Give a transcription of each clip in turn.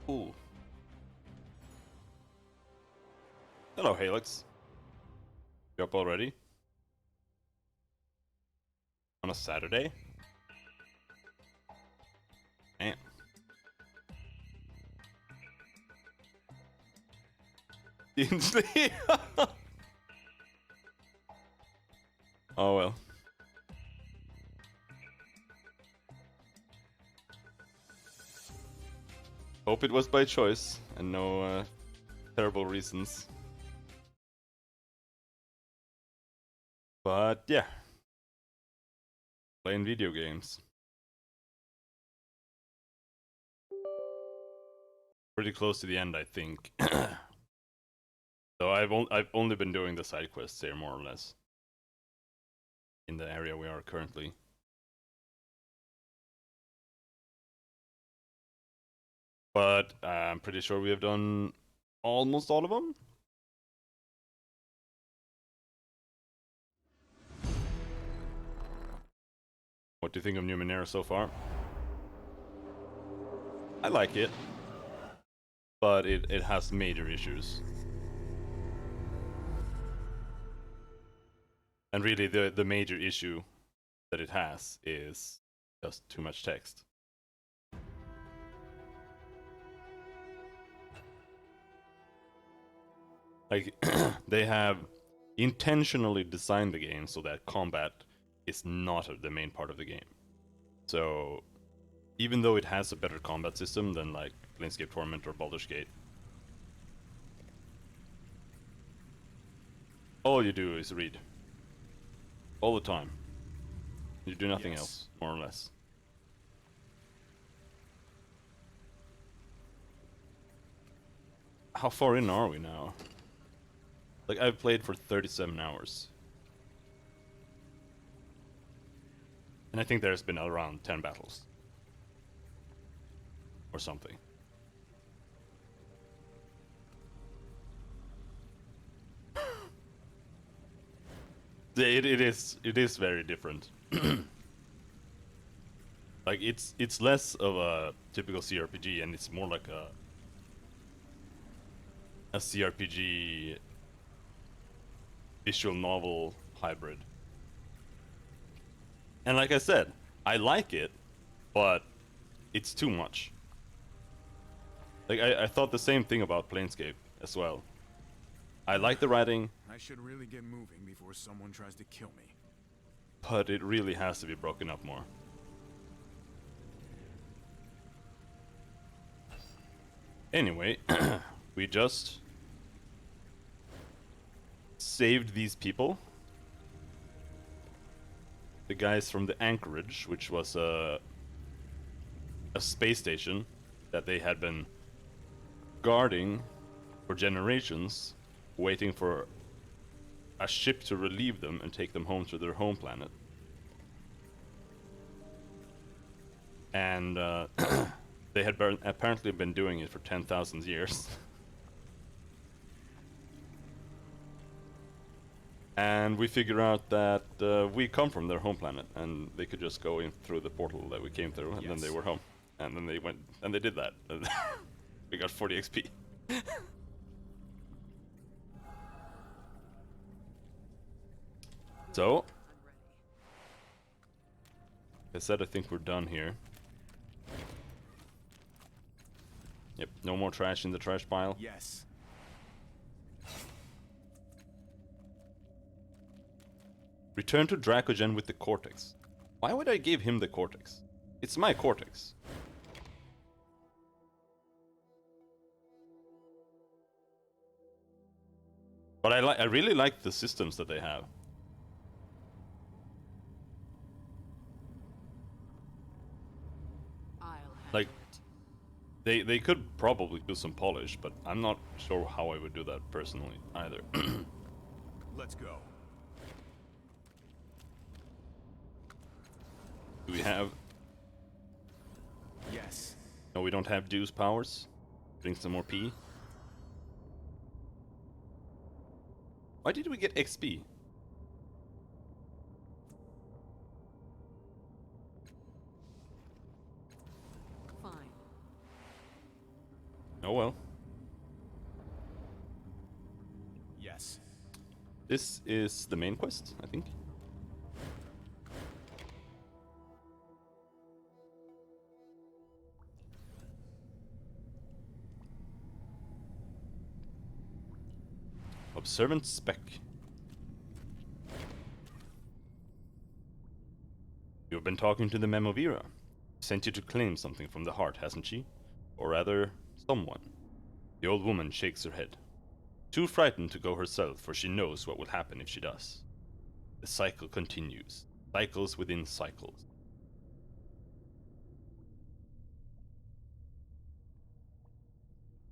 Ooh. Hello, Halix. You up already? On a Saturday? Man. Oh well. Hope it was by choice and no terrible reasons. But yeah. Playing video games. Pretty close to the end, I think. So I've only been doing the side quests here, more or less, in the area we are currently. But I'm pretty sure we have done almost all of them. What do you think of Numenera so far? I like it, but it has major issues. And really, the major issue that it has is just too much text. Like, they have intentionally designed the game so that combat is not the main part of the game. So, even though it has a better combat system than like Planescape Torment or Baldur's Gate, all you do is read. All the time. You do nothing else, more or less. How far in are we now? Like, I've played for 37 hours. And I think there's been around 10 battles. Or something. It is very different. Like, it's less of a typical CRPG and it's more like a CRPG visual novel hybrid. And like I said, I like it, but it's too much. Like, I thought the same thing about Planescape as well. I like the writing. I should really get moving before someone tries to kill me. But it really has to be broken up more. Anyway, we just saved these people. The guys from the Anchorage, which was a space station that they had been guarding for generations, waiting for a ship to relieve them and take them home to their home planet. And they had apparently been doing it for 10,000 years. And we figure out that we come from their home planet, and they could just go in through the portal that we came through, and then they were home. And then they went, and they did that. We got 40 XP. So, like I said, I think we're done here. Yep, no more trash in the trash pile. Yes. Return to Dracogen with the Cortex. Why would I give him the Cortex? It's my Cortex. But I really like the systems that they have. Like, they could probably do some polish, but I'm not sure how I would do that personally either. Let's go. Do we have... Yes. No, we don't have Deuce powers. Bring some more P. Why did we get XP? Fine. Oh well. Yes. This is the main quest, I think. Observant Spec. You've been talking to the Memovira. Sent you to claim something from the heart, hasn't she? Or rather, someone. The old woman shakes her head. Too frightened to go herself, for she knows what will happen if she does. The cycle continues. Cycles within cycles.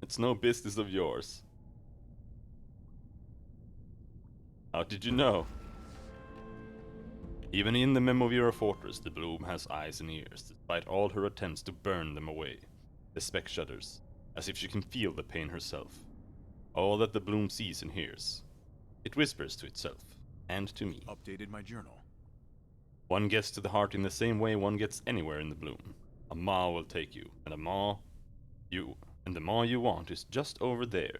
It's no business of yours. How did you know? Even in the Memovira fortress, the Bloom has eyes and ears, despite all her attempts to burn them away. The Spec shudders, as if she can feel the pain herself. All that the Bloom sees and hears. It whispers to itself, and to me. Updated my journal. One gets to the heart in the same way one gets anywhere in the Bloom. A maw will take you, and the maw you want is just over there.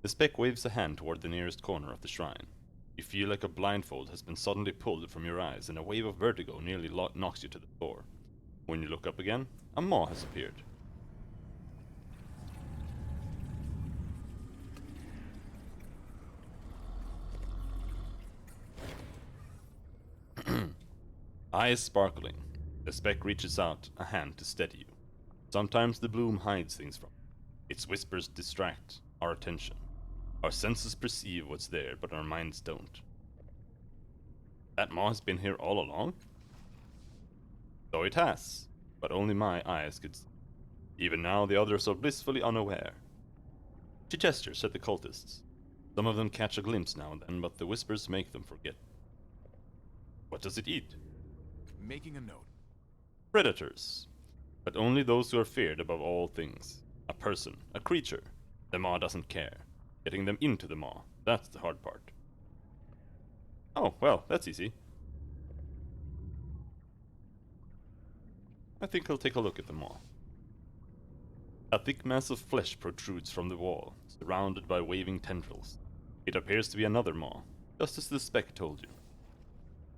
The Spec waves a hand toward the nearest corner of the shrine. You feel like a blindfold has been suddenly pulled from your eyes, and a wave of vertigo nearly knocks you to the floor. When you look up again, a maw has appeared. Eyes sparkling, the Spec reaches out a hand to steady you. Sometimes the Bloom hides things from you. Its whispers distract our attention. Our senses perceive what's there, but our minds don't. That maw has been here all along? So it has, but only my eyes could see. Even now the others are blissfully unaware. She gestures at the cultists. Some of them catch a glimpse now and then, but the whispers make them forget. What does it eat? Making a note. Predators. But only those who are feared above all things. A person, a creature. The maw doesn't care. Getting them into the maw, that's the hard part. Oh, well, that's easy. I think I'll take a look at the maw. A thick mass of flesh protrudes from the wall, surrounded by waving tendrils. It appears to be another maw, just as the Spec told you.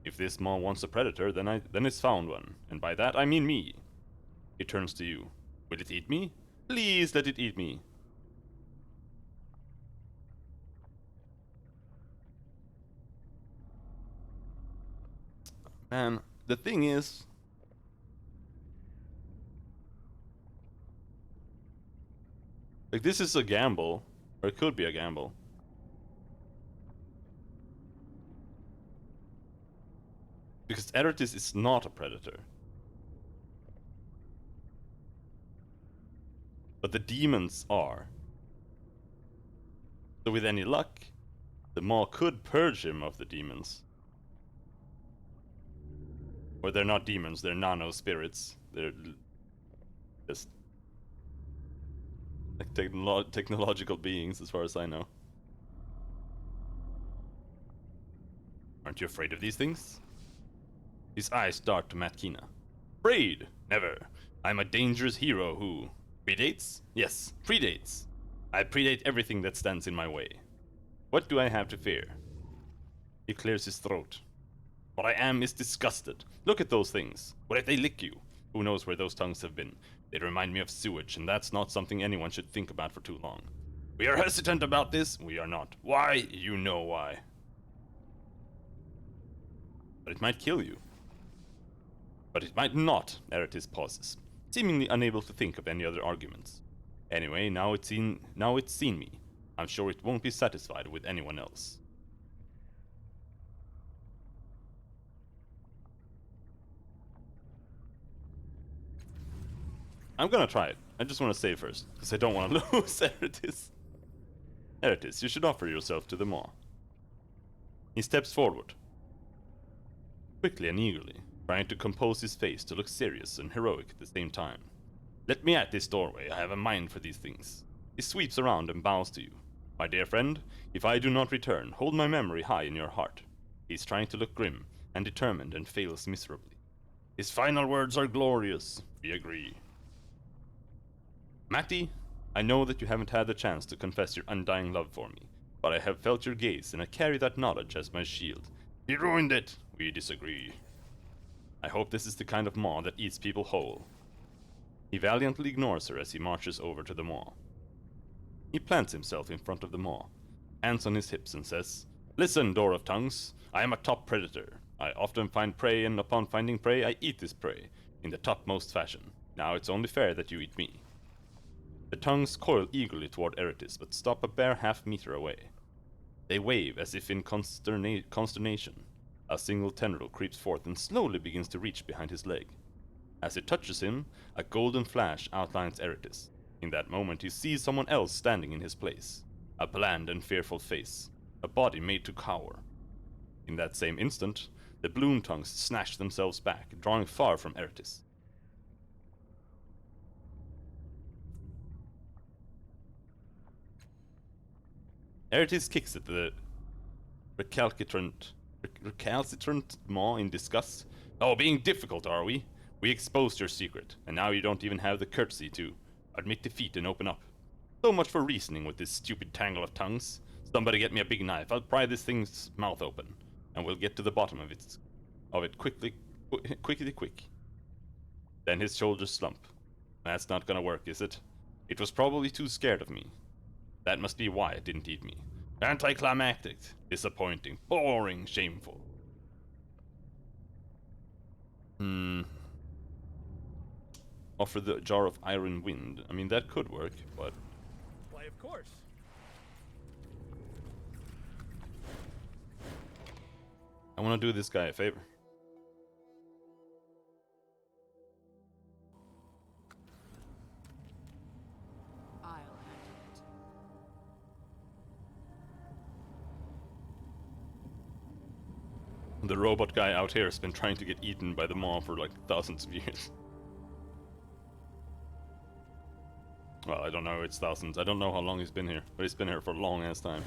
If this maw wants a predator, then it's found one, and by that I mean me. It turns to you. Will it eat me? Please let it eat me. Man, the thing is... like, this is a gamble. Or it could be a gamble. Because Eretis is not a predator. But the demons are. So with any luck, the maw could purge him of the demons. Or they're not demons, they're nano-spirits. They're just like technological beings, as far as I know. Aren't you afraid of these things? His eyes dart to Matkina. Afraid? Never. I'm a dangerous hero who... predates? Yes, predates. I predate everything that stands in my way. What do I have to fear? He clears his throat. What I am is disgusted. Look at those things. What if they lick you? Who knows where those tongues have been? They remind me of sewage, and that's not something anyone should think about for too long. We are hesitant about this? We are not. Why? You know why. But it might kill you. But it might not, Eretis pauses, seemingly unable to think of any other arguments. Anyway, now it's seen me. I'm sure it won't be satisfied with anyone else. I'm gonna try it. I just want to save first, because I don't want to lose Eretis. Eretis, you should offer yourself to the maw. He steps forward, quickly and eagerly, trying to compose his face to look serious and heroic at the same time. Let me at this doorway, I have a mind for these things. He sweeps around and bows to you. My dear friend, if I do not return, hold my memory high in your heart. He's trying to look grim and determined and fails miserably. His final words are glorious, we agree. Matty, I know that you haven't had the chance to confess your undying love for me, but I have felt your gaze, and I carry that knowledge as my shield. He ruined it! We disagree. I hope this is the kind of maw that eats people whole. He valiantly ignores her as he marches over to the maw. He plants himself in front of the maw, hands on his hips, and says, Listen, door of tongues, I am a top predator. I often find prey, and upon finding prey, I eat this prey, in the topmost fashion. Now it's only fair that you eat me. The tongues coil eagerly toward Eretis, but stop a bare half-meter away. They wave as if in consternation. A single tendril creeps forth and slowly begins to reach behind his leg. As it touches him, a golden flash outlines Eretis. In that moment, he sees someone else standing in his place. A bland and fearful face, a body made to cower. In that same instant, the bloom tongues snatch themselves back, drawing far from Eretis. Eretis kicks at the recalcitrant maw in disgust. Oh, being difficult, are we? We exposed your secret, and now you don't even have the courtesy to admit defeat and open up. So much for reasoning with this stupid tangle of tongues. Somebody get me a big knife. I'll pry this thing's mouth open, and we'll get to the bottom of it quickly. Then his shoulders slump. That's not gonna work, is it? It was probably too scared of me. That must be why it didn't eat me. Anticlimactic, disappointing, boring, shameful. Offer the jar of iron wind. I mean, that could work, but... Why, of course. I want to do this guy a favor. I'll handle it. The robot guy out here has been trying to get eaten by the maw for like thousands of years. Well, I don't know, it's thousands. I don't know how long he's been here, but he's been here for a long ass time.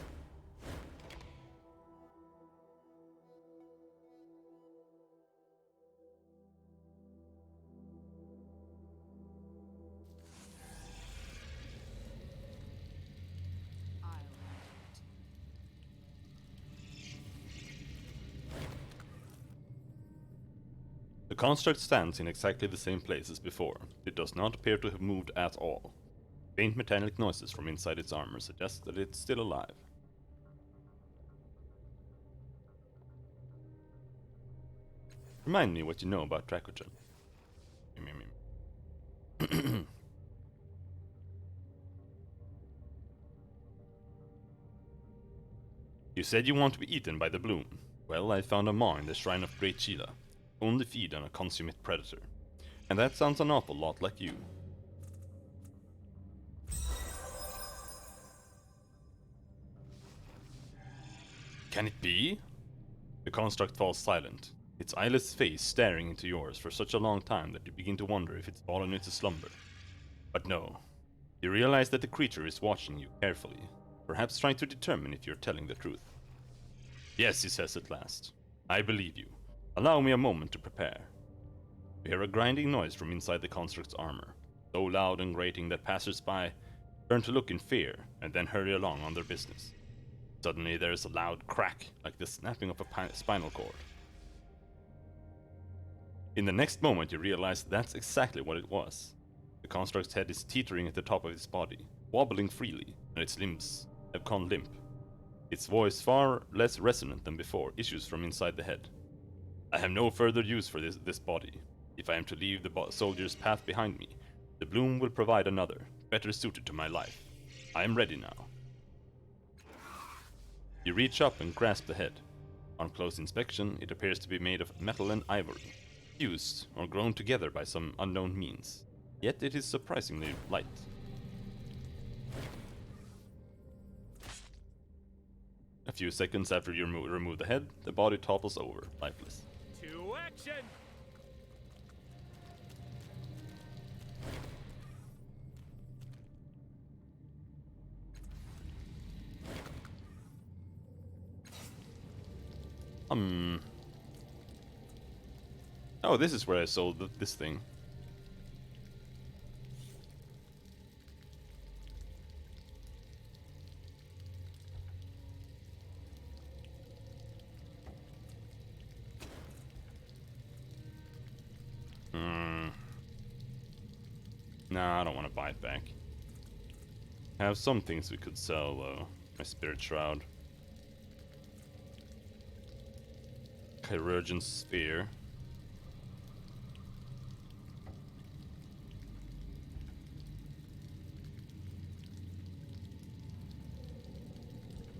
I'll handle it. The construct stands in exactly the same place as before. It does not appear to have moved at all. Faint metallic noises from inside its armor suggest that it's still alive. Remind me what you know about Dracogen. You said you want to be eaten by the bloom. Well, I found a maw in the Shrine of Great Sheila. Only feed on a consummate predator. And that sounds an awful lot like you. Can it be? The construct falls silent, its eyeless face staring into yours for such a long time that you begin to wonder if it's fallen into slumber. But no. You realize that the creature is watching you carefully, perhaps trying to determine if you're telling the truth. Yes, he says at last. I believe you. Allow me a moment to prepare. You hear a grinding noise from inside the construct's armor, so loud and grating that passers-by turn to look in fear and then hurry along on their business. Suddenly there is a loud crack, like the snapping of a spinal cord. In the next moment you realize that's exactly what it was. The construct's head is teetering at the top of its body, wobbling freely, and its limbs have gone limp. Its voice, far less resonant than before, issues from inside the head. I have no further use for this body. If I am to leave the soldier's path behind me, the bloom will provide another, better suited to my life. I am ready now. You reach up and grasp the head. On close inspection, it appears to be made of metal and ivory, fused or grown together by some unknown means. Yet it is surprisingly light. A few seconds after you remove the head, the body topples over, lifeless. To action! Oh, this is where I sold this thing. Nah, I don't want to buy it back. I have some things we could sell though. My Spirit Shroud. Chirurgeon Sphere.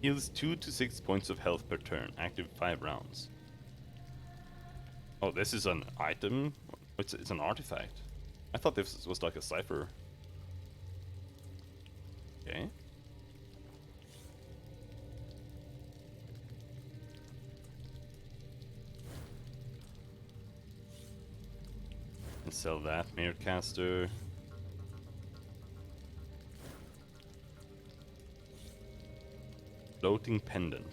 Heals 2 to 6 points of health per turn, active 5 rounds. Oh, this is an item? It's an artifact. I thought this was like a cipher. Okay. And sell that, Merecaster. Floating Pendant.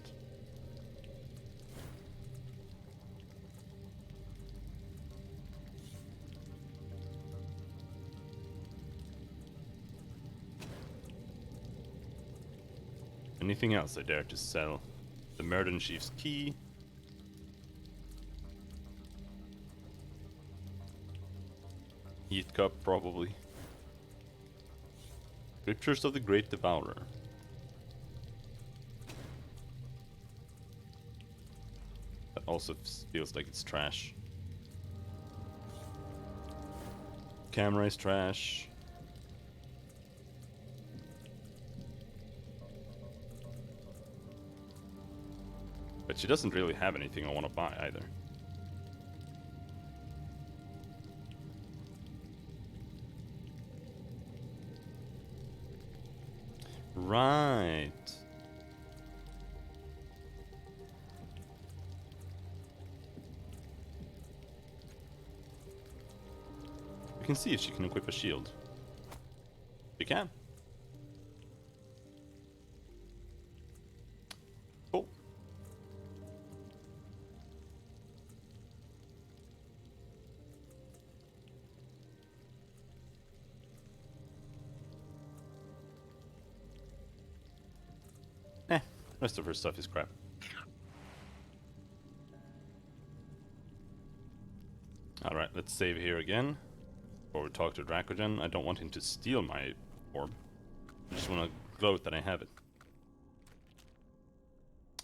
Anything else I dare to sell? The Murden Chief's Key. Heat Cup, probably. Scriptures of the Great Devourer. That also feels like it's trash. Camera is trash. But she doesn't really have anything I want to buy either. Right. We can see if she can equip a shield. She can. Cool. Rest of her stuff is crap. Alright, let's save here again. Before we talk to Dracogen. I don't want him to steal my orb. I just want to gloat that I have it.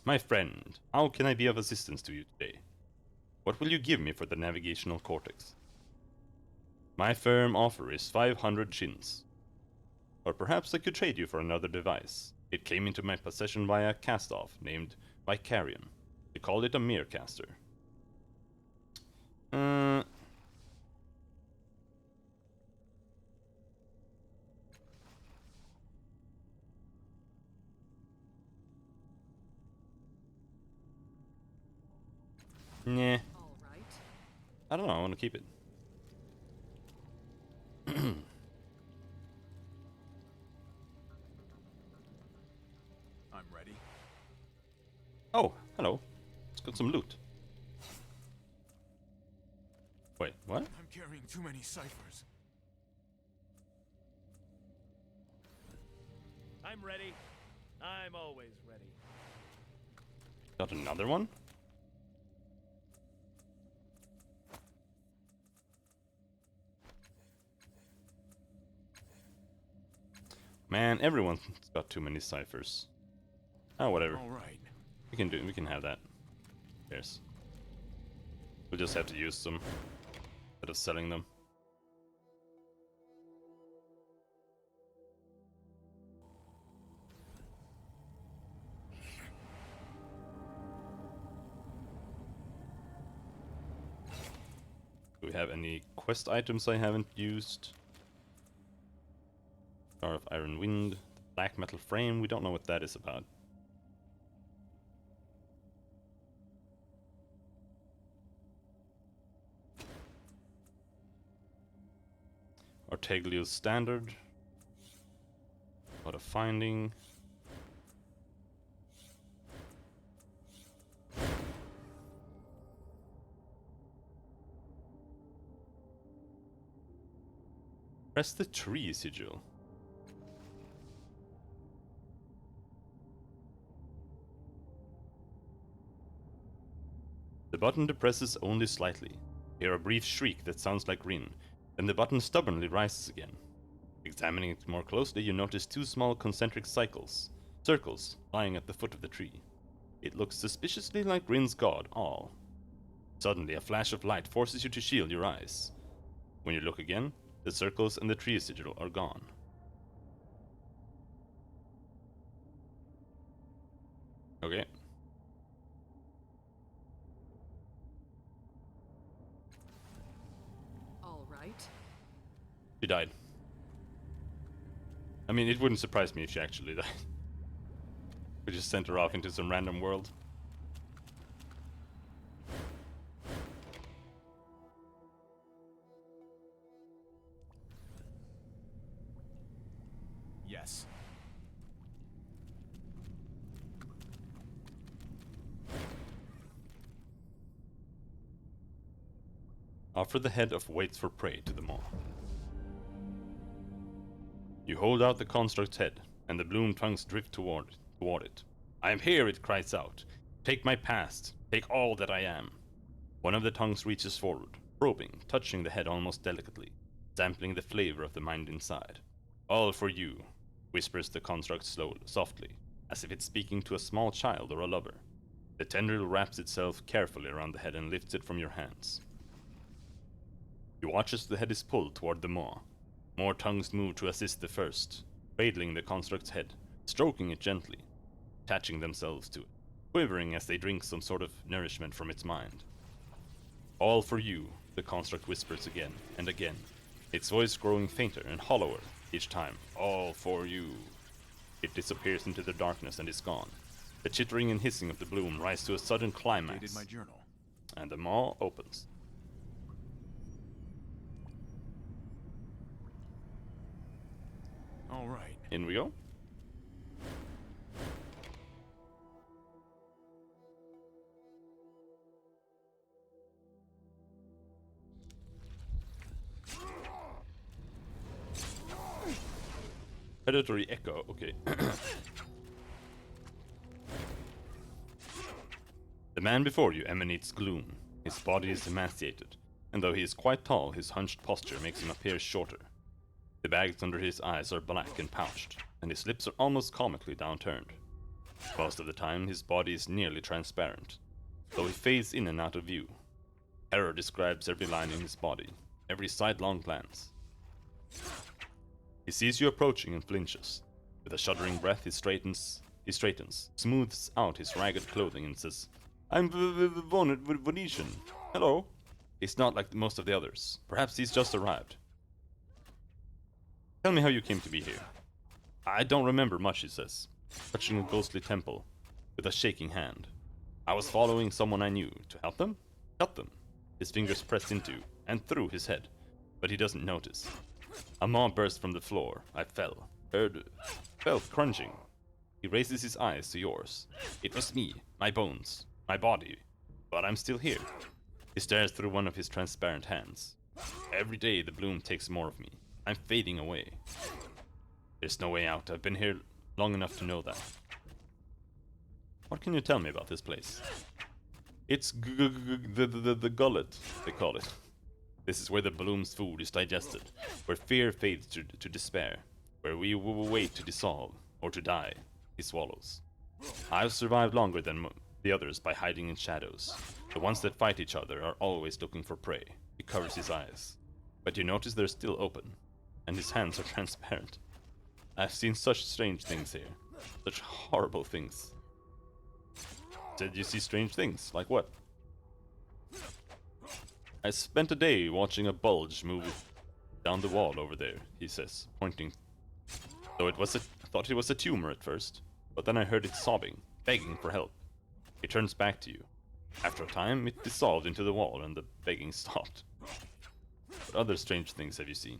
My friend, how can I be of assistance to you today? What will you give me for the navigational cortex? My firm offer is 500 chins. Or perhaps I could trade you for another device. It came into my possession via a cast-off named Vicarion. They called it a Merecaster. Nah. All right. I don't know, I want to keep it. I'm ready. Oh, hello. Let's get some loot. Wait, what? I'm carrying too many ciphers. I'm ready. I'm always ready. Got another one? Man, everyone's got too many ciphers. Oh, whatever. All right. We can have that. Yes. We'll just have to use them instead of selling them. Do we have any quest items I haven't used? Star of Iron Wind, the Black Metal Frame, we don't know what that is about. Artiglio's Standard. What a finding. Press the tree sigil. The button depresses only slightly. Hear a brief shriek that sounds like Rin. Then the button stubbornly rises again. Examining it more closely, you notice two small concentric circles lying at the foot of the tree. It looks suspiciously like Rin's god, All. Suddenly, a flash of light forces you to shield your eyes. When you look again, the circles and the tree sigil are gone. Okay. All right. She died. I mean, it wouldn't surprise me if she actually died. We just sent her off into some random world. Yes. Offer the head of waits for prey to the maw. You hold out the construct's head, and the bloom tongues drift toward it. I am here, it cries out. Take my past. Take all that I am. One of the tongues reaches forward, probing, touching the head almost delicately, sampling the flavor of the mind inside. All for you, whispers the construct softly, as if it's speaking to a small child or a lover. The tendril wraps itself carefully around the head and lifts it from your hands. You watch as the head is pulled toward the maw. More tongues move to assist the first, cradling the construct's head, stroking it gently, attaching themselves to it, quivering as they drink some sort of nourishment from its mind. All for you, the construct whispers again and again, its voice growing fainter and hollower each time. All for you. It disappears into the darkness and is gone. The chittering and hissing of the bloom rise to a sudden climax, Dated my journal. and the maw opens. All right. In we go. Predatory Echo, okay. The man before you emanates gloom. His body is emaciated, and though he is quite tall, his hunched posture makes him appear shorter. The bags under his eyes are black and pouched, and his lips are almost comically downturned. Most of the time, his body is nearly transparent, though he fades in and out of view. Terror describes every line in his body, every sidelong glance. He sees you approaching and flinches. With a shuddering breath, he straightens, smooths out his ragged clothing and says, I'm Venetian. Hello. He's not like most of the others. Perhaps he's just arrived. Tell me how you came to be here. I don't remember much, he says, touching a ghostly temple with a shaking hand. I was following someone I knew. To help them? Cut them. His fingers pressed into and through his head, but he doesn't notice. A maw burst from the floor. I fell. Felt crunching. He raises his eyes to yours. It was me, my bones, my body, but I'm still here. He stares through one of his transparent hands. Every day the bloom takes more of me. I'm fading away. There's no way out. I've been here long enough to know that. What can you tell me about this place? It's the gullet, they call it. This is where the bloom's food is digested, where fear fades to despair, where we will wait to dissolve, or to die, he swallows. I've survived longer than the others by hiding in shadows. The ones that fight each other are always looking for prey. He covers his eyes. But you notice they're still open, and his hands are transparent. I've seen such strange things here. Such horrible things. Said you see strange things, like what? I spent a day watching a bulge move down the wall over there, he says, pointing. Though I thought it was a tumor at first, but then I heard it sobbing, begging for help. It turns back to you. After a time, it dissolved into the wall and the begging stopped. What other strange things have you seen?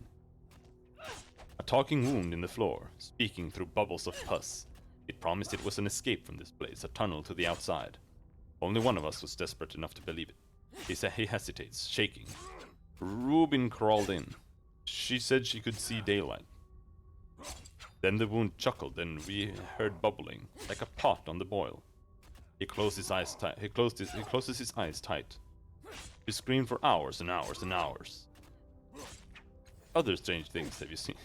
A talking wound in the floor, speaking through bubbles of pus. It promised it was an escape from this place, a tunnel to the outside. Only one of us was desperate enough to believe it. He hesitates, shaking. Rubin crawled in. She said she could see daylight. Then the wound chuckled and we heard bubbling, like a pot on the boil. He closed his eyes tight. He closes his eyes tight. He screamed for hours and hours and hours. Other strange things have you seen?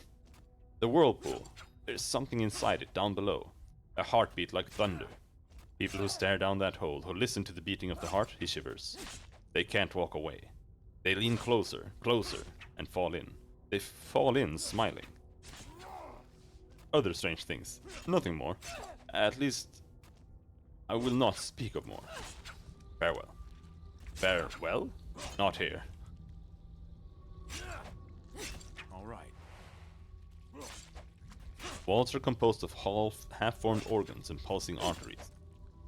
The whirlpool. There's something inside it down below. A heartbeat like thunder. People who stare down that hole, who listen to the beating of the heart, he shivers. They can't walk away. They lean closer, closer, and fall in. They fall in smiling. Other strange things. Nothing more. At least, I will not speak of more. Farewell. Farewell? Not here. All right. Walls are composed of half-formed organs and pulsing arteries.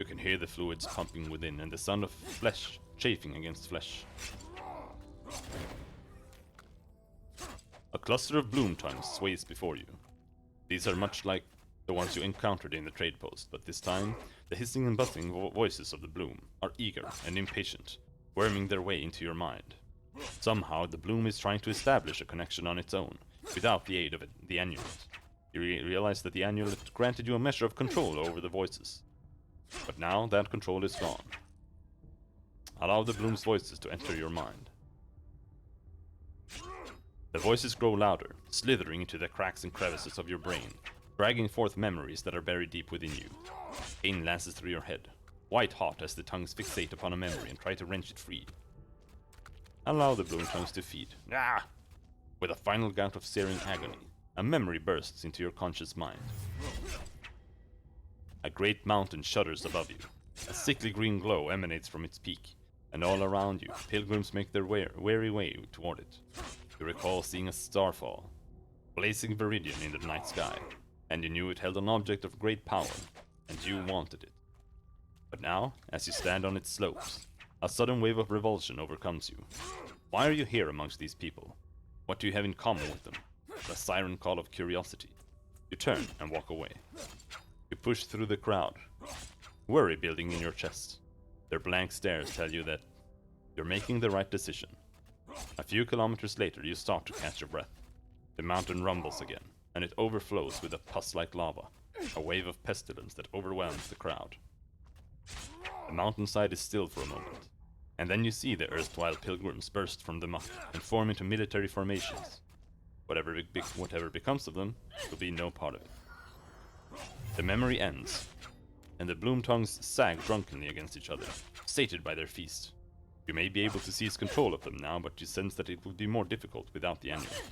You can hear the fluids pumping within and the sound of flesh chafing against flesh. A cluster of bloom tongues sways before you. These are much like the ones you encountered in the trade post, but this time, the hissing and buzzing voices of the bloom are eager and impatient, worming their way into your mind. Somehow, the bloom is trying to establish a connection on its own, without the aid of the amulet. You realize that the amulet granted you a measure of control over the voices. But now, that control is gone. Allow the bloom's voices to enter your mind. The voices grow louder, slithering into the cracks and crevices of your brain, dragging forth memories that are buried deep within you. Pain lances through your head, white hot as the tongues fixate upon a memory and try to wrench it free. Allow the bloom tongues to feed. Ah! With a final gout of searing agony, a memory bursts into your conscious mind. A great mountain shudders above you. A sickly green glow emanates from its peak, and all around you, pilgrims make their weary way toward it. You recall seeing a starfall, blazing viridian in the night sky, and you knew it held an object of great power, and you wanted it. But now, as you stand on its slopes, a sudden wave of revulsion overcomes you. Why are you here amongst these people? What do you have in common with them? The siren call of curiosity. You turn and walk away. You push through the crowd, worry building in your chest. Their blank stares tell you that you're making the right decision. A few kilometers later, you stop to catch your breath. The mountain rumbles again, and it overflows with a pus-like lava, a wave of pestilence that overwhelms the crowd. The mountainside is still for a moment, and then you see the erstwhile pilgrims burst from the muck and form into military formations. Whatever becomes of them will be no part of it. The memory ends, and the bloom tongues sag drunkenly against each other, sated by their feast. You may be able to seize control of them now, but you sense that it would be more difficult without the amulet.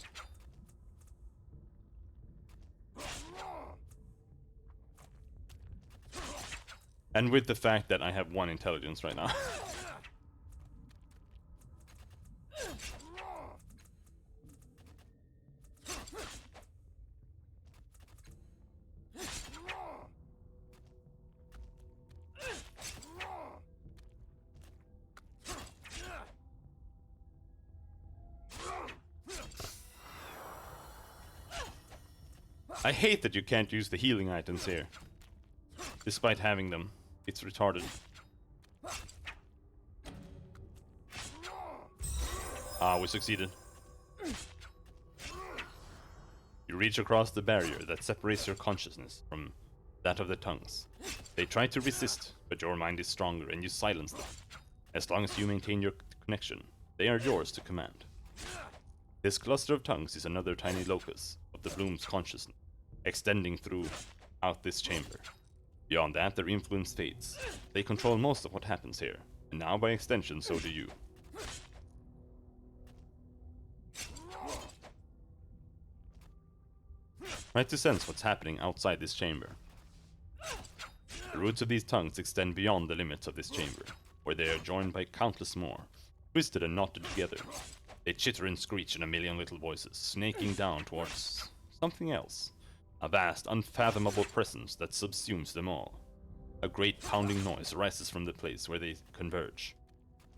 And with the fact that I have 1 intelligence right now. I hate that you can't use the healing items here. Despite having them, it's retarded. Ah, we succeeded. You reach across the barrier that separates your consciousness from that of the tongues. They try to resist, but your mind is stronger and you silence them. As long as you maintain your connection, they are yours to command. This cluster of tongues is another tiny locus of the bloom's consciousness, extending throughout this chamber. Beyond that, their influence fades. They control most of what happens here, and now by extension, so do you. Try to sense what's happening outside this chamber. The roots of these tongues extend beyond the limits of this chamber, where they are joined by countless more, twisted and knotted together. They chitter and screech in a million little voices, snaking down towards something else. A vast, unfathomable presence that subsumes them all. A great pounding noise rises from the place where they converge,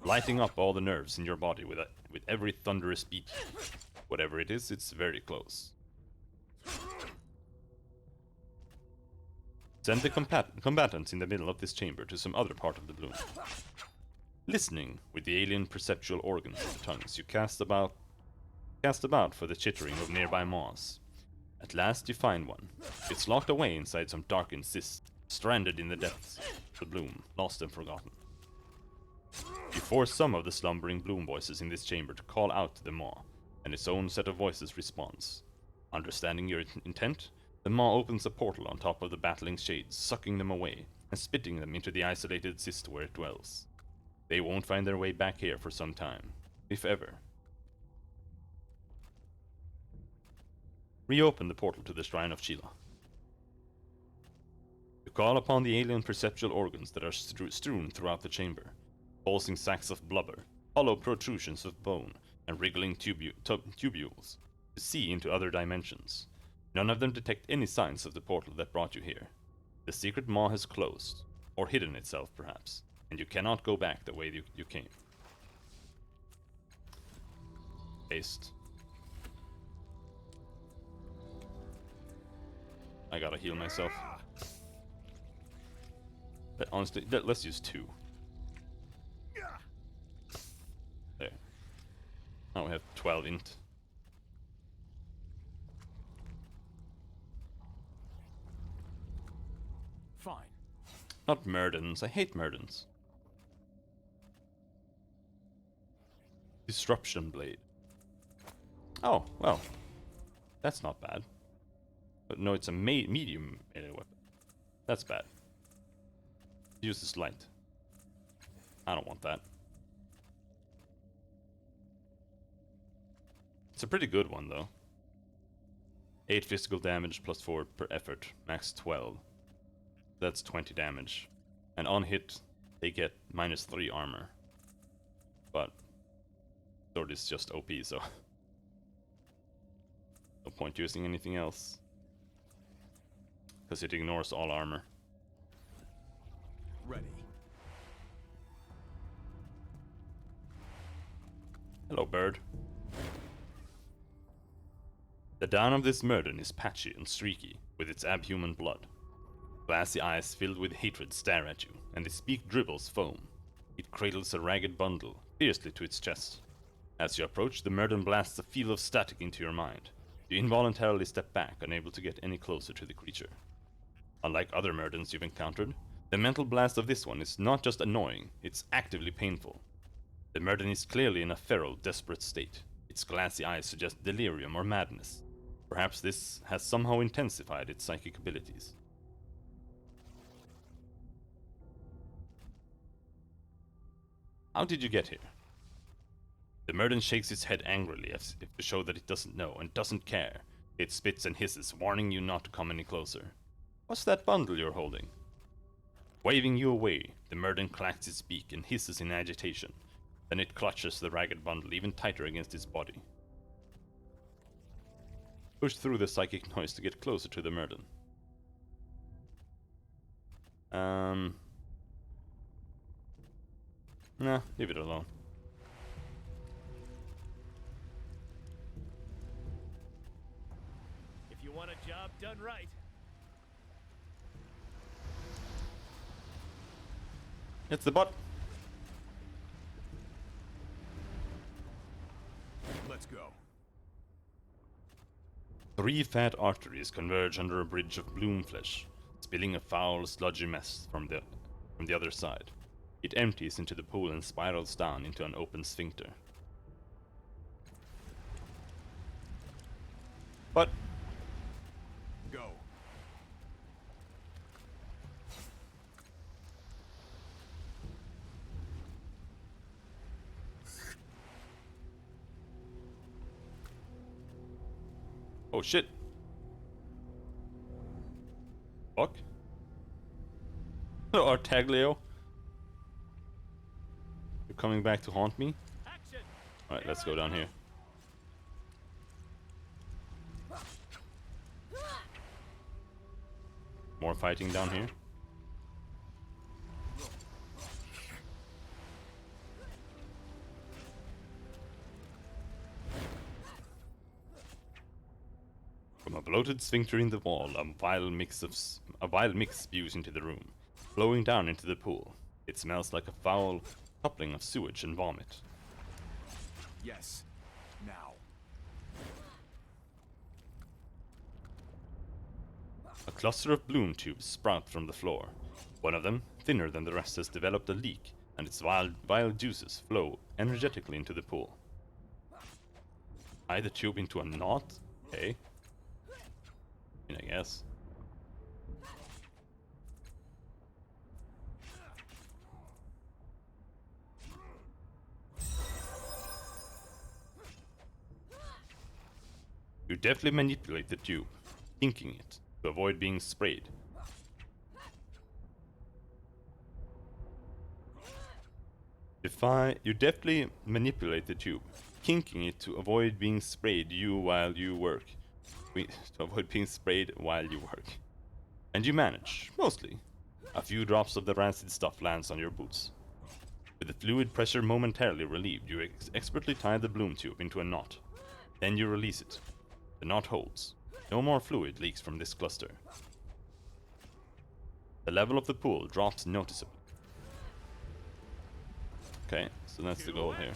lighting up all the nerves in your body with every thunderous beat. Whatever it is, it's very close. Send the combatants in the middle of this chamber to some other part of the bloom. Listening with the alien perceptual organs of the tongues, you cast about for the chittering of nearby maws. At last you find one. It's locked away inside some darkened cyst, stranded in the depths of the bloom, lost and forgotten. You force some of the slumbering bloom voices in this chamber to call out to the maw, and its own set of voices responds. Understanding your intent, the Maw opens a portal on top of the battling shades, sucking them away, and spitting them into the isolated cyst where it dwells. They won't find their way back here for some time, if ever. Reopen the portal to the Shrine of Sheila. You call upon the alien perceptual organs that are strewn throughout the chamber, pulsing sacks of blubber, hollow protrusions of bone, and wriggling tubules, to see into other dimensions. None of them detect any signs of the portal that brought you here. The secret maw has closed, or hidden itself perhaps, and you cannot go back the way you came. Paste. I gotta heal myself. But honestly, let's use 2. There. Now we have 12 int. Fine. Not Murdens. I hate Murdens. Disruption Blade. Oh, well. That's not bad. But no, it's a medium melee weapon. That's bad. Use this light. I don't want that. It's a pretty good one, though. 8 physical damage plus 4 per effort. Max 12. That's 20 damage. And on hit, they get minus 3 armor. But sword is just OP, so no point using anything else. Because it ignores all armor. Ready. Hello, bird. The down of this Murden is patchy and streaky, with its abhuman blood. Glassy eyes filled with hatred stare at you, and its beak dribbles foam. It cradles a ragged bundle, fiercely to its chest. As you approach, the Murden blasts a field of static into your mind. You involuntarily step back, unable to get any closer to the creature. Unlike other Murdens you've encountered, the mental blast of this one is not just annoying, it's actively painful. The Murden is clearly in a feral, desperate state. Its glassy eyes suggest delirium or madness. Perhaps this has somehow intensified its psychic abilities. How did you get here? The Murden shakes its head angrily as if to show that it doesn't know and doesn't care. It spits and hisses, warning you not to come any closer. What's that bundle you're holding? Waving you away, the Murden clacks its beak and hisses in agitation. Then it clutches the ragged bundle even tighter against its body. Push through the psychic noise to get closer to the Murden. Nah, leave it alone. If you want a job done right, It's the bot. Let's go. 3 fat arteries converge under a bridge of bloom flesh, spilling a foul, sludgy mess from the other side. It empties into the pool and spirals down into an open sphincter. But Go. oh shit. Fuck. Artiglio. You're coming back to haunt me? action! Alright, let's go down here. More fighting down here. From a bloated sphincter in the wall, a vile mix spews into the room, flowing down into the pool. It smells like a foul coupling of sewage and vomit. Yes. Now. A cluster of bloom tubes sprout from the floor. One of them, thinner than the rest, has developed a leak, and its vile juices flow energetically into the pool. Tie the tube into a knot? Okay. I mean, I guess. You deftly manipulate the tube, kinking it to avoid being sprayed. You deftly manipulate the tube, kinking it to avoid being sprayed while you work. To avoid being sprayed while you work. And you manage, mostly. A few drops of the rancid stuff lands on your boots. With the fluid pressure momentarily relieved, you expertly tie the bloom tube into a knot. Then you release it. The knot holds. No more fluid leaks from this cluster. The level of the pool drops noticeably. Okay, so that's the goal here.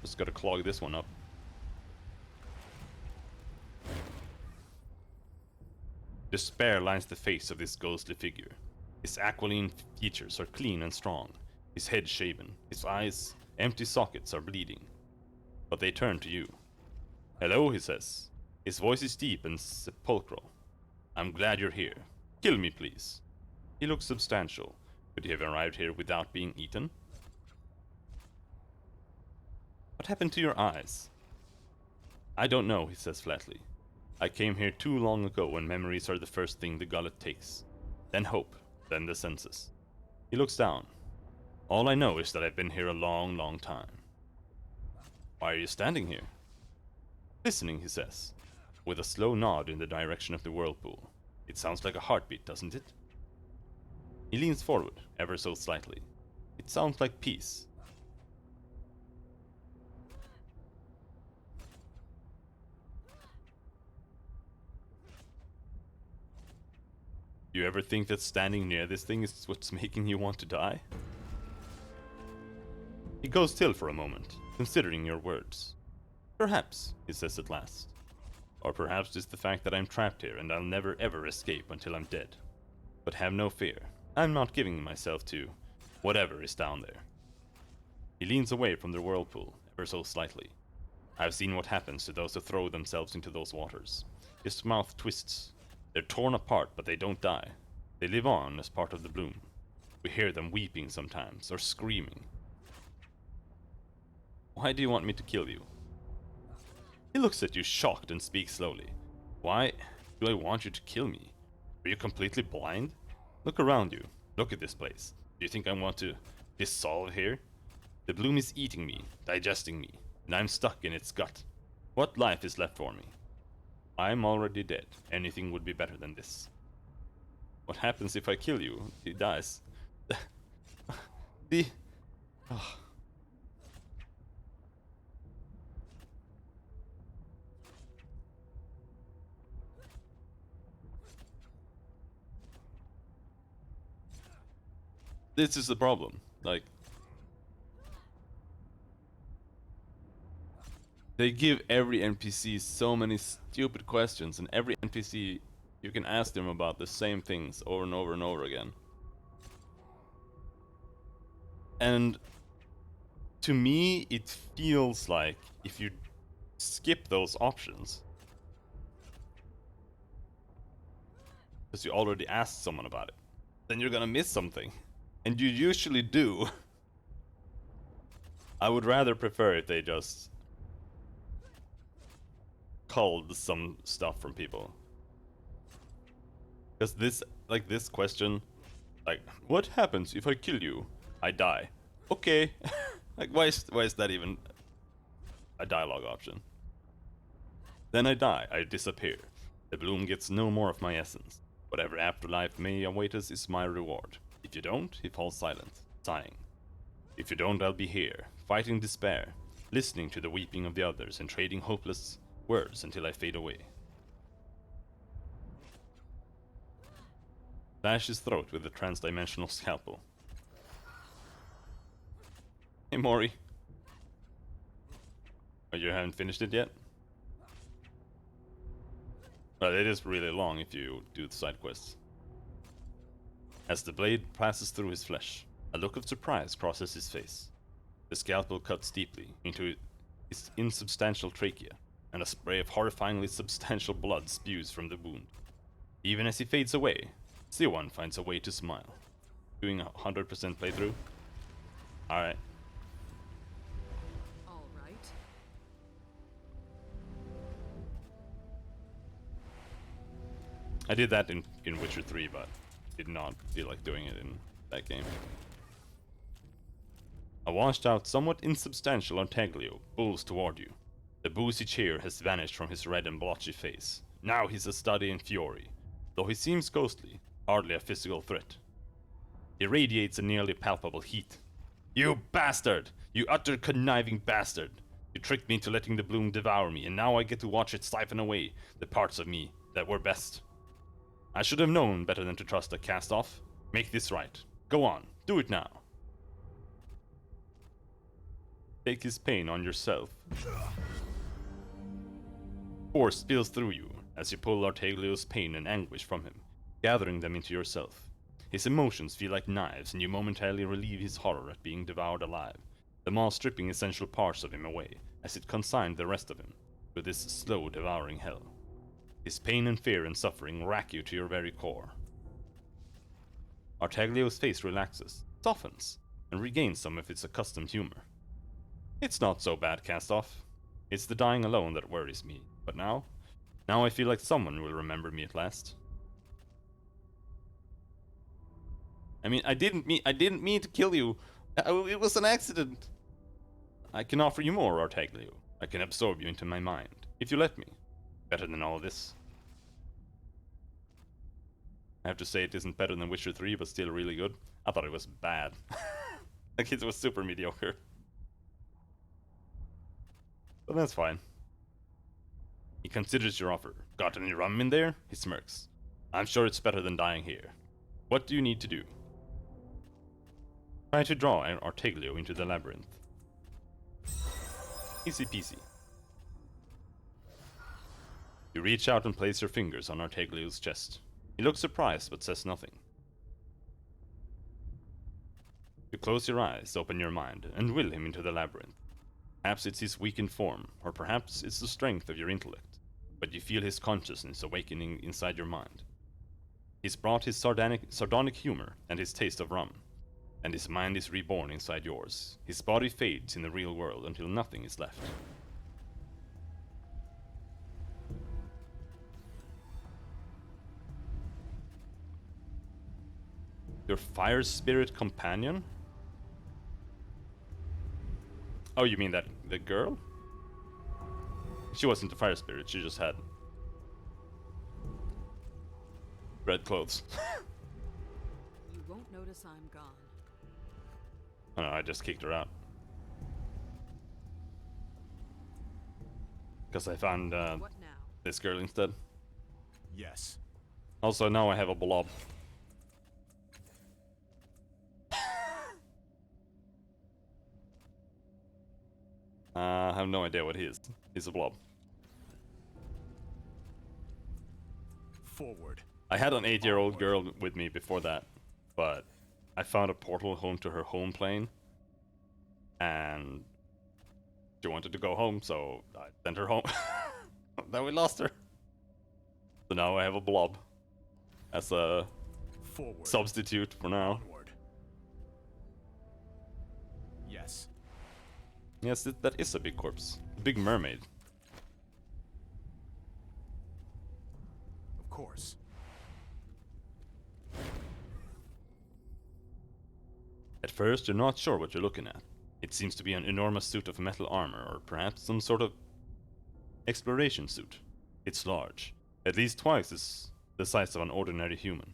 Just gotta clog this one up. Despair lines the face of this ghostly figure. His aquiline features are clean and strong, his head shaven, his eyes, empty sockets, are bleeding. But they turn to you. Hello, he says. His voice is deep and sepulchral. I'm glad you're here. Kill me, please. He looks substantial. Could he have arrived here without being eaten? What happened to your eyes? I don't know, he says flatly. I came here too long ago when memories are the first thing the gullet takes. Then hope, then the senses. He looks down. All I know is that I've been here a long, long time. Why are you standing here? Listening, he says, with a slow nod in the direction of the whirlpool. It sounds like a heartbeat, doesn't it? He leans forward, ever so slightly. It sounds like peace. You ever think that standing near this thing is what's making you want to die? He goes still for a moment, considering your words. Perhaps, he says at last. Or perhaps it's the fact that I'm trapped here and I'll never ever escape until I'm dead. But have no fear. I'm not giving myself to whatever is down there. He leans away from the whirlpool, ever so slightly. I've seen what happens to those who throw themselves into those waters. His mouth twists. They're torn apart, but they don't die. They live on as part of the bloom. We hear them weeping sometimes, or screaming. Why do you want me to kill you? He looks at you shocked and speaks slowly. Why do I want you to kill me? Are you completely blind? Look around you. Look at this place. Do you think I want to dissolve here? The bloom is eating me, digesting me, and I'm stuck in its gut. What life is left for me? I'm already dead. Anything would be better than this. What happens if I kill you? He dies. Oh. This is the problem. Like, they give every NPC so many stupid questions, and every NPC you can ask them about the same things over and over and over again. And to me, it feels like if you skip those options, because you already asked someone about it, then you're gonna miss something. And you usually do. I would rather prefer if they just culled some stuff from people. Because this question, like, what happens if I kill you? I die. Okay. Like, why is that even a dialogue option? Then I die. I disappear. The bloom gets no more of my essence. Whatever afterlife may await us is my reward. If you don't, he falls silent, sighing. If you don't, I'll be here, fighting despair, listening to the weeping of the others and trading hopeless words until I fade away. Slash his throat with a transdimensional scalpel. Hey, Mori. Oh, you haven't finished it yet? Well, it is really long if you do the side quests. As the blade passes through his flesh, a look of surprise crosses his face. The scalpel cuts deeply into his insubstantial trachea, and a spray of horrifyingly substantial blood spews from the wound. Even as he fades away, Siwan finds a way to smile. Doing a 100% playthrough? Alright. All right. I did that in Witcher 3, but did not feel like doing it in that game. A washed out, somewhat insubstantial Artiglio pulls toward you. The boozy cheer has vanished from his red and blotchy face. Now he's a study in fury. Though he seems ghostly, hardly a physical threat. He radiates a nearly palpable heat. You bastard! You utter conniving bastard! You tricked me into letting the bloom devour me, and now I get to watch it siphon away the parts of me that were best. I should have known better than to trust a cast-off. Make this right. Go on, do it now. Take his pain on yourself. Force spills through you as you pull Artiglio's pain and anguish from him, gathering them into yourself. His emotions feel like knives, and you momentarily relieve his horror at being devoured alive, the maw stripping essential parts of him away as it consigned the rest of him to this slow devouring hell. His pain and fear and suffering rack you to your very core. Artiglio's face relaxes, softens, and regains some of its accustomed humor. It's not so bad, Cast-Off. It's the dying alone that worries me, but now I feel like someone will remember me at last. I mean, I didn't mean to kill you. It was an accident. I can offer you more, Artiglio. I can absorb you into my mind, if you let me. Better than all of this. I have to say it isn't better than Witcher 3, but still really good. I thought it was bad. Like, it was super mediocre. But that's fine. He considers your offer. Got any rum in there? He smirks. I'm sure it's better than dying here. What do you need to do? Try to draw an Artiglio into the labyrinth. Easy peasy. You reach out and place your fingers on Artiglio's chest. He looks surprised but says nothing. You close your eyes, open your mind, and will him into the labyrinth. Perhaps it's his weakened form, or perhaps it's the strength of your intellect, but you feel his consciousness awakening inside your mind. He's brought his sardonic humor and his taste of rum, and his mind is reborn inside yours. His body fades in the real world until nothing is left. Your fire spirit companion? Oh, you mean that the girl? She wasn't a fire spirit, she just had red clothes. You won't notice I'm gone. Oh no, I just kicked her out. Because I found What now? this girl instead. Yes. Also, now I have a blob. I have no idea what he is. He's a blob. Forward. I had an 8-year-old girl with me before that, but I found a portal home to her home plane, and she wanted to go home, so I sent her home. Then we lost her. So now I have a blob as a Forward. substitute for now. Onward. Yes. Yes, that is a big corpse. A big mermaid. Of course. At first, you're not sure what you're looking at. It seems to be an enormous suit of metal armor, or perhaps some sort of exploration suit. It's large, at least twice as the size of an ordinary human,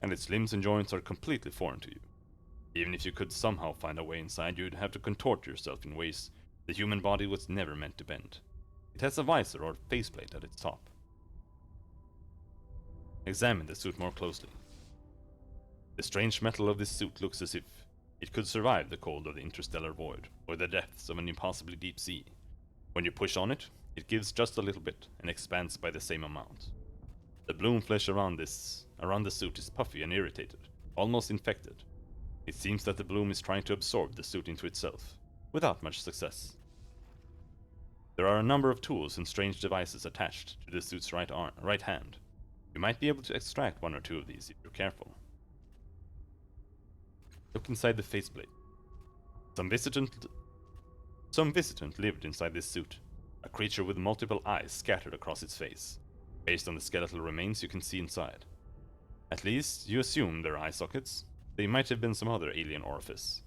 and its limbs and joints are completely foreign to you. Even if you could somehow find a way inside, you'd have to contort yourself in ways the human body was never meant to bend. It has a visor or faceplate at its top. Examine the suit more closely. The strange metal of this suit looks as if it could survive the cold of the interstellar void, or the depths of an impossibly deep sea. When you push on it, it gives just a little bit, and expands by the same amount. The bloom flesh around the suit is puffy and irritated, almost infected. It seems that the bloom is trying to absorb the suit into itself, without much success. There are a number of tools and strange devices attached to the suit's right hand. You might be able to extract one or two of these if you're careful. Look inside the faceplate. Some visitant lived inside this suit, a creature with multiple eyes scattered across its face. Based on the skeletal remains you can see inside. At least, you assume they're eye sockets. They might have been some other alien orifice.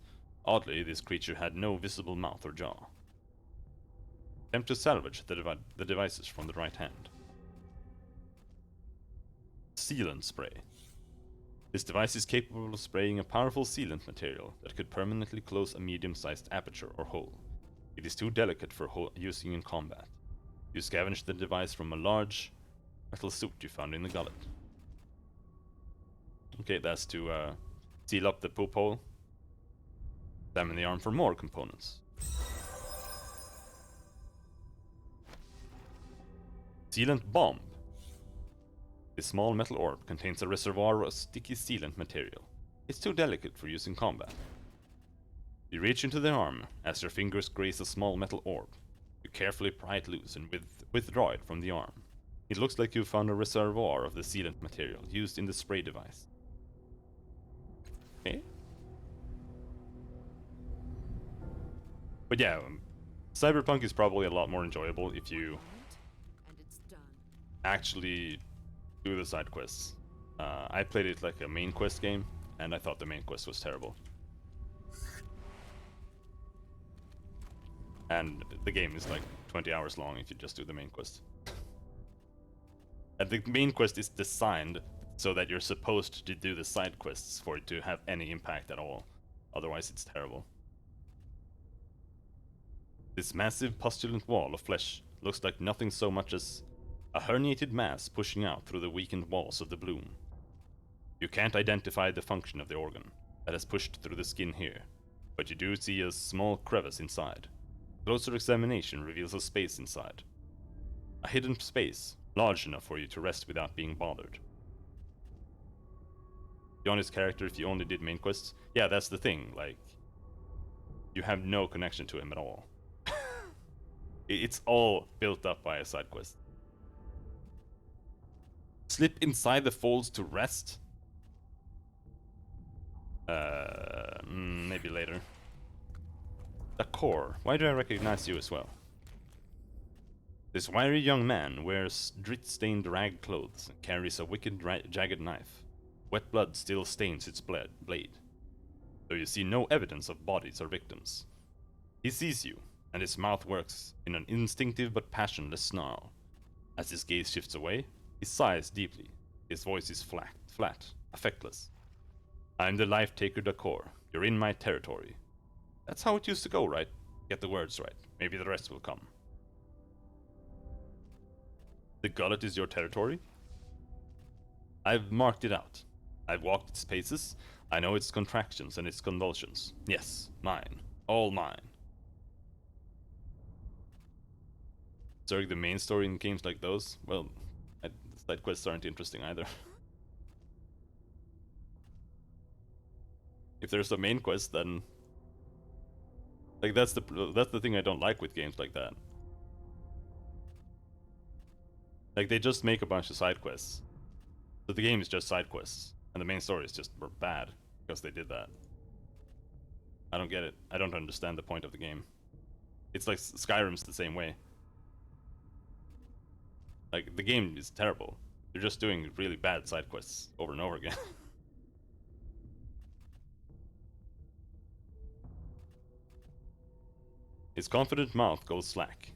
Oddly, this creature had no visible mouth or jaw. Attempt to salvage the devices from the right hand. Sealant spray. This device is capable of spraying a powerful sealant material that could permanently close a medium-sized aperture or hole. It is too delicate for using in combat. You scavenge the device from a large metal suit you found in the gullet. Okay, that's to seal up the poop hole. Examine the arm for more components. Sealant Bomb. This small metal orb contains a reservoir of sticky sealant material. It's too delicate for use in combat. You reach into the arm as your fingers graze a small metal orb. You carefully pry it loose and withdraw it from the arm. It looks like you found a reservoir of the sealant material used in the spray device. Okay. But yeah, Cyberpunk is probably a lot more enjoyable if you And it's done. actually do the side quests. I played it like a main quest game, and I thought the main quest was terrible. And the game is like 20 hours long if you just do the main quest. And the main quest is designed so that you're supposed to do the side quests for it to have any impact at all. Otherwise, it's terrible. This massive pustulant wall of flesh looks like nothing so much as a herniated mass pushing out through the weakened walls of the bloom. You can't identify the function of the organ that has pushed through the skin here, but you do see a small crevice inside. Closer examination reveals a space inside. A hidden space, large enough for you to rest without being bothered. The honest character if you only did main quests? Yeah, that's the thing, like, you have no connection to him at all. It's all built up by a side quest. Slip inside the folds to rest? Maybe later. The core. Why do I recognize you as well? This wiry young man wears grit-stained rag clothes and carries a wicked jagged knife. Wet blood still stains its blade, though you see no evidence of bodies or victims. He sees you, and his mouth works in an instinctive but passionless snarl. As his gaze shifts away, he sighs deeply. His voice is flat, affectless. I'm the life taker Dakor. You're in my territory. That's how it used to go, right? Get the words right. Maybe the rest will come. The gullet is your territory? I've marked it out. I've walked its paces. I know its contractions and its convulsions. Yes, mine. All mine. During the main story in games like those, well, side quests aren't interesting either. If there's a main quest, then like that's the thing I don't like with games like that. Like they just make a bunch of side quests, so the game is just side quests, and the main story is just bad because they did that. I don't get it. I don't understand the point of the game. It's like Skyrim's the same way. Like, the game is terrible. You're just doing really bad side quests over and over again. His confident mouth goes slack,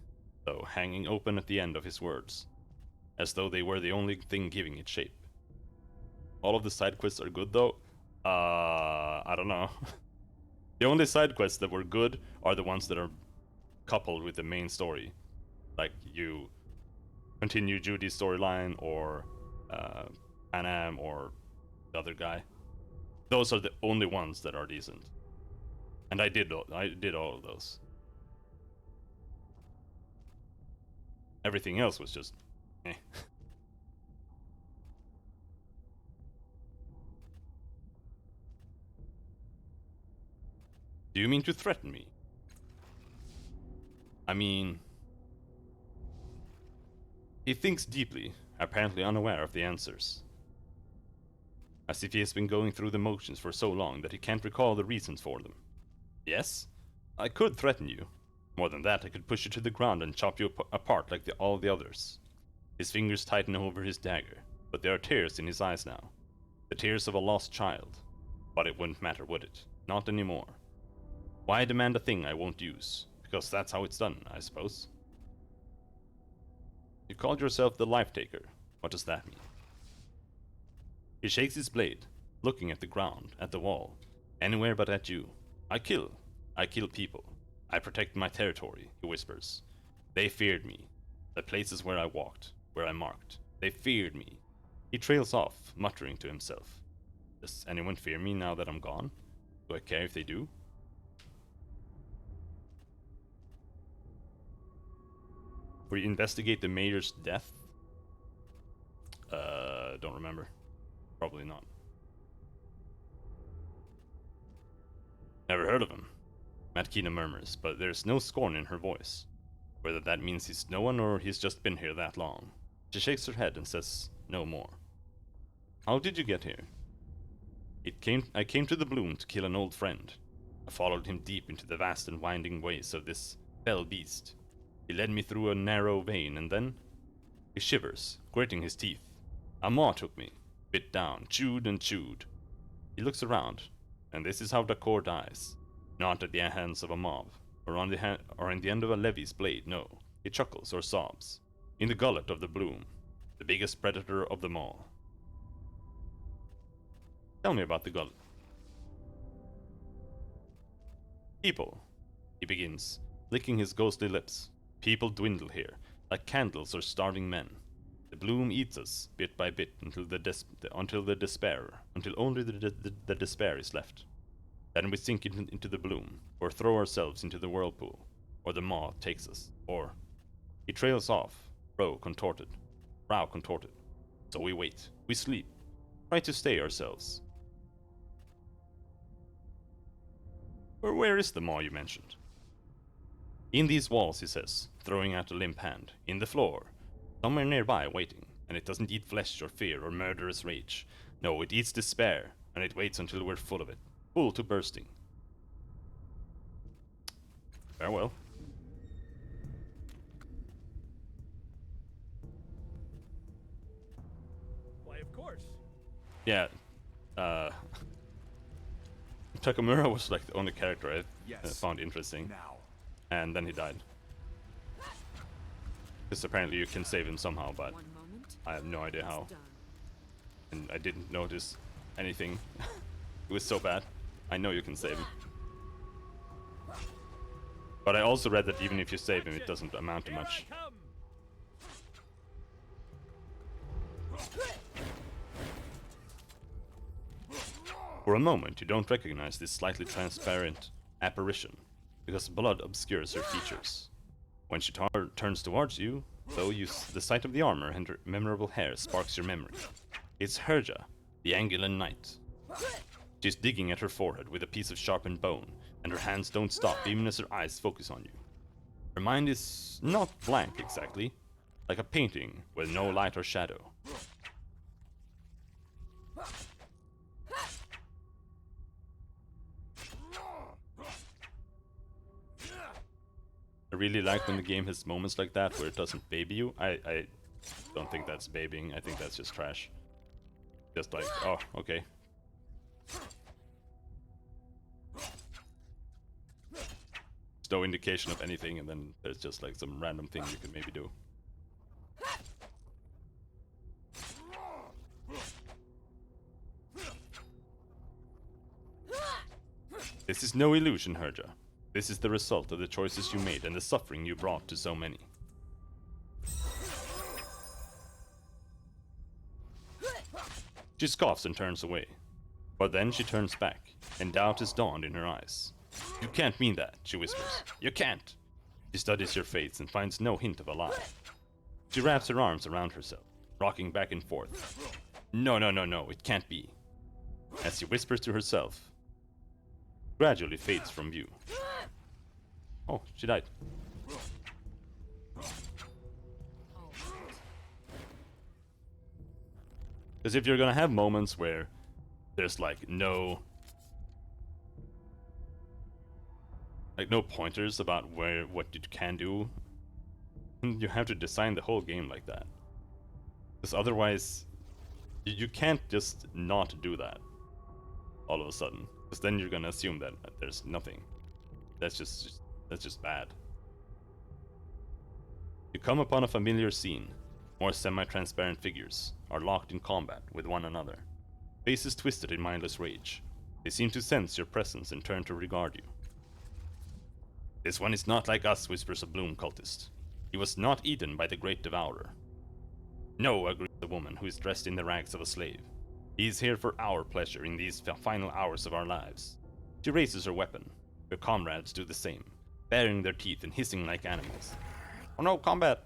though hanging open at the end of his words, as though they were the only thing giving it shape. All of the side quests are good, though? I don't know. The only side quests that were good are the ones that are coupled with the main story. Like, you continue Judy's storyline, or Panam, or the other guy. Those are the only ones that are decent, and I did all of those. Everything else was just eh. Do you mean to threaten me? I mean, He thinks deeply, apparently unaware of the answers. As if he has been going through the motions for so long that he can't recall the reasons for them. Yes, I could threaten you. More than that, I could push you to the ground and chop you apart like all the others. His fingers tighten over his dagger, but there are tears in his eyes now. The tears of a lost child. But it wouldn't matter, would it? Not anymore. Why demand a thing I won't use? Because that's how it's done, I suppose. You called yourself the Life Taker. What does that mean? He shakes his blade, looking at the ground, at the wall. Anywhere but at you. I kill. I kill people. I protect my territory, he whispers. They feared me. The places where I walked, where I marked. They feared me. He trails off, muttering to himself. Does anyone fear me now that I'm gone? Do I care if they do? We investigate the mayor's death? Don't remember. Probably not. Never heard of him. Matkina murmurs, but there's no scorn in her voice. Whether that means he's no one or he's just been here that long. She shakes her head and says no more. How did you get here? I came to the Bloom to kill an old friend. I followed him deep into the vast and winding ways of this fell beast. He led me through a narrow vein and then... He shivers, gritting his teeth. A maw took me, bit down, chewed and chewed. He looks around, and this is how Dakor dies. Not at the hands of a mob, or in the end of a levy's blade, no. He chuckles or sobs. In the gullet of the Bloom, the biggest predator of them all. Tell me about the gullet. People, he begins, licking his ghostly lips. People dwindle here, like candles or starving men. The Bloom eats us, bit by bit, until only the despair is left. Then we sink into the Bloom, or throw ourselves into the whirlpool, or the maw takes us, or... He trails off, brow contorted. So we wait, we sleep, try to stay ourselves. Where is the maw you mentioned? In these walls, he says, throwing out a limp hand. In the floor. Somewhere nearby, waiting. And it doesn't eat flesh or fear or murderous rage. No, it eats despair, and it waits until we're full of it. Full to bursting. Farewell. Why, of course. Yeah. Takamura was like the only character I Yes. found interesting. Now. And then he died. Because apparently you can save him somehow, but One moment. I have no idea how. It's done. And I didn't notice anything. It was so bad. I know you can save him. But I also read that even if you save him, it doesn't amount to Here much. I come. For a moment, you don't recognize this slightly transparent apparition, because blood obscures her features. When she turns towards you, though, the sight of the armor and her memorable hair sparks your memory. It's Herja, the Angulan Knight. She's digging at her forehead with a piece of sharpened bone, and her hands don't stop even as her eyes focus on you. Her mind is not blank exactly, like a painting with no light or shadow. I really like when the game has moments like that where it doesn't baby you. I don't think that's babying, I think that's just trash. Just like, oh, okay. There's no indication of anything, and then there's just like some random thing you can maybe do. This is no illusion, Herja. This is the result of the choices you made and the suffering you brought to so many. She scoffs and turns away. But then she turns back, and doubt is dawned in her eyes. You can't mean that, she whispers. You can't. She studies your face and finds no hint of a lie. She wraps her arms around herself, rocking back and forth. No, no, no, no, it can't be. As she whispers to herself, gradually fades from view. Oh, she died. All right. Because if you're gonna have moments where there's like no pointers about what you can do, you have to design the whole game like that. Because otherwise, you can't just not do that all of a sudden. Because then you're gonna assume that there's nothing. That's just bad. You come upon a familiar scene. More semi-transparent figures are locked in combat with one another. Faces twisted in mindless rage. They seem to sense your presence and turn to regard you. This one is not like us, whispers a Bloom cultist. He was not eaten by the great devourer. No, agrees the woman who is dressed in the rags of a slave. He is here for our pleasure in these final hours of our lives. She raises her weapon. Her comrades do the same, baring their teeth and hissing like animals. Oh no, combat!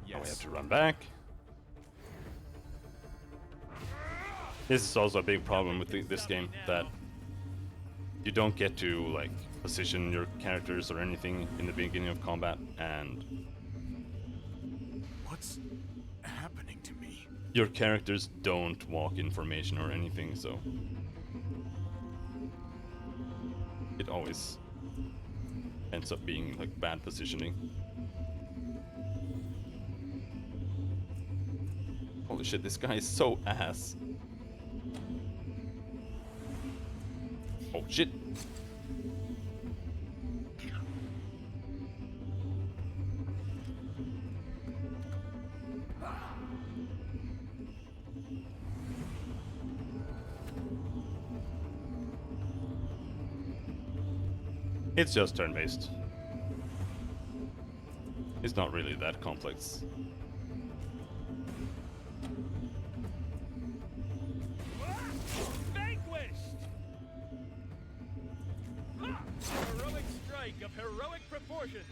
Yes. Oh, we have to run back. This is also a big problem with this game, that you don't get to like position your characters or anything in the beginning of combat, and What's happening to me? your characters don't walk in formation or anything, so it always ends up being like bad positioning. Holy shit, this guy is so ass. Oh shit. It's just turn-based. It's not really that complex. Vanquished! Heroic strike of heroic proportions.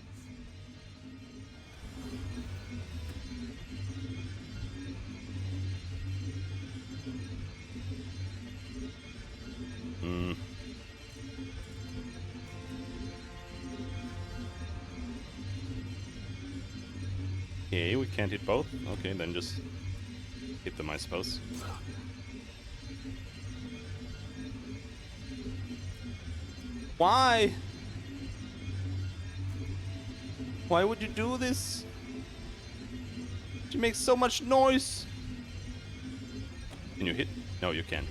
Okay, we can't hit both. Okay, then just hit them, I suppose. Why? Why would you do this? You make so much noise. Can you hit? No, you can't.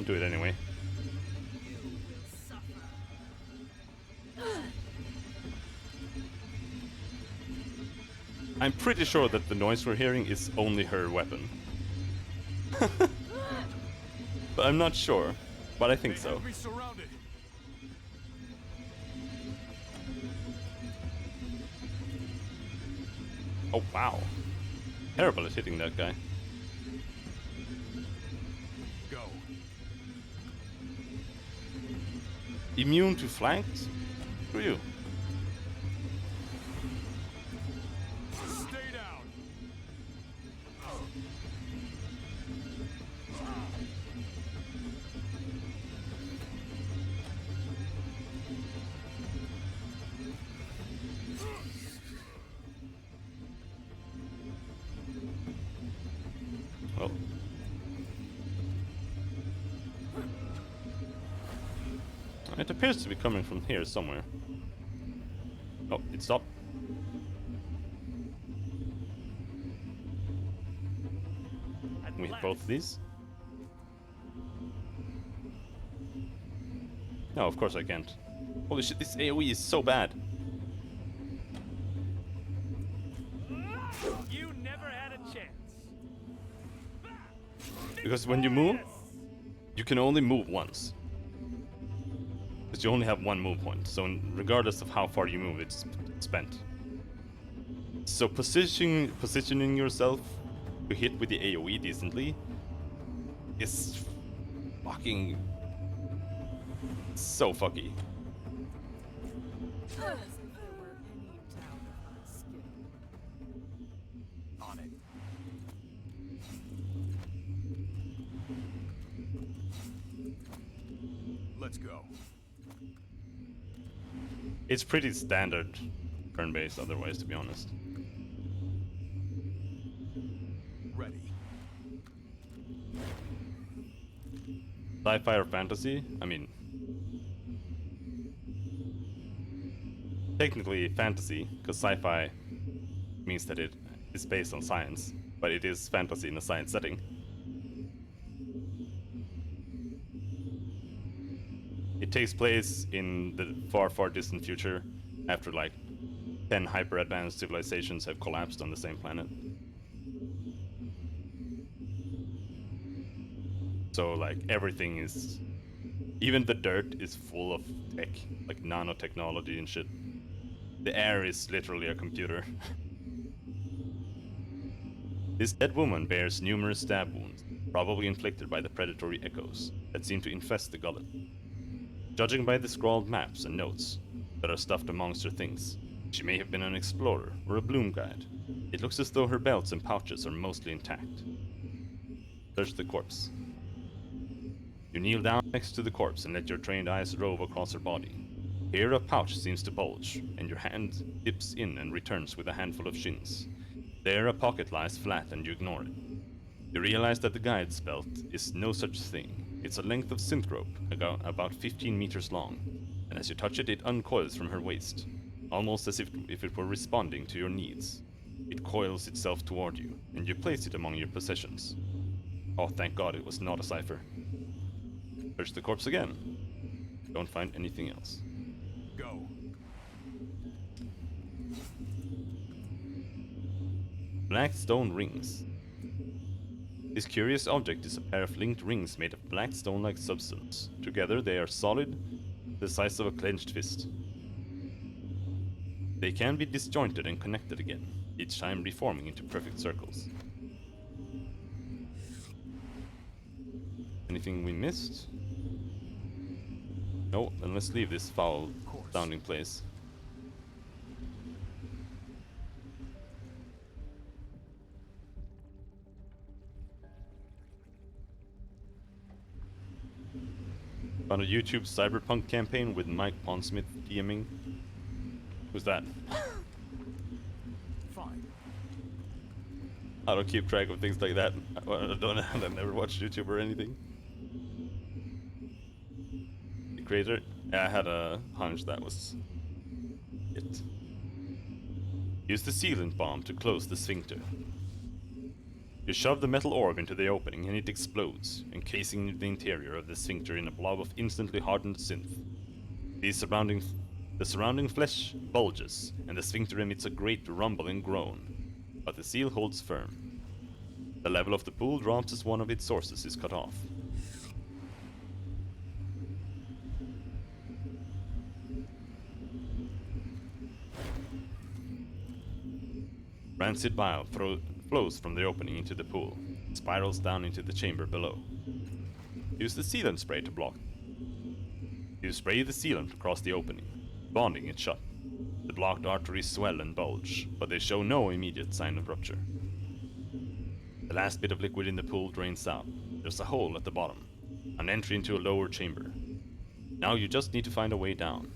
Do it anyway. I'm pretty sure that the noise we're hearing is only her weapon. But I'm not sure. But I think They so. have me surrounded. Oh wow. Terrible at hitting that guy. Go. Immune to flanks? Screw you. Stay down. Well. It appears to be coming from here somewhere. Oh, it stopped. At We hit last. both of these. No, of course I can't. Holy shit, this AoE is so bad. You never had a chance. Because when you move, you can only move once. Because you only have one move point, so regardless of how far you move, it's spent. So positioning yourself to hit with the AoE decently is fucking so fucky. As if there were any doubt of my skill. On it. Go. It's pretty standard turn-based otherwise, to be honest. Ready. Sci-fi or fantasy? I mean, technically fantasy, because sci-fi means that it is based on science, but it is fantasy in a science setting. It takes place in the far, far distant future after like 10 hyper-advanced civilizations have collapsed on the same planet. So like everything is, even the dirt is full of tech, like nanotechnology and shit. The air is literally a computer. This dead woman bears numerous stab wounds, probably inflicted by the predatory echoes that seem to infest the gullet. Judging by the scrawled maps and notes that are stuffed amongst her things, she may have been an explorer or a bloom guide. It looks as though her belts and pouches are mostly intact. Search the corpse. You kneel down next to the corpse and let your trained eyes rove across her body. Here a pouch seems to bulge, and your hand dips in and returns with a handful of shins. There a pocket lies flat and you ignore it. You realize that the guide's belt is no such thing. It's a length of synth rope, about 15 meters long, and as you touch it, it uncoils from her waist, almost as if it were responding to your needs. It coils itself toward you, and you place it among your possessions. Oh, thank God it was not a cipher. Search the corpse again. Don't find anything else. Go. Blackstone Rings. This curious object is a pair of linked rings made of black stone-like substance. Together they are solid, the size of a clenched fist. They can be disjointed and connected again, each time reforming into perfect circles. Anything we missed? No, then let's leave this foul-sounding place. Found a YouTube cyberpunk campaign with Mike Pondsmith DMing. Who's that? Fine. I don't keep track of things like that. I never watched YouTube or anything. The creator? Yeah, I had a hunch that was it. Use the Sealant Bomb to close the sphincter. You shove the metal orb into the opening and it explodes, encasing the interior of the sphincter in a blob of instantly hardened synth. The surrounding flesh bulges, and the sphincter emits a great rumbling groan, but the seal holds firm. The level of the pool drops as one of its sources is cut off. Rancid bile flows from the opening into the pool, spirals down into the chamber below. Use the sealant spray to block. You spray the sealant across the opening, bonding it shut. The blocked arteries swell and bulge, but they show no immediate sign of rupture. The last bit of liquid in the pool drains out. There's a hole at the bottom, an entry into a lower chamber. Now you just need to find a way down.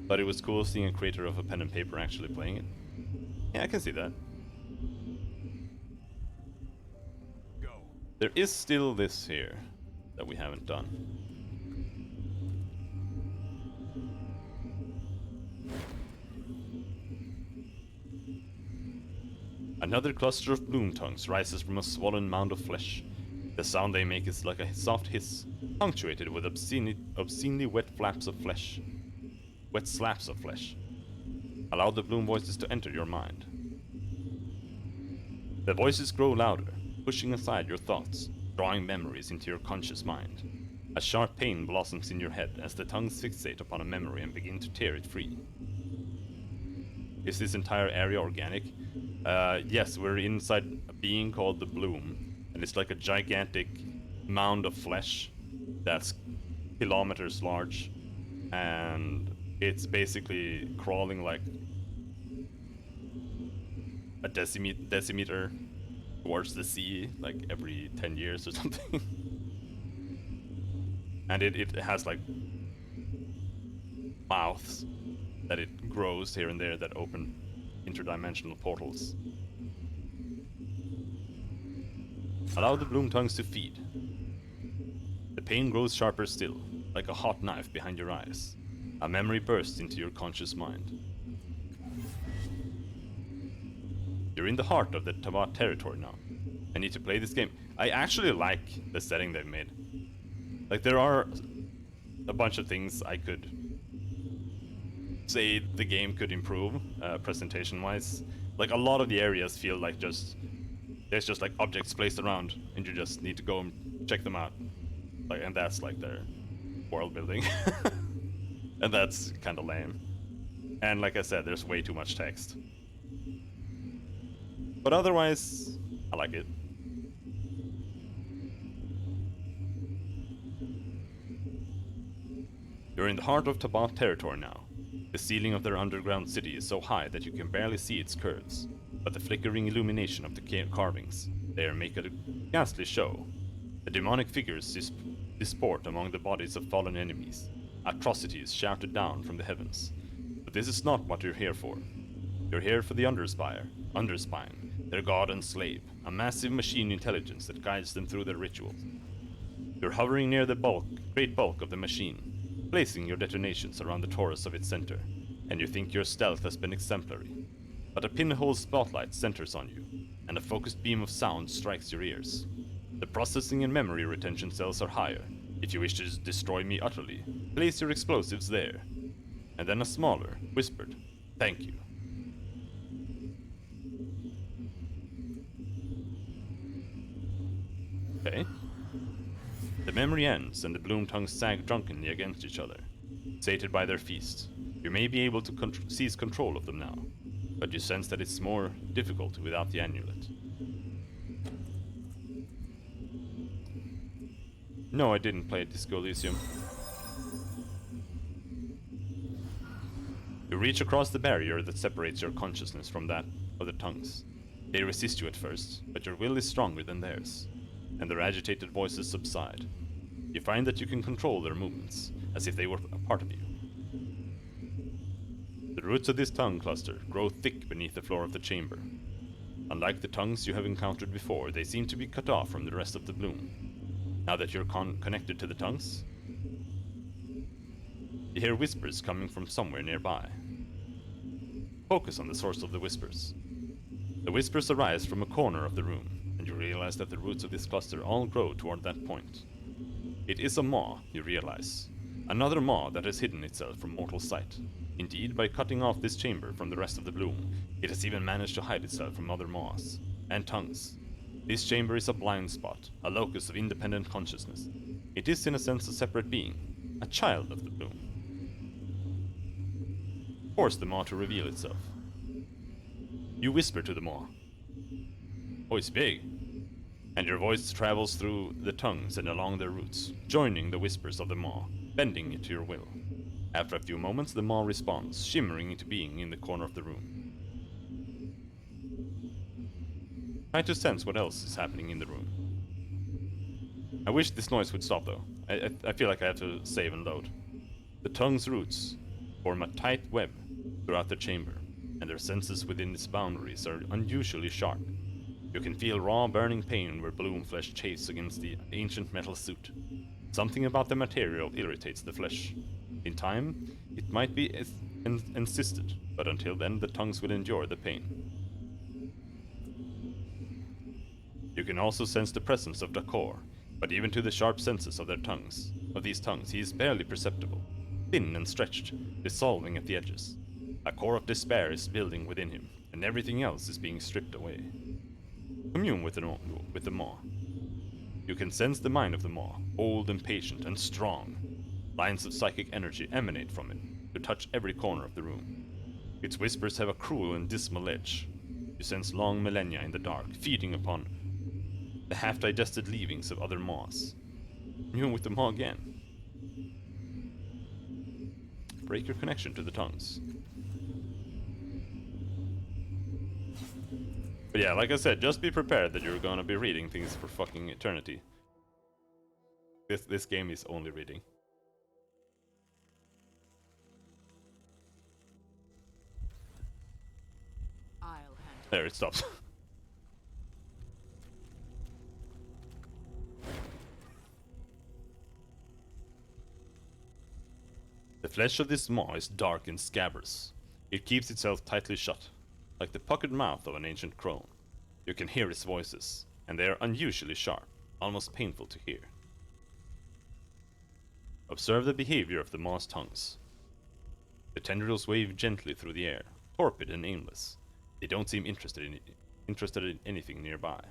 But it was cool seeing a creator of a pen and paper actually playing it. Yeah, I can see that. Go. There is still this here that we haven't done. Another cluster of bloom tongues rises from a swollen mound of flesh. The sound they make is like a soft hiss, punctuated with obscenely wet flaps of flesh. Wet slaps of flesh. Allow the bloom voices to enter your mind. The voices grow louder, pushing aside your thoughts, drawing memories into your conscious mind. A sharp pain blossoms in your head as the tongues fixate upon a memory and begin to tear it free. Is this entire area organic? Yes, we're inside a being called the Bloom, and it's like a gigantic mound of flesh that's kilometers large, and it's basically crawling like a decimeter towards the sea, like every 10 years or something. And it has like mouths that it grows here and there that open interdimensional portals. Allow the bloom tongues to feed. The pain grows sharper still, like a hot knife behind your eyes. A memory bursts into your conscious mind. You're in the heart of the Tabat territory now. I need to play this game. I actually like the setting they've made. Like, there are a bunch of things I could say the game could improve, presentation-wise. Like, a lot of the areas feel like there's just like objects placed around, and you just need to go and check them out. Like, and that's like their world building. And that's kind of lame. And like I said, there's way too much text. But otherwise, I like it. You're in the heart of Tabat territory now. The ceiling of their underground city is so high that you can barely see its curves, but the flickering illumination of the carvings there make a ghastly show. The demonic figures disport among the bodies of fallen enemies. Atrocities shouted down from the heavens. But this is not what you're here for. You're here for the Underspine, their god and slave, a massive machine intelligence that guides them through their rituals. You're hovering near the great bulk of the machine, placing your detonations around the torus of its center, and you think your stealth has been exemplary. But a pinhole spotlight centers on you, and a focused beam of sound strikes your ears. The processing and memory retention cells are higher. If you wish to destroy me utterly, place your explosives there. And then a smaller, whispered, "Thank you." Okay. The memory ends, and the bloom tongues sag drunkenly against each other, sated by their feast. You may be able to seize control of them now, but you sense that it's more difficult without the amulet. No, I didn't play Disco Elysium. You reach across the barrier that separates your consciousness from that of the tongues. They resist you at first, but your will is stronger than theirs, and their agitated voices subside. You find that you can control their movements, as if they were a part of you. The roots of this tongue cluster grow thick beneath the floor of the chamber. Unlike the tongues you have encountered before, they seem to be cut off from the rest of the bloom. Now that you're connected to the tongues, you hear whispers coming from somewhere nearby. Focus on the source of the whispers. The whispers arise from a corner of the room, and you realize that the roots of this cluster all grow toward that point. It is a maw, you realize. Another maw that has hidden itself from mortal sight. Indeed, by cutting off this chamber from the rest of the bloom, it has even managed to hide itself from other maws and tongues. This chamber is a blind spot, a locus of independent consciousness. It is in a sense a separate being, a child of the bloom. Force the maw to reveal itself. You whisper to the maw. "Oh, it's big." And your voice travels through the tongues and along their roots, joining the whispers of the maw, bending it to your will. After a few moments, the maw responds, shimmering into being in the corner of the room. Try to sense what else is happening in the room. I wish this noise would stop though. I feel like I have to save and load. The tongue's roots form a tight web throughout the chamber, and their senses within its boundaries are unusually sharp. You can feel raw burning pain where bloom flesh chafes against the ancient metal suit. Something about the material irritates the flesh. In time, it might be encysted, but until then the tongues will endure the pain. You can also sense the presence of Dakor, but even to the sharp senses of these tongues, he is barely perceptible, thin and stretched, dissolving at the edges. A core of despair is building within him, and everything else is being stripped away. Commune with the maw. You can sense the mind of the maw, old and patient and strong. Lines of psychic energy emanate from it, to touch every corner of the room. Its whispers have a cruel and dismal edge. You sense long millennia in the dark, feeding upon the half-digested leavings of other maws. Commune with the maw again. Break your connection to the tongues. But yeah, like I said, just be prepared that you're gonna be reading things for fucking eternity. This game is only reading. I'll handle There, it stops. The flesh of this maw is dark and scabrous. It keeps itself tightly shut, like the puckered mouth of an ancient crone. You can hear its voices, and they are unusually sharp, almost painful to hear. Observe the behavior of the maw's tongues. The tendrils wave gently through the air, torpid and aimless. They don't seem interested in anything nearby.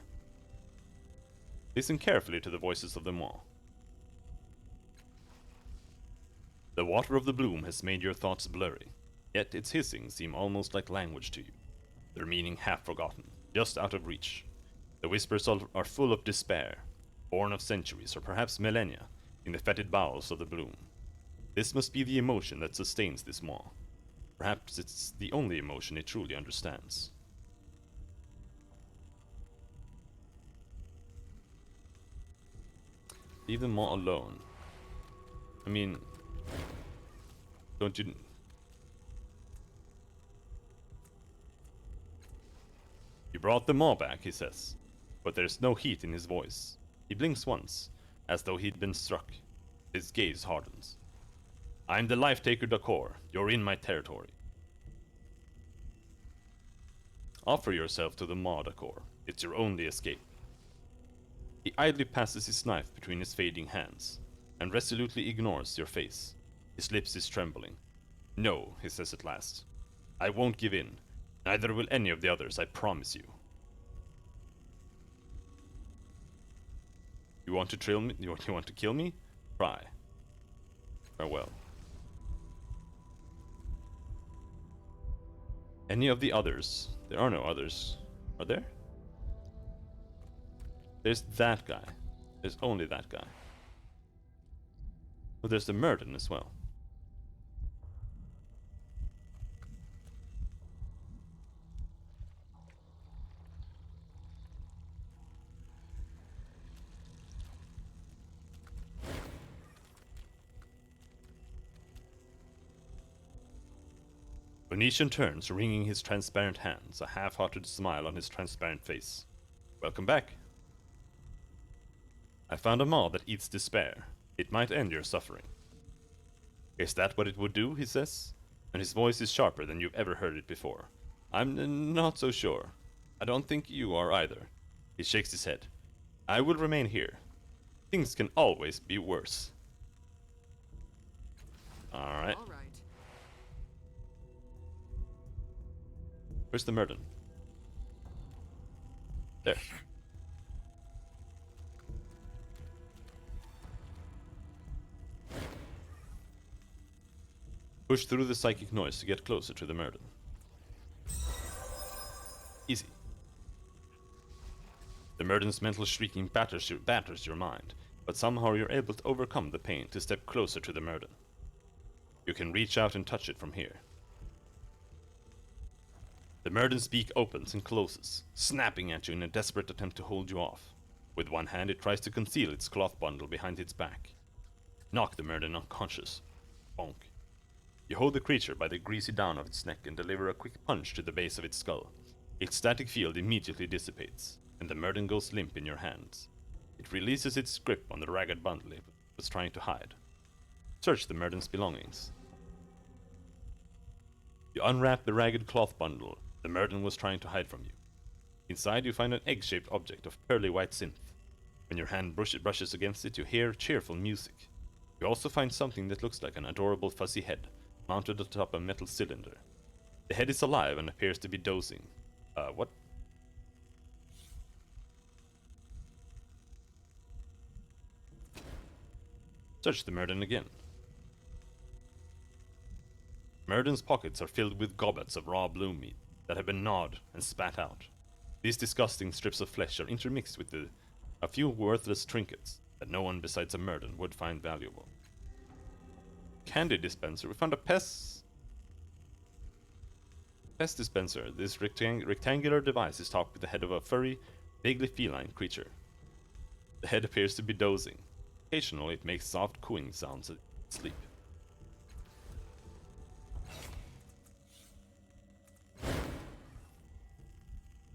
Listen carefully to the voices of the maw. The water of the bloom has made your thoughts blurry, yet its hissing seem almost like language to you, their meaning half forgotten, just out of reach. The whispers are full of despair, born of centuries or perhaps millennia, in the fetid bowels of the bloom. This must be the emotion that sustains this maw. Perhaps it's the only emotion it truly understands. Leave the maw alone. I mean, don't you... You brought the maw back, he says, but there's no heat in his voice. He blinks once, as though he'd been struck. His gaze hardens. I'm the life-taker Dakor. You're in my territory. Offer yourself to the maw, Dakor. It's your only escape. He idly passes his knife between his fading hands, and resolutely ignores your face. His lips is trembling. No, he says at last. I won't give in. Neither will any of the others, I promise you. You want to kill me? You want to kill me? Try. Farewell. Any of the others? There are no others. Are there? There's that guy. There's only that guy. Oh, there's the Murden as well. Venetian turns, wringing his transparent hands, a half-hearted smile on his transparent face. Welcome back. I found a maw that eats despair. It might end your suffering. Is that what it would do, he says? And his voice is sharper than you've ever heard it before. I'm not so sure. I don't think you are either. He shakes his head. I will remain here. Things can always be worse. Alright. All right. Where's the Murden? There. Push through the psychic noise to get closer to the Murden. Easy. The Murden's mental shrieking batters your mind, but somehow you're able to overcome the pain to step closer to the Murden. You can reach out and touch it from here. The Murden's beak opens and closes, snapping at you in a desperate attempt to hold you off. With one hand it tries to conceal its cloth bundle behind its back. Knock the Murden unconscious. Bonk. You hold the creature by the greasy down of its neck and deliver a quick punch to the base of its skull. Its static field immediately dissipates, and the Murden goes limp in your hands. It releases its grip on the ragged bundle it was trying to hide. Search the Murden's belongings. You unwrap the ragged cloth bundle the Murden was trying to hide from you. Inside you find an egg-shaped object of pearly white synth. When your hand brushes against it, you hear cheerful music. You also find something that looks like an adorable fuzzy head, mounted atop a metal cylinder. The head is alive and appears to be dozing. What? Search the Murden again. Murden's pockets are filled with gobbets of raw bloom meat that have been gnawed and spat out. These disgusting strips of flesh are intermixed with a few worthless trinkets that no one besides a Murden would find valuable. Candy dispenser. We found a pest dispenser. This rectangular device is topped with the head of a furry, vaguely feline creature. The head appears to be dozing. Occasionally it makes soft cooing sounds at sleep.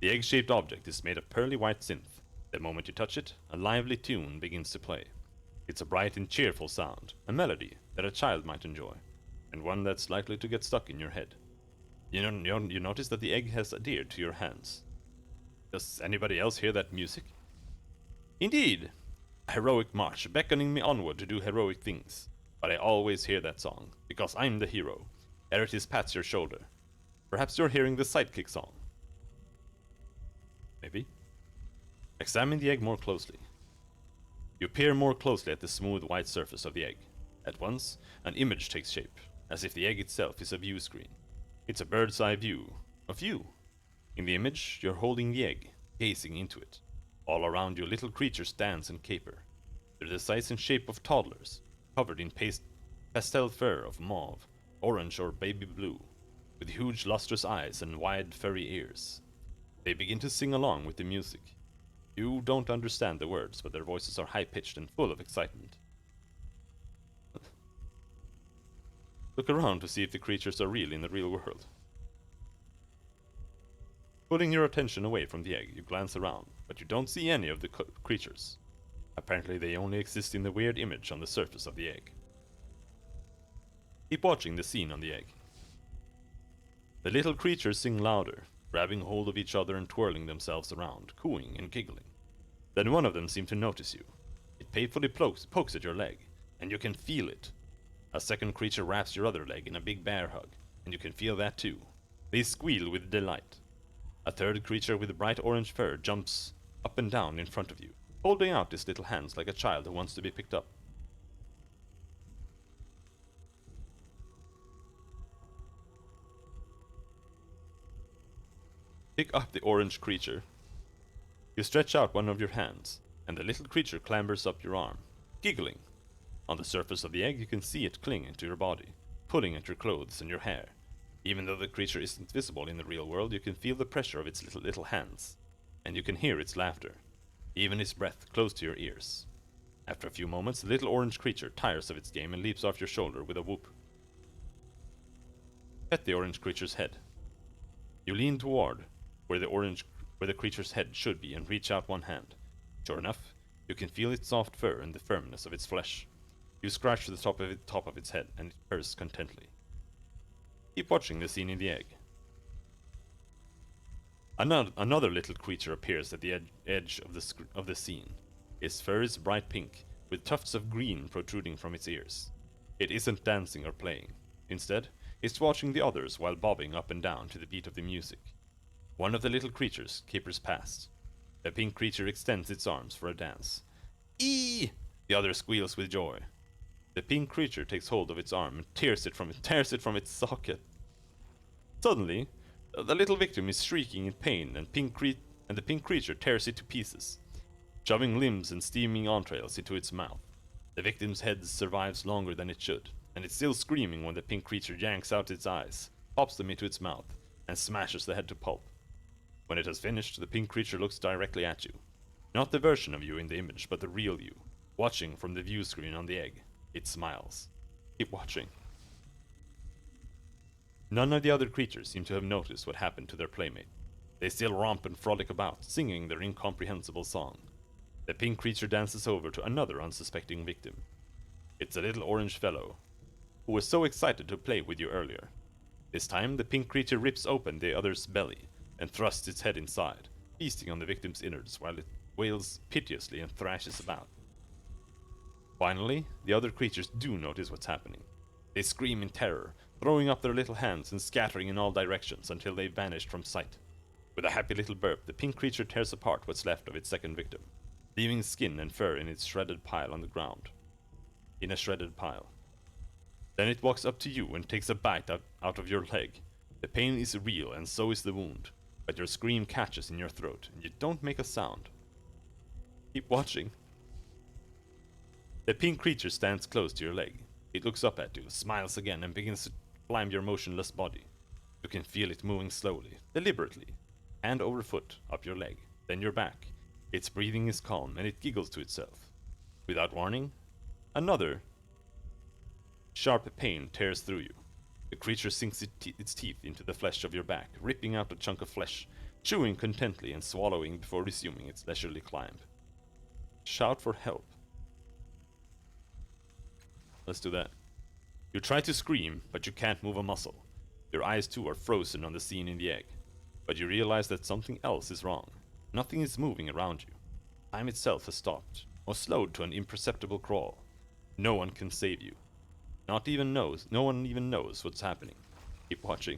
The egg-shaped object is made of pearly white synth. The moment you touch it, a lively tune begins to play. It's a bright and cheerful sound, a melody that a child might enjoy, and one that's likely to get stuck in your head. You notice that the egg has adhered to your hands. Does anybody else hear that music? Indeed! A heroic march beckoning me onward to do heroic things. But I always hear that song, because I'm the hero. Eritis pats your shoulder. Perhaps you're hearing the sidekick song. Maybe. Examine the egg more closely. You peer more closely at the smooth white surface of the egg. At once, an image takes shape, as if the egg itself is a view screen. It's a bird's eye view of you. In the image, you're holding the egg, gazing into it. All around you, little creatures dance and caper. They're the size and shape of toddlers, covered in pastel fur of mauve, orange or baby blue, with huge lustrous eyes and wide furry ears. They begin to sing along with the music. You don't understand the words, but their voices are high-pitched and full of excitement. Look around to see if the creatures are real in the real world. Putting your attention away from the egg, you glance around, but you don't see any of the creatures. Apparently they only exist in the weird image on the surface of the egg. Keep watching the scene on the egg. The little creatures sing louder, grabbing hold of each other and twirling themselves around, cooing and giggling. Then one of them seems to notice you. It painfully pokes at your leg, and you can feel it. A second creature wraps your other leg in a big bear hug, and you can feel that too. They squeal with delight. A third creature with bright orange fur jumps up and down in front of you, holding out his little hands like a child who wants to be picked up. Pick up the orange creature. You stretch out one of your hands, and the little creature clambers up your arm, giggling. On the surface of the egg you can see it clinging to your body, pulling at your clothes and your hair. Even though the creature isn't visible in the real world, you can feel the pressure of its little hands, and you can hear its laughter, even its breath close to your ears. After a few moments, the little orange creature tires of its game and leaps off your shoulder with a whoop. Pet the orange creature's head. You lean toward where the creature's head should be and reach out one hand. Sure enough, you can feel its soft fur and the firmness of its flesh. You scratch the top of its head, and it purrs contently. Keep watching the scene in the egg. Another little creature appears at the edge of the scene. Its fur is bright pink, with tufts of green protruding from its ears. It isn't dancing or playing. Instead, it's watching the others while bobbing up and down to the beat of the music. One of the little creatures capers past. The pink creature extends its arms for a dance. Eee! The other squeals with joy. The pink creature takes hold of its arm and tears it from its socket. Suddenly, the little victim is shrieking in pain, and the pink creature tears it to pieces, shoving limbs and steaming entrails into its mouth. The victim's head survives longer than it should, and it's still screaming when the pink creature yanks out its eyes, pops them into its mouth, and smashes the head to pulp. When it has finished, the pink creature looks directly at you. Not the version of you in the image, but the real you, watching from the view screen on the egg. It smiles. Keep watching. None of the other creatures seem to have noticed what happened to their playmate. They still romp and frolic about, singing their incomprehensible song. The pink creature dances over to another unsuspecting victim. It's a little orange fellow, who was so excited to play with you earlier. This time, the pink creature rips open the other's belly and thrusts its head inside, feasting on the victim's innards while it wails piteously and thrashes about. Finally, the other creatures do notice what's happening. They scream in terror, throwing up their little hands and scattering in all directions until they vanished from sight. With a happy little burp, the pink creature tears apart what's left of its second victim, leaving skin and fur in its shredded pile on the ground. In a shredded pile. Then it walks up to you and takes a bite out of your leg. The pain is real and so is the wound, but your scream catches in your throat and you don't make a sound. Keep watching. The pink creature stands close to your leg. It looks up at you, smiles again, and begins to climb your motionless body. You can feel it moving slowly, deliberately, hand over foot, up your leg, then your back. Its breathing is calm, and it giggles to itself. Without warning, Another sharp pain tears through you. The creature sinks its teeth into the flesh of your back, ripping out a chunk of flesh, chewing contently and swallowing before resuming its leisurely climb. Shout for help. Let's do that. You try to scream, but you can't move a muscle. Your eyes too are frozen on the scene in the egg. But you realize that something else is wrong. Nothing is moving around you. Time itself has stopped, or slowed to an imperceptible crawl. No one can save you. No one even knows what's happening. Keep watching.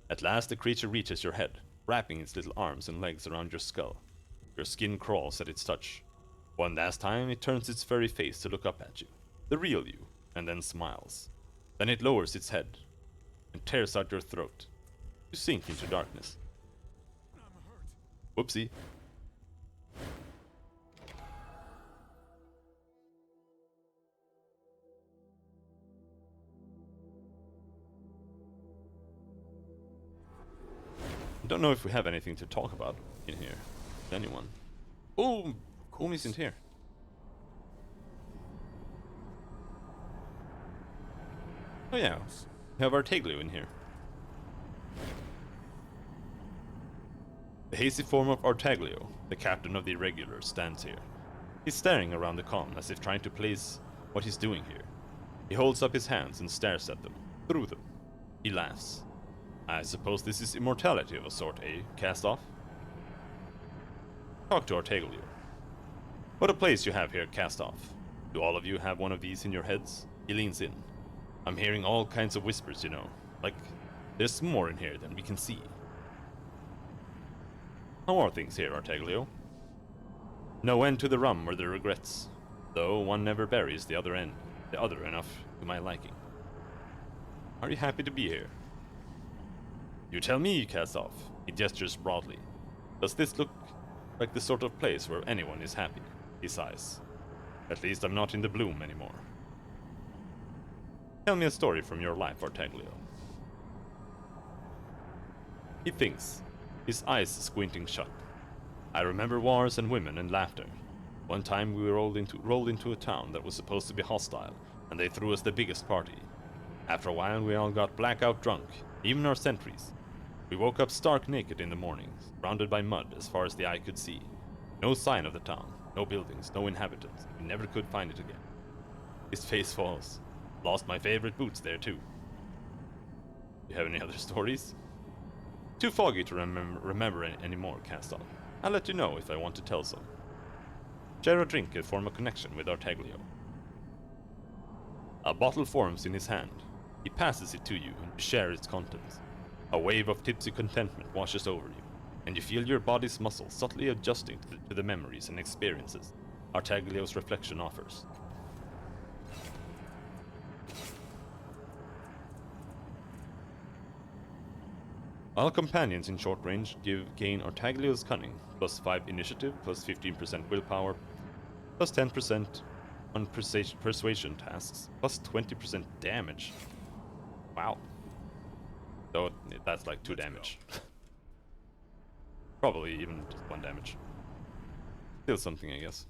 At last the creature reaches your head, wrapping its little arms and legs around your skull. Your skin crawls at its touch. One last time it turns its furry face to look up at you. The real you, and then smiles. Then it lowers its head and tears out your throat. You sink into darkness. Whoopsie. I don't know if we have anything to talk about in here. Anyone? Oh, Kumi isn't here. Oh yeah, we have Artiglio in here. The hazy form of Artiglio, the captain of the irregulars, stands here. He's staring around the calm as if trying to place what he's doing here. He holds up his hands and stares at them, through them. He laughs. I suppose this is immortality of a sort, eh? Cast off? Talk to Artiglio. What a place you have here, Cast off. Do all of you have one of these in your heads? He leans in. I'm hearing all kinds of whispers, you know. Like, there's more in here than we can see. How are things here, Artiglio? No end to the rum or the regrets, though one never buries the other enough to my liking. Are you happy to be here? You tell me, Cast off. He gestures broadly. Does this look like the sort of place where anyone is happy? He sighs. At least I'm not in the bloom anymore. Tell me a story from your life, Artiglio. He thinks, his eyes squinting shut. I remember wars and women and laughter. One time we rolled into a town that was supposed to be hostile, and they threw us the biggest party. After a while we all got blackout drunk, even our sentries. We woke up stark naked in the morning, surrounded by mud as far as the eye could see. No sign of the town, no buildings, no inhabitants. We never could find it again. His face falls. Lost my favorite boots there too. You have any other stories? Too foggy to remember anymore, Cast off. I'll let you know if I want to tell some. Share a drink and form a connection with Artiglio. A bottle forms in his hand. He passes it to you and you share its contents. A wave of tipsy contentment washes over you, and you feel your body's muscles subtly adjusting to the memories and experiences Artiglio's reflection offers. All companions in short range gain Artiglio's cunning, plus 5 initiative, plus 15% willpower, plus 10% on persuasion tasks, plus 20% damage. Wow. So that's like 2 damage. Probably even just 1 damage. Still something, I guess.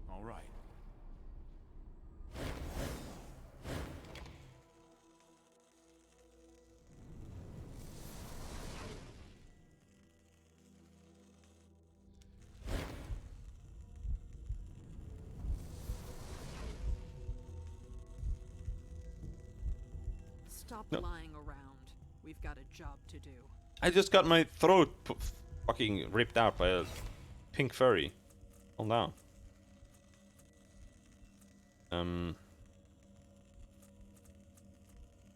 All right. Stop No. lying around. We've got a job to do. I just got my throat fucking ripped out by a pink furry. Hold down.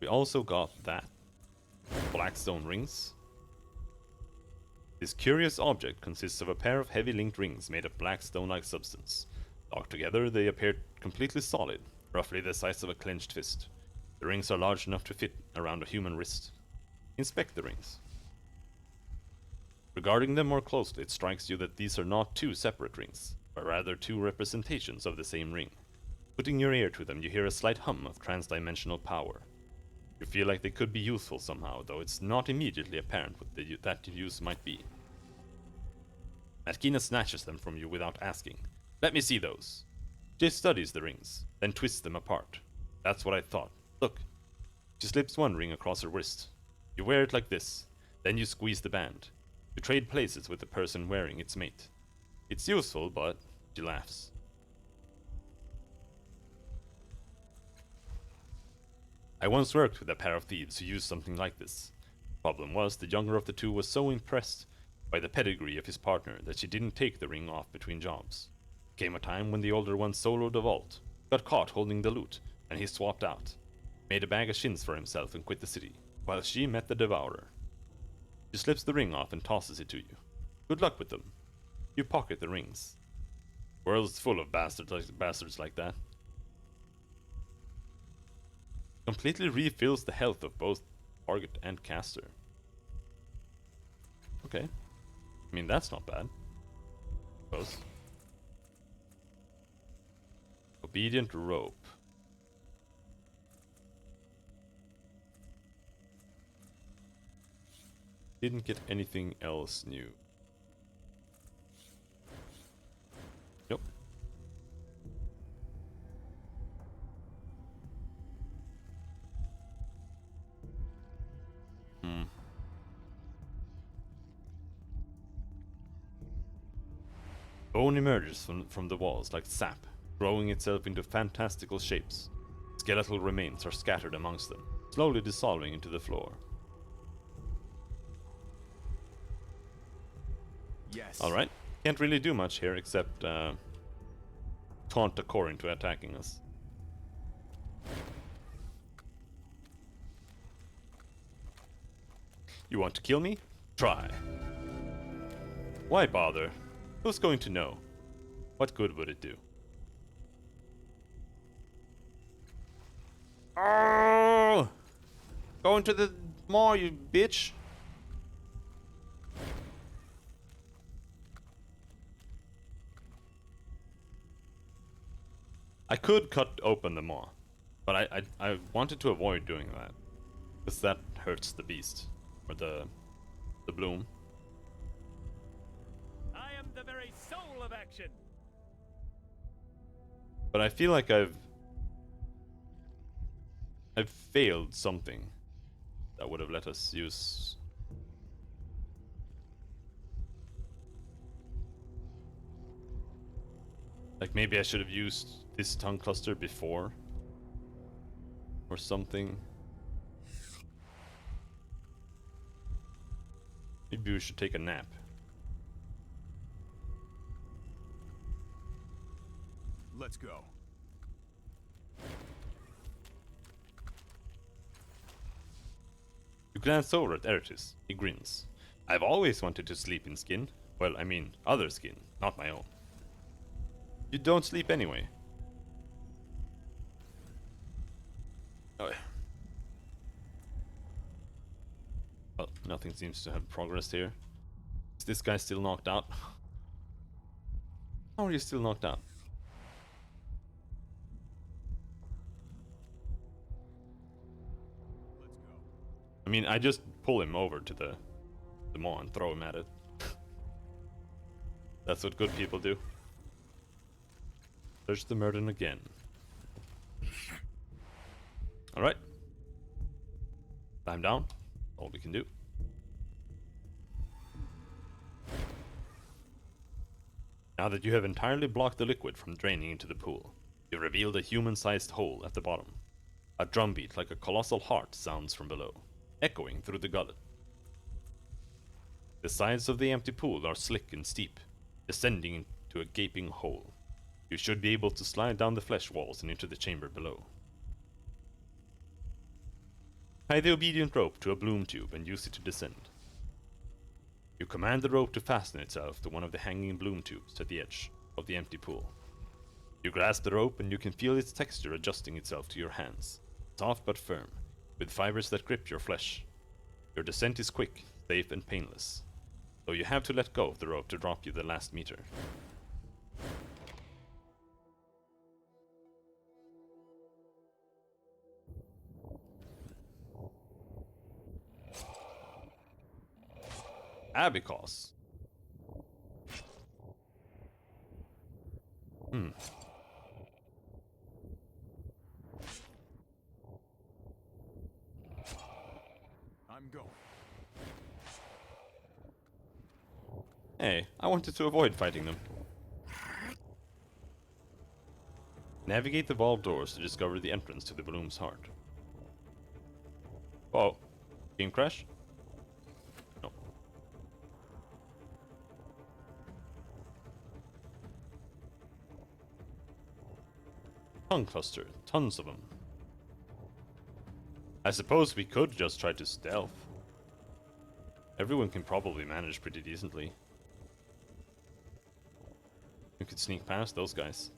We also got that. Blackstone Rings. This curious object consists of a pair of heavy linked rings made of black stone-like substance. Locked together, they appear completely solid, roughly the size of a clenched fist. The rings are large enough to fit around a human wrist. Inspect the rings. Regarding them more closely, it strikes you that these are not 2 separate rings, but rather 2 representations of the same ring. Putting your ear to them, you hear a slight hum of transdimensional power. You feel like they could be useful somehow, though it's not immediately apparent what that use might be. Matkina snatches them from you without asking. Let me see those. She studies the rings, then twists them apart. That's what I thought. Look. She slips one ring across her wrist. You wear it like this, then you squeeze the band. You trade places with the person wearing its mate. It's useful, but she laughs. I once worked with a pair of thieves who used something like this. Problem was, the younger of the two was so impressed by the pedigree of his partner that she didn't take the ring off between jobs. Came a time when the older one soloed the vault, got caught holding the loot, and he swapped out. Made a bag of shins for himself and quit the city, while she met the devourer. She slips the ring off and tosses it to you. Good luck with them. You pocket the rings. World's full of bastards like that. Completely refills the health of both target and caster. Okay. I mean, that's not bad. Suppose. Obedient rope. Didn't get anything else new. Nope. Bone emerges from the walls like sap, growing itself into fantastical shapes. Skeletal remains are scattered amongst them, slowly dissolving into the floor. Yes. Alright, can't really do much here except taunt the core into attacking us. You want to kill me? Try. Why bother? Who's going to know? What good would it do? Oh! Go into the maw, you bitch! I could cut open the maw, but I wanted to avoid doing that, because that hurts the beast, or the bloom. I am the very soul of action. But I feel like I've failed something that would have let us use. Like maybe I should have used this tongue cluster before or something. Maybe we should take a nap. Let's go. You glance over at Ertis. He grins. I've always wanted to sleep in skin. Well, I mean, other skin, not my own. You don't sleep anyway. Oh, yeah. Well, nothing seems to have progressed here. Is this guy still knocked out? How are you still knocked out? Let's go. I mean, I just pull him over to the maw and throw him at it. That's what good people do. Search the Murden again. Alright. Climb down. All we can do. Now that you have entirely blocked the liquid from draining into the pool, you reveal the human-sized hole at the bottom. A drumbeat like a colossal heart sounds from below, echoing through the gullet. The sides of the empty pool are slick and steep, descending into a gaping hole. You should be able to slide down the flesh walls and into the chamber below. Tie the obedient rope to a bloom tube and use it to descend. You command the rope to fasten itself to one of the hanging bloom tubes at the edge of the empty pool. You grasp the rope and you can feel its texture adjusting itself to your hands, soft but firm, with fibers that grip your flesh. Your descent is quick, safe and painless, though you have to let go of the rope to drop you the last meter. Abacos. Hey, I wanted to avoid fighting them. Navigate the vault doors to discover the entrance to the Bloom's heart. Oh, game crash? No. Tongue cluster, tons of them. I suppose we could just try to stealth. Everyone can probably manage pretty decently. We could sneak past those guys.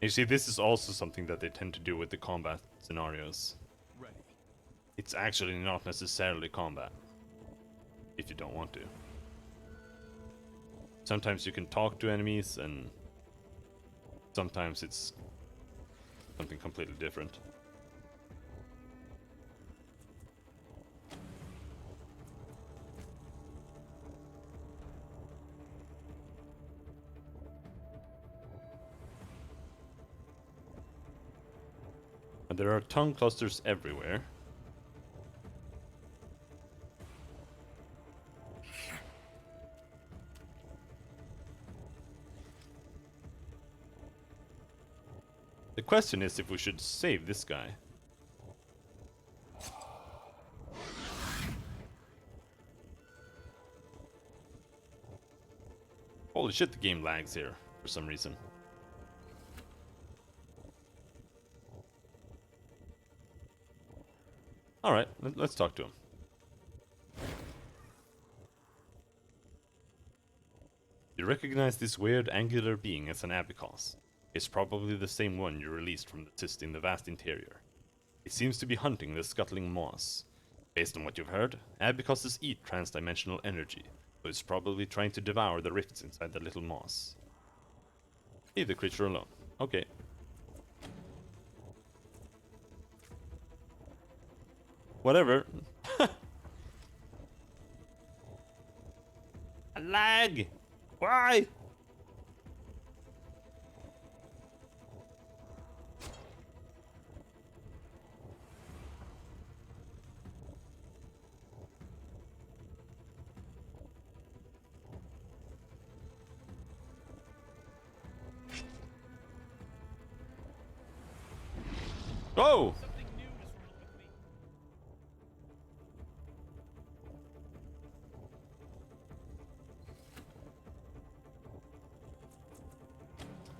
You see, this is also something that they tend to do with the combat scenarios. Ready. It's actually not necessarily combat, if you don't want to. Sometimes you can talk to enemies, and sometimes it's something completely different. And there are tongue clusters everywhere. The question is if we should save this guy. Holy shit, the game lags here for some reason. Alright, let's talk to him. You recognize this weird angular being as an abacus. It's probably the same one you released from the cyst in the vast interior. It seems to be hunting the scuttling moss. Based on what you've heard, abacuses eat transdimensional energy, so it's probably trying to devour the rifts inside the little moss. Leave the creature alone. Okay. Whatever. A lag! Why? Oh! Something new is wrong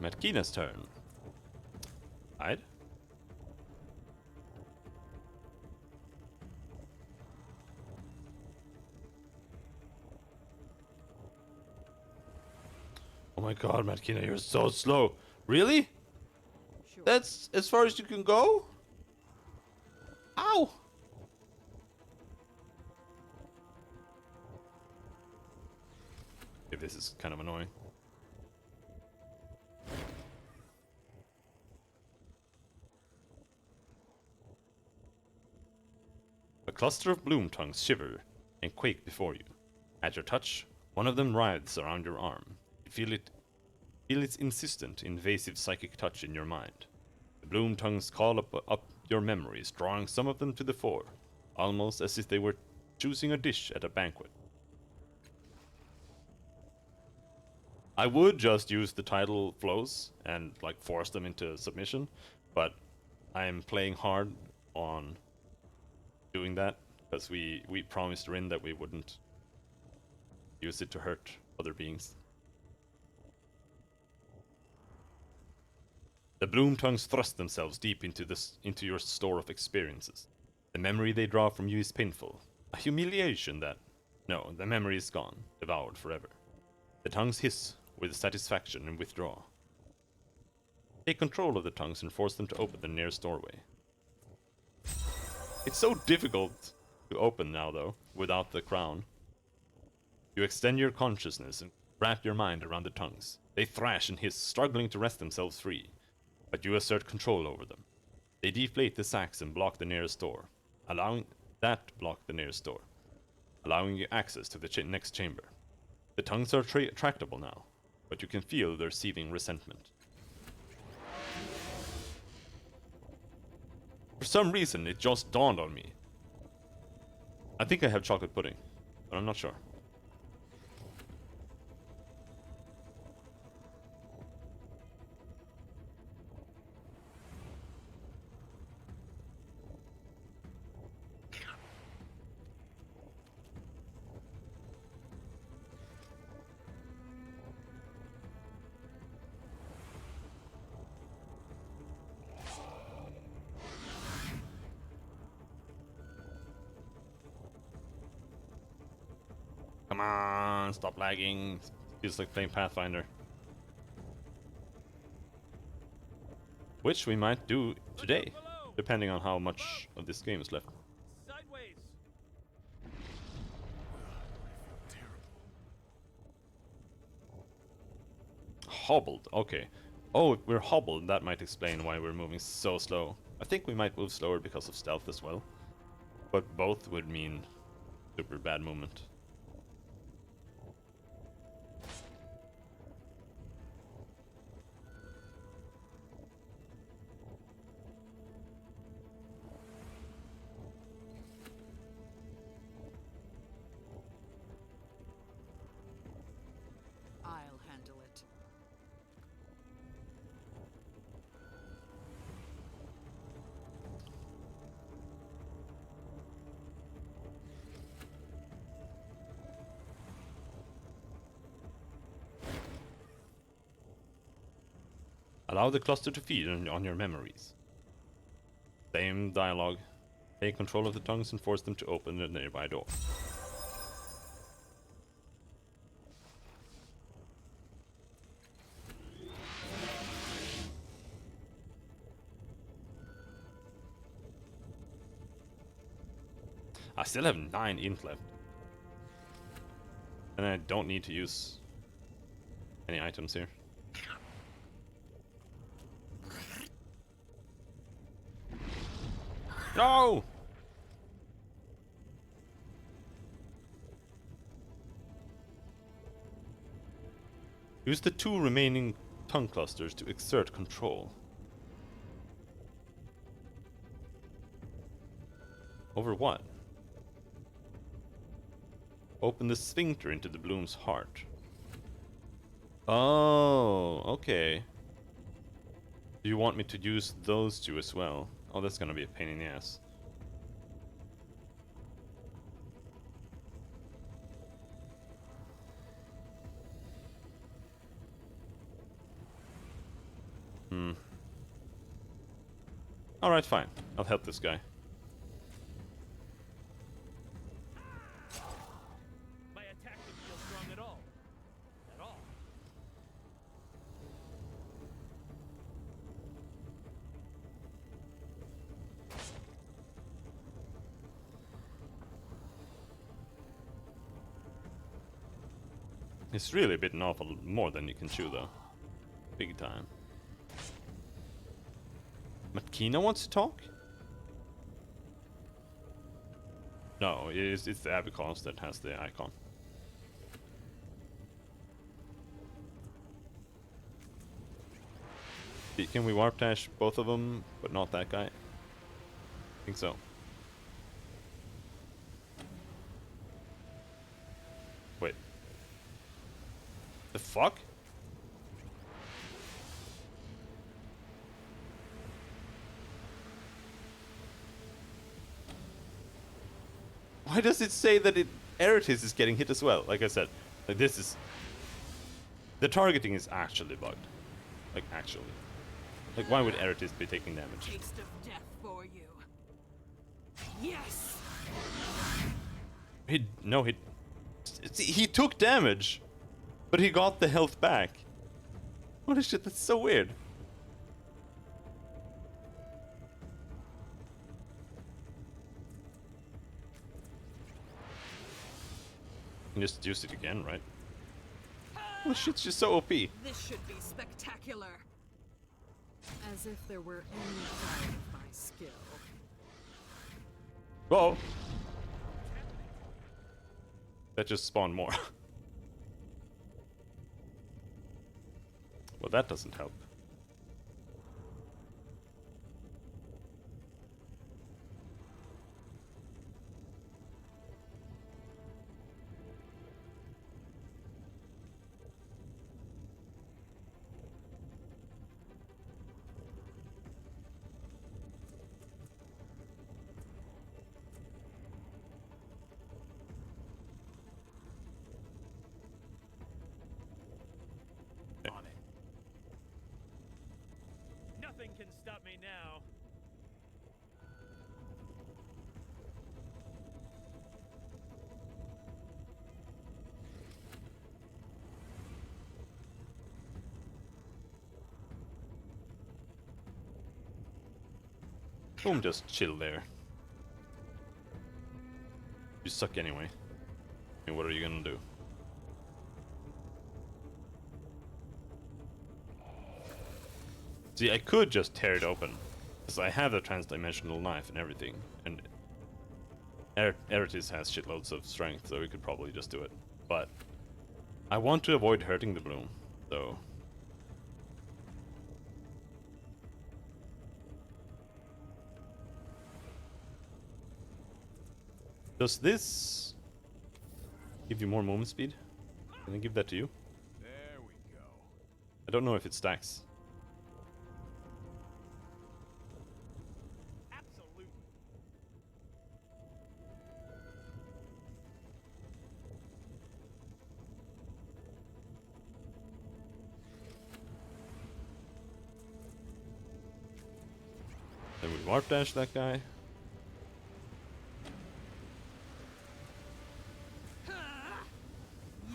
with me. Matkina's turn. Hide. Oh my god, Matkina, you're so slow. Really? Sure. That's as far as you can go? Ow! Okay, this is kind of annoying. A cluster of bloom tongues shiver and quake before you. At your touch, one of them writhes around your arm. You feel its insistent, invasive psychic touch in your mind. The bloom tongues call up your memories, drawing some of them to the fore, almost as if they were choosing a dish at a banquet. I would just use the tidal flows and like force them into submission, but I'm playing hard on doing that because we promised Rin that we wouldn't use it to hurt other beings. The bloom tongues thrust themselves deep into your store of experiences. The memory they draw from you is painful, a humiliation that... No, the memory is gone, devoured forever. The tongues hiss with satisfaction and withdraw. Take control of the tongues and force them to open the nearest doorway. It's so difficult to open now, though, without the crown. You extend your consciousness and wrap your mind around the tongues. They thrash and hiss, struggling to wrest themselves free, but you assert control over them. They deflate the sacks and block the nearest door, allowing you access to the next chamber. The tongues are tractable now, but you can feel their seething resentment. For some reason, it just dawned on me. I think I have chocolate pudding, but I'm not sure. Come on, stop lagging. Feels like playing Pathfinder. Which we might do today, depending on how much of this game is left. Sideways. Hobbled, okay. Oh, if we're hobbled, that might explain why we're moving so slow. I think we might move slower because of stealth as well. But both would mean super bad movement. I'll handle it. Allow the cluster to feed on your memories. Same dialogue. Take control of the tongues and force them to open the nearby door. I still have 9 int left. And I don't need to use any items here. No! Use the 2 remaining tongue clusters to exert control. Over what? Open the sphincter into the bloom's heart. Oh, okay. Do you want me to use those 2 as well? Oh, that's gonna be a pain in the ass. Alright, fine. I'll help this guy. My attack didn't feel strong at all. At all. It's really a bit an awful more than you can chew, though. Big time. Matkina wants to talk? No, it's the Abacons that has the icon. Can we warp dash both of them, but not that guy? I think so. Wait. The fuck? Why does it say that Eratis is getting hit as well? Like I said, like this is... The targeting is actually bugged. Like, actually. Like, why would Eratis be taking damage? Taste of death for you. Yes. He took damage, but he got the health back. What is shit? That's so weird. You can just use it again, right? Well, shit's just so OP. This should be spectacular. As if there were any kind of my skill. Whoa. That just spawned more. Well, that doesn't help. Nothing can stop me now. Boom, just chill there. You suck anyway. I mean, what are you gonna do? See, I could just tear it open, because I have a transdimensional knife and everything, and Eritis has shitloads of strength, so we could probably just do it. But I want to avoid hurting the bloom, so... Does this give you more movement speed? Can I give that to you? There we go. I don't know if it stacks. Absolutely. Then we warp dash that guy.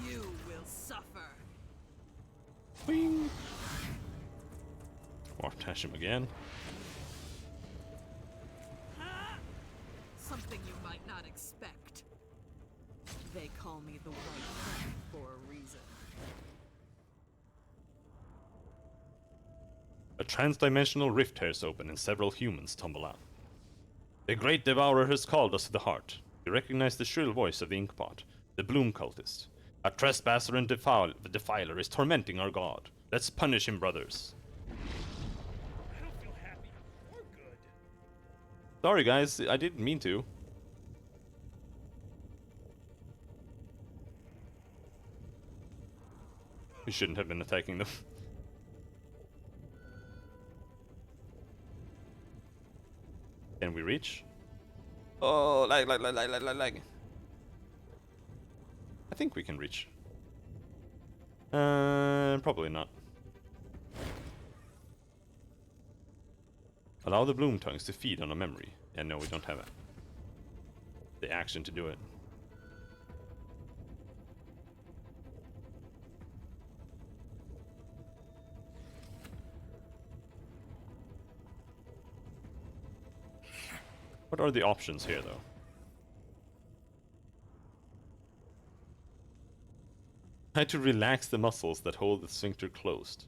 You will suffer. Wing. Warp dash him again. Something you might not expect. They call me the White Knight for a reason. A transdimensional rift tears open and several humans tumble out. The Great Devourer has called us to the heart. We recognize the shrill voice of the Inkpot, the Bloom cultist. A trespasser and defiler is tormenting our god. Let's punish him, brothers. I don't feel happy or good. Sorry, guys, I didn't mean to. We shouldn't have been attacking them. Can we reach? Oh, lag. I think we can reach. Probably not. Allow the bloom tongues to feed on a memory. And no, we don't have it. The action to do it. What are the options here, though? Try to relax the muscles that hold the sphincter closed.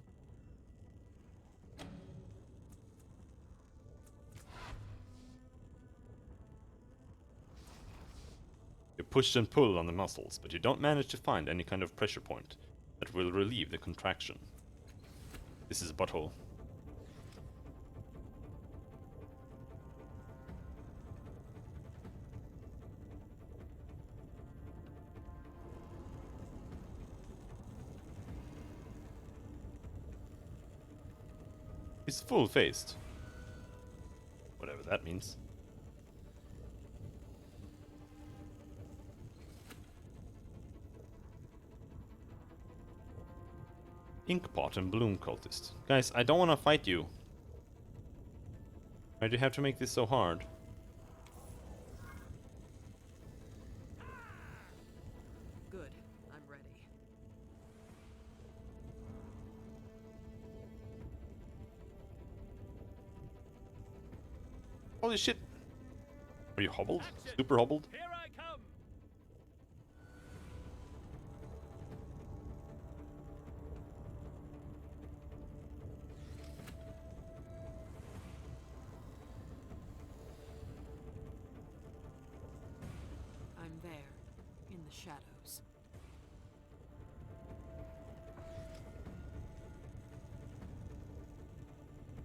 You push and pull on the muscles, but you don't manage to find any kind of pressure point that will relieve the contraction. This is a butthole. He's full-faced. Whatever that means. Inkpot and Bloom cultist. Guys, I don't want to fight you. Why do you have to make this so hard? Good, I'm ready. Holy shit! Are you hobbled? Super hobbled? Here I come. I'm there, in the shadows.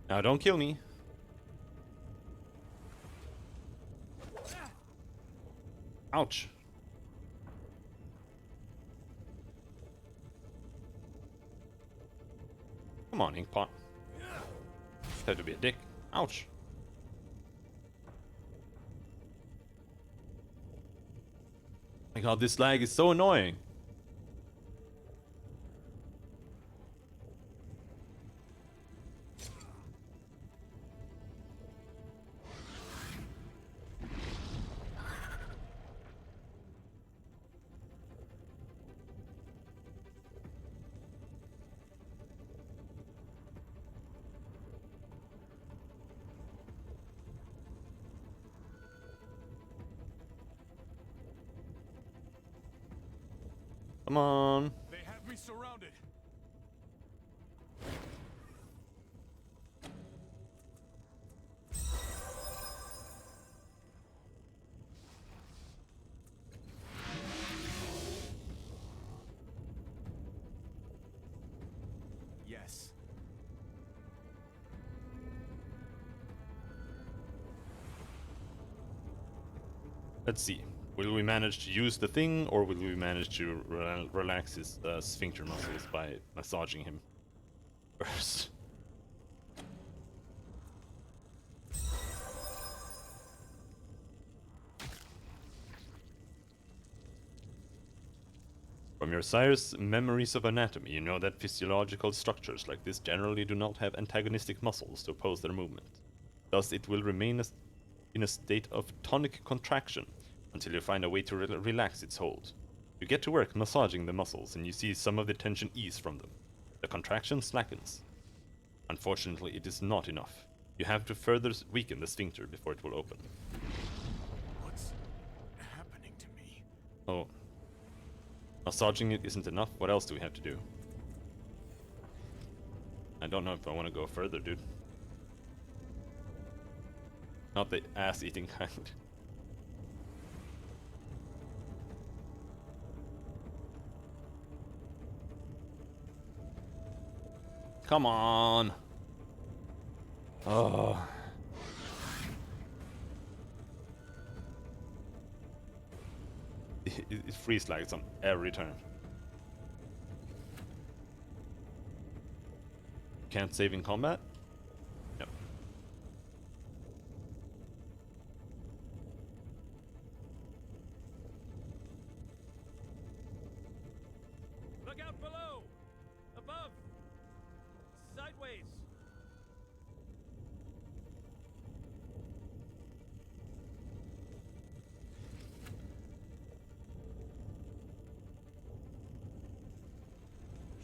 Now don't kill me. Ouch. Come on, Inkpot. Had to be a dick. Ouch. My god, this lag is so annoying. Come on. They have me surrounded. Yes. Let's see. Will we manage to use the thing, or will we manage to relax his sphincter muscles by massaging him first? From your sire's memories of anatomy, you know that physiological structures like this generally do not have antagonistic muscles to oppose their movement. Thus, it will remain in a state of tonic contraction until you find a way to relax its hold. You get to work massaging the muscles, and you see some of the tension ease from them. The contraction slackens. Unfortunately, it is not enough. You have to further weaken the sphincter before it will open. What's happening to me? Oh. Massaging it isn't enough? What else do we have to do? I don't know if I want to go further, dude. Not the ass-eating kind. Come on! Oh. It freeze lags on every turn. Can't save in combat? No. Look out below! Above! Sideways!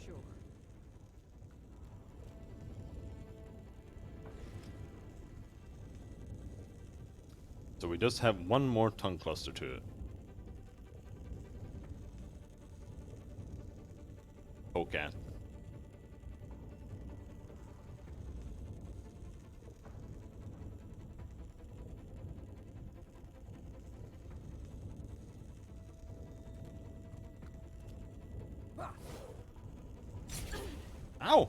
Sure. So we just have one more tongue cluster to poke at. Ow!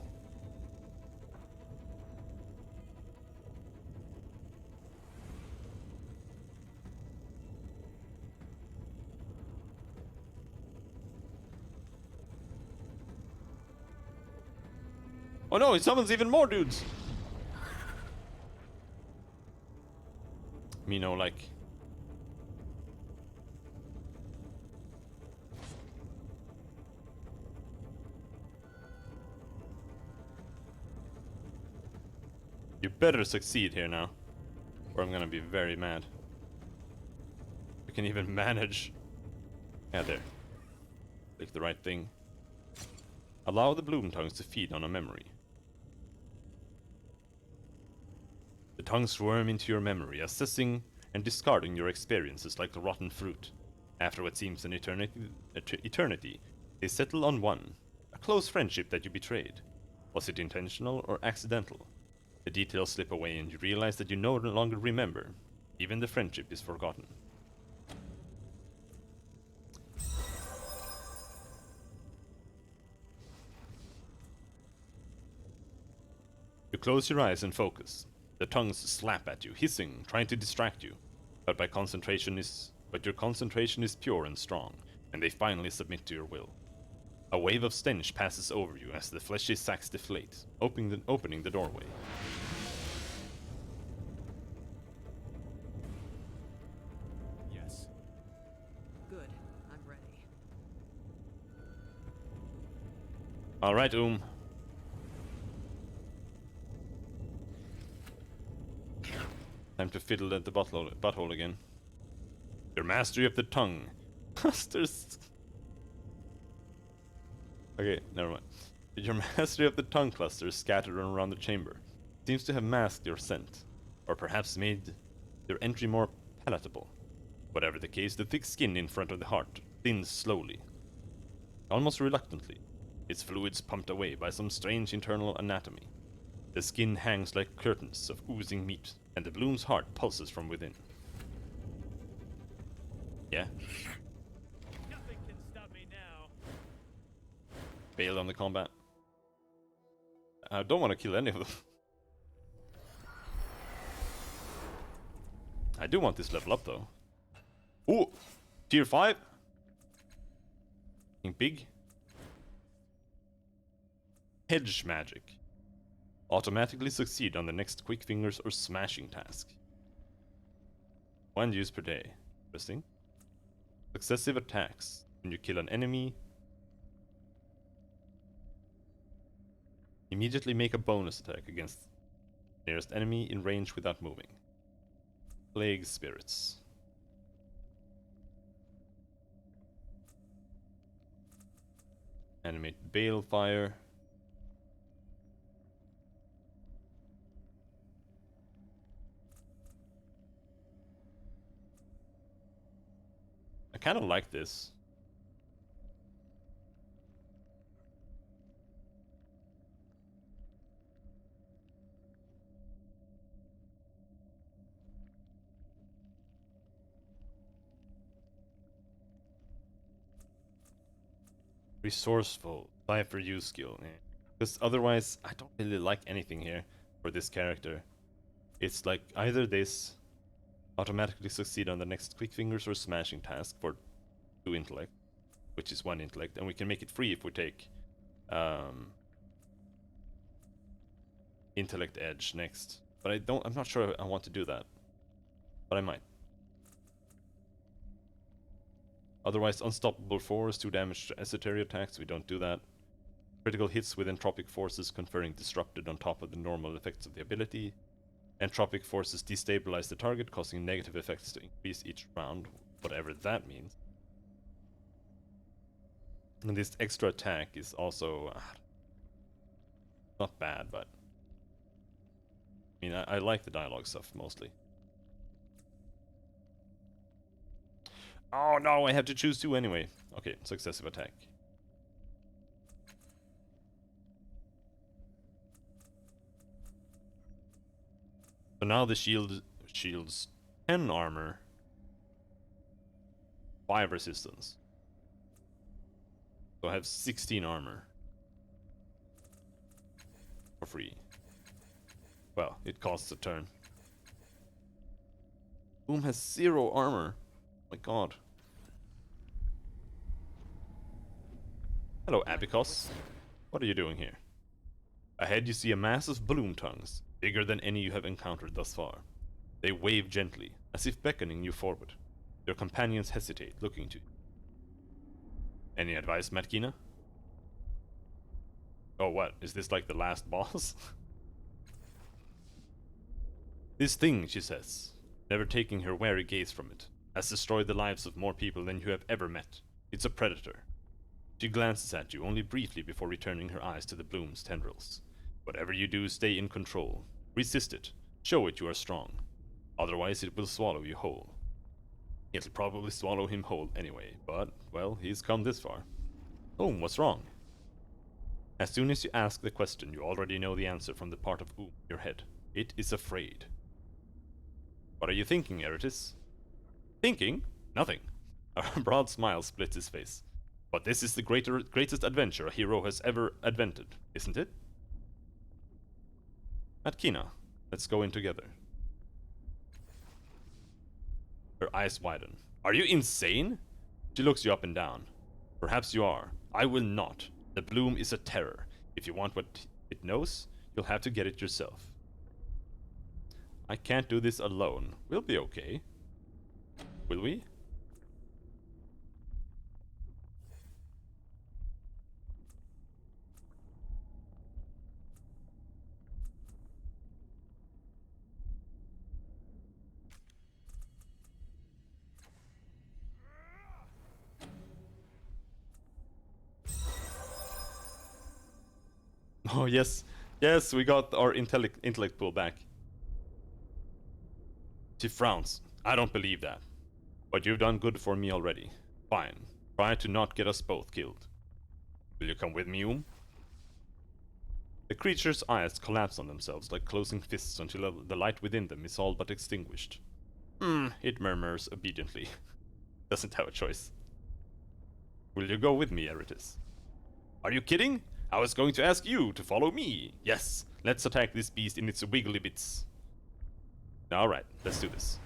Oh no, he summons even more dudes! Me no like. You better succeed here now, or I'm gonna be very mad. We can even manage. Yeah, there. Click the right thing. Allow the bloom tongues to feed on a memory. The tongues swarm into your memory, assessing and discarding your experiences like rotten fruit. After what seems an eternity, they settle on one, a close friendship that you betrayed. Was it intentional or accidental? The details slip away and you realize that you no longer remember. Even the friendship is forgotten. You close your eyes and focus. The tongues slap at you, hissing, trying to distract you. But your concentration is pure and strong, and they finally submit to your will. A wave of stench passes over you as the fleshy sacks deflate, opening the doorway. Yes. Good. I'm ready. Alright, Time to fiddle at the butthole again. Your mastery of the tongue. Masters. Okay, never mind. Your mastery of the tongue clusters scattered around the chamber seems to have masked your scent, or perhaps made your entry more palatable. Whatever the case, the thick skin in front of the heart thins slowly. almost reluctantly, its fluids pumped away by some strange internal anatomy. The skin hangs like curtains of oozing meat, and the bloom's heart pulses from within. Yeah? Nothing can stop me now. Bail on the combat. I don't want to kill any of them. I do want this level up though. Ooh! Tier 5? Big. Hedge magic. Automatically succeed on the next quick fingers or smashing task. 1 use per day. Interesting. Successive attacks. When you kill an enemy, immediately make a bonus attack against the nearest enemy in range without moving. Plague spirits. Animate balefire. I kind of like this. Resourceful, cipher use skill. Because otherwise, I don't really like anything here for this character. It's like either this, automatically succeed on the next quick fingers or smashing task for 2 intellect, which is 1 intellect, and we can make it free if we take intellect edge next. But I'm not sure I want to do that, but I might. Otherwise, unstoppable force, 2 damage to esoteric attacks, we don't do that. Critical hits with entropic forces conferring disrupted on top of the normal effects of the ability. Entropic forces destabilize the target, causing negative effects to increase each round, whatever that means. And this extra attack is also not bad, but I mean, I like the dialogue stuff mostly. Oh no, I have to choose 2 anyway. Okay, successive attack. So now the shields 10 armor, 5 resistance. So I have 16 armor. For free. Well, it costs a turn. Boom has 0 armor. Oh my god. Hello, Abacus. What are you doing here? Ahead you see a mass of bloom tongues, bigger than any you have encountered thus far. They wave gently, as if beckoning you forward. Your companions hesitate, looking to you. Any advice, Matkina? Oh, what? Is this like the last boss? This thing, she says, never taking her wary gaze from it, has destroyed the lives of more people than you have ever met. It's a predator. She glances at you only briefly before returning her eyes to the bloom's tendrils. Whatever you do, stay in control. Resist it. Show it you are strong. Otherwise, it will swallow you whole. It'll probably swallow him whole anyway, but, well, he's come this far. Oh, what's wrong? As soon as you ask the question, you already know the answer from the part of in your head. It is afraid. What are you thinking, Eritis? Thinking? Nothing. A broad smile splits his face. But this is the greatest adventure a hero has ever invented, isn't it? Matkina, let's go in together. Her eyes widen. Are you insane? She looks you up and down. Perhaps you are. I will not. The bloom is a terror. If you want what it knows, you'll have to get it yourself. I can't do this alone. We'll be okay. Will we? Oh, yes. Yes, we got our intellect pool back. She frowns. I don't believe that. But you've done good for me already. Fine. Try to not get us both killed. Will you come with me, The creature's eyes collapse on themselves like closing fists until the light within them is all but extinguished. It murmurs obediently. Doesn't have a choice. Will you go with me, Eritis? Are you kidding? I was going to ask you to follow me. Yes, let's attack this beast in its wiggly bits. Alright, let's do this.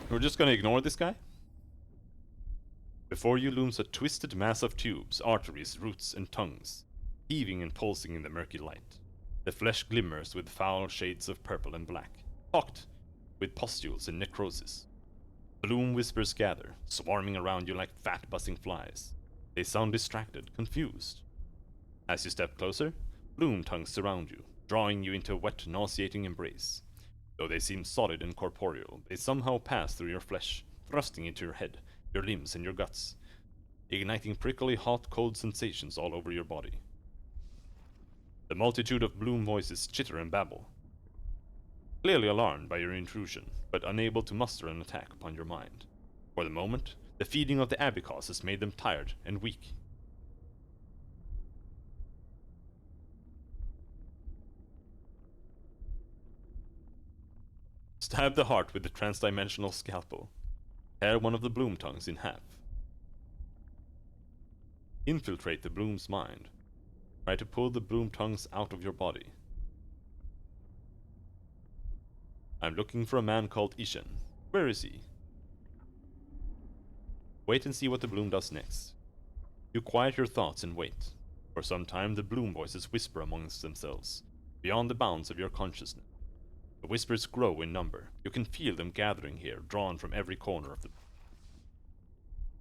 We're just gonna ignore this guy. Before you looms a twisted mass of tubes, arteries, roots, and tongues, heaving and pulsing in the murky light. The flesh glimmers with foul shades of purple and black, pocked with pustules and necrosis. Bloom whispers gather, swarming around you like fat buzzing flies. They sound distracted, confused. As you step closer, bloom tongues surround you, drawing you into a wet, nauseating embrace. Though they seem solid and corporeal, they somehow pass through your flesh, thrusting into your head, your limbs, and your guts, igniting prickly hot, cold sensations all over your body. The multitude of bloom voices chitter and babble, clearly alarmed by your intrusion, but unable to muster an attack upon your mind. For the moment, the feeding of the abacus has made them tired and weak. Stab the heart with the transdimensional scalpel. Tear one of the bloom tongues in half. Infiltrate the bloom's mind. Try to pull the bloom tongues out of your body. I'm looking for a man called Ishen. Where is he? Wait and see what the bloom does next. You quiet your thoughts and wait. For some time the bloom voices whisper amongst themselves, beyond the bounds of your consciousness. The whispers grow in number. You can feel them gathering here, drawn from every corner of the...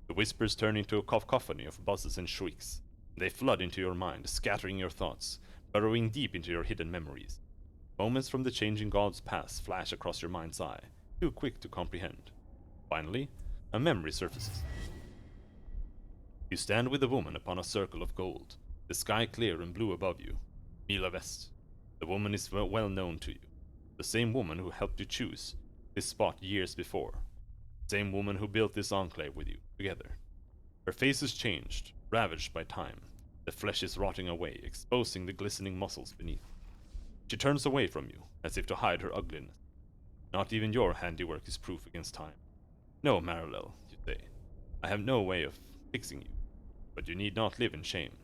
The whispers turn into a cacophony of buzzes and shrieks. They flood into your mind, scattering your thoughts, burrowing deep into your hidden memories. Moments from the changing gods past flash across your mind's eye, too quick to comprehend. Finally, a memory surfaces. You stand with a woman upon a circle of gold, the sky clear and blue above you. Mila Vest. The woman is well known to you. The same woman who helped you choose this spot years before. The same woman who built this enclave with you, together. Her face is changed, ravaged by time. The flesh is rotting away, exposing the glistening muscles beneath. She turns away from you, as if to hide her ugliness. Not even your handiwork is proof against time. No, Marilel, you say. I have no way of fixing you, but you need not live in shame.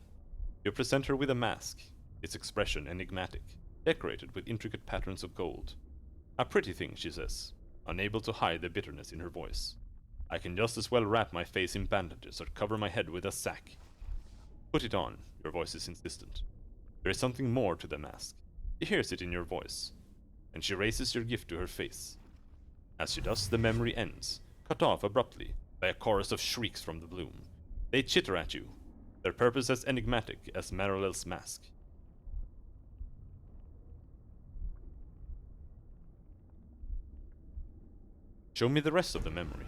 You present her with a mask, its expression enigmatic, decorated with intricate patterns of gold. A pretty thing, she says, unable to hide the bitterness in her voice. I can just as well wrap my face in bandages or cover my head with a sack. Put it on, your voice is insistent. There is something more to the mask. She hears it in your voice, and she raises your gift to her face. As she does, the memory ends, cut off abruptly by a chorus of shrieks from the bloom. They chitter at you, their purpose as enigmatic as Marilel's mask. Show me the rest of the memory.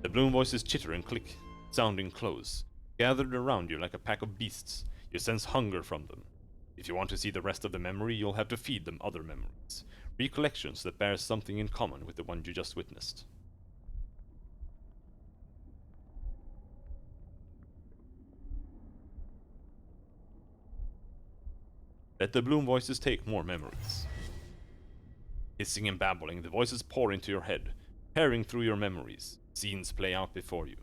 The bloom voices chitter and click, sounding close. Gathered around you like a pack of beasts, you sense hunger from them. If you want to see the rest of the memory, you'll have to feed them other memories. Recollections that bear something in common with the one you just witnessed. Let the bloom voices take more memories. Hissing and babbling, the voices pour into your head, tearing through your memories. Scenes play out before you.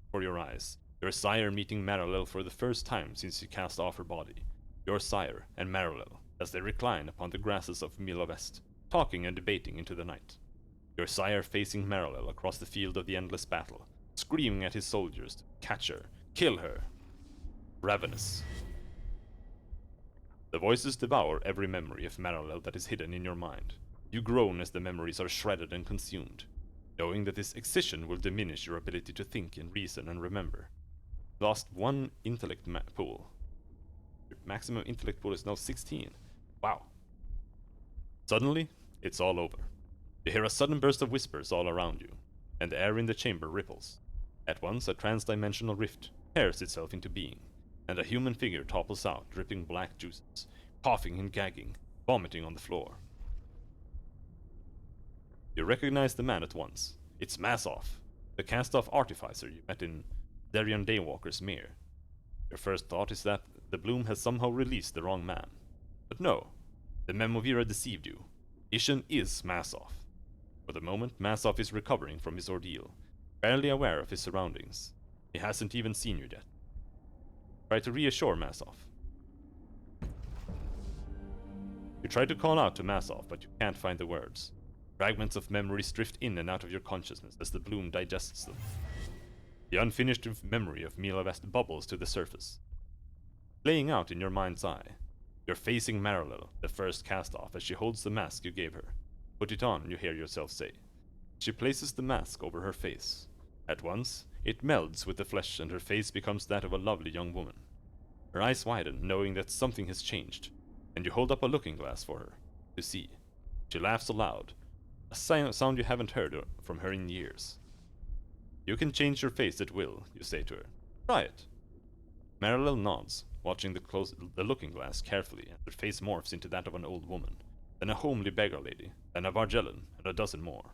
Before your eyes. Your sire meeting Marilel for the first time since you cast off her body. Your sire and Marilel, as they recline upon the grasses of Mila Vest, talking and debating into the night. Your sire facing Marilel across the field of the endless battle, screaming at his soldiers to catch her, kill her. Ravenous. The voices devour every memory of Marilel that is hidden in your mind. You groan as the memories are shredded and consumed, knowing that this excision will diminish your ability to think and reason and remember. Lost one intellect pool. Your maximum intellect pool is now 16. Wow. Suddenly, it's all over. You hear a sudden burst of whispers all around you, and the air in the chamber ripples. At once, a transdimensional rift tears itself into being, and a human figure topples out, dripping black juices, coughing and gagging, vomiting on the floor. You recognize the man at once. It's Masov, the cast-off artificer you met in Zerion Daywalker's Mere. Your first thought is that the Bloom has somehow released the wrong man. But no, the Memovira deceived you. Ishan is Masov. For the moment, Masov is recovering from his ordeal, barely aware of his surroundings. He hasn't even seen you yet. Try to reassure Masov. You try to call out to Masov, but you can't find the words. Fragments of memories drift in and out of your consciousness as the Bloom digests them. The unfinished memory of Mila West bubbles to the surface. Playing out in your mind's eye, you're facing Marilyn, the first cast-off, as she holds the mask you gave her. Put it on, you hear yourself say. She places the mask over her face. At once, it melds with the flesh and her face becomes that of a lovely young woman. Her eyes widen, knowing that something has changed, and you hold up a looking glass for her to see. She laughs aloud, a sound you haven't heard from her in years. You can change your face at will, you say to her. Try it. Marilyn nods, watching the looking glass carefully, and her face morphs into that of an old woman, then a homely beggar lady, then a Vargellan, and a dozen more.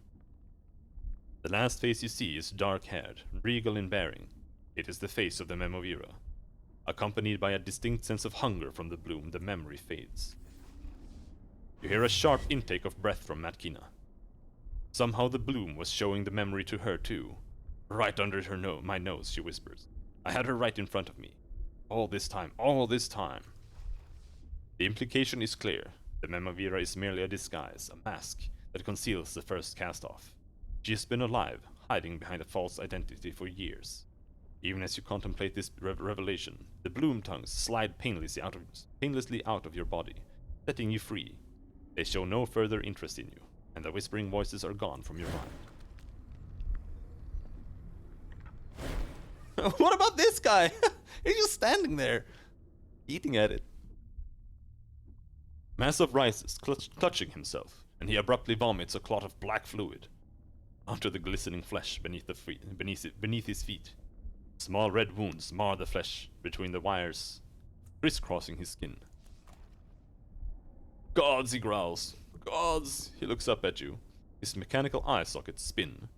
The last face you see is dark-haired, regal in bearing. It is the face of the Memovira. Accompanied by a distinct sense of hunger from the Bloom, the memory fades. You hear a sharp intake of breath from Matkina. Somehow the Bloom was showing the memory to her too. Right under my nose, she whispers. I had her right in front of me. All this time, all this time. The implication is clear. The Memovira is merely a disguise, a mask, that conceals the first cast-off. She has been alive, hiding behind a false identity for years. Even as you contemplate this revelation, the Bloom tongues slide painlessly out of your body, setting you free. They show no further interest in you, and the whispering voices are gone from your mind. What about this guy? He's just standing there, eating at it. Masov rises, clutching himself, and he abruptly vomits a clot of black fluid onto the glistening flesh beneath his feet. Small red wounds mar the flesh between the wires, crisscrossing his skin. Gods, he growls. Gods! He looks up at you. His mechanical eye sockets spin.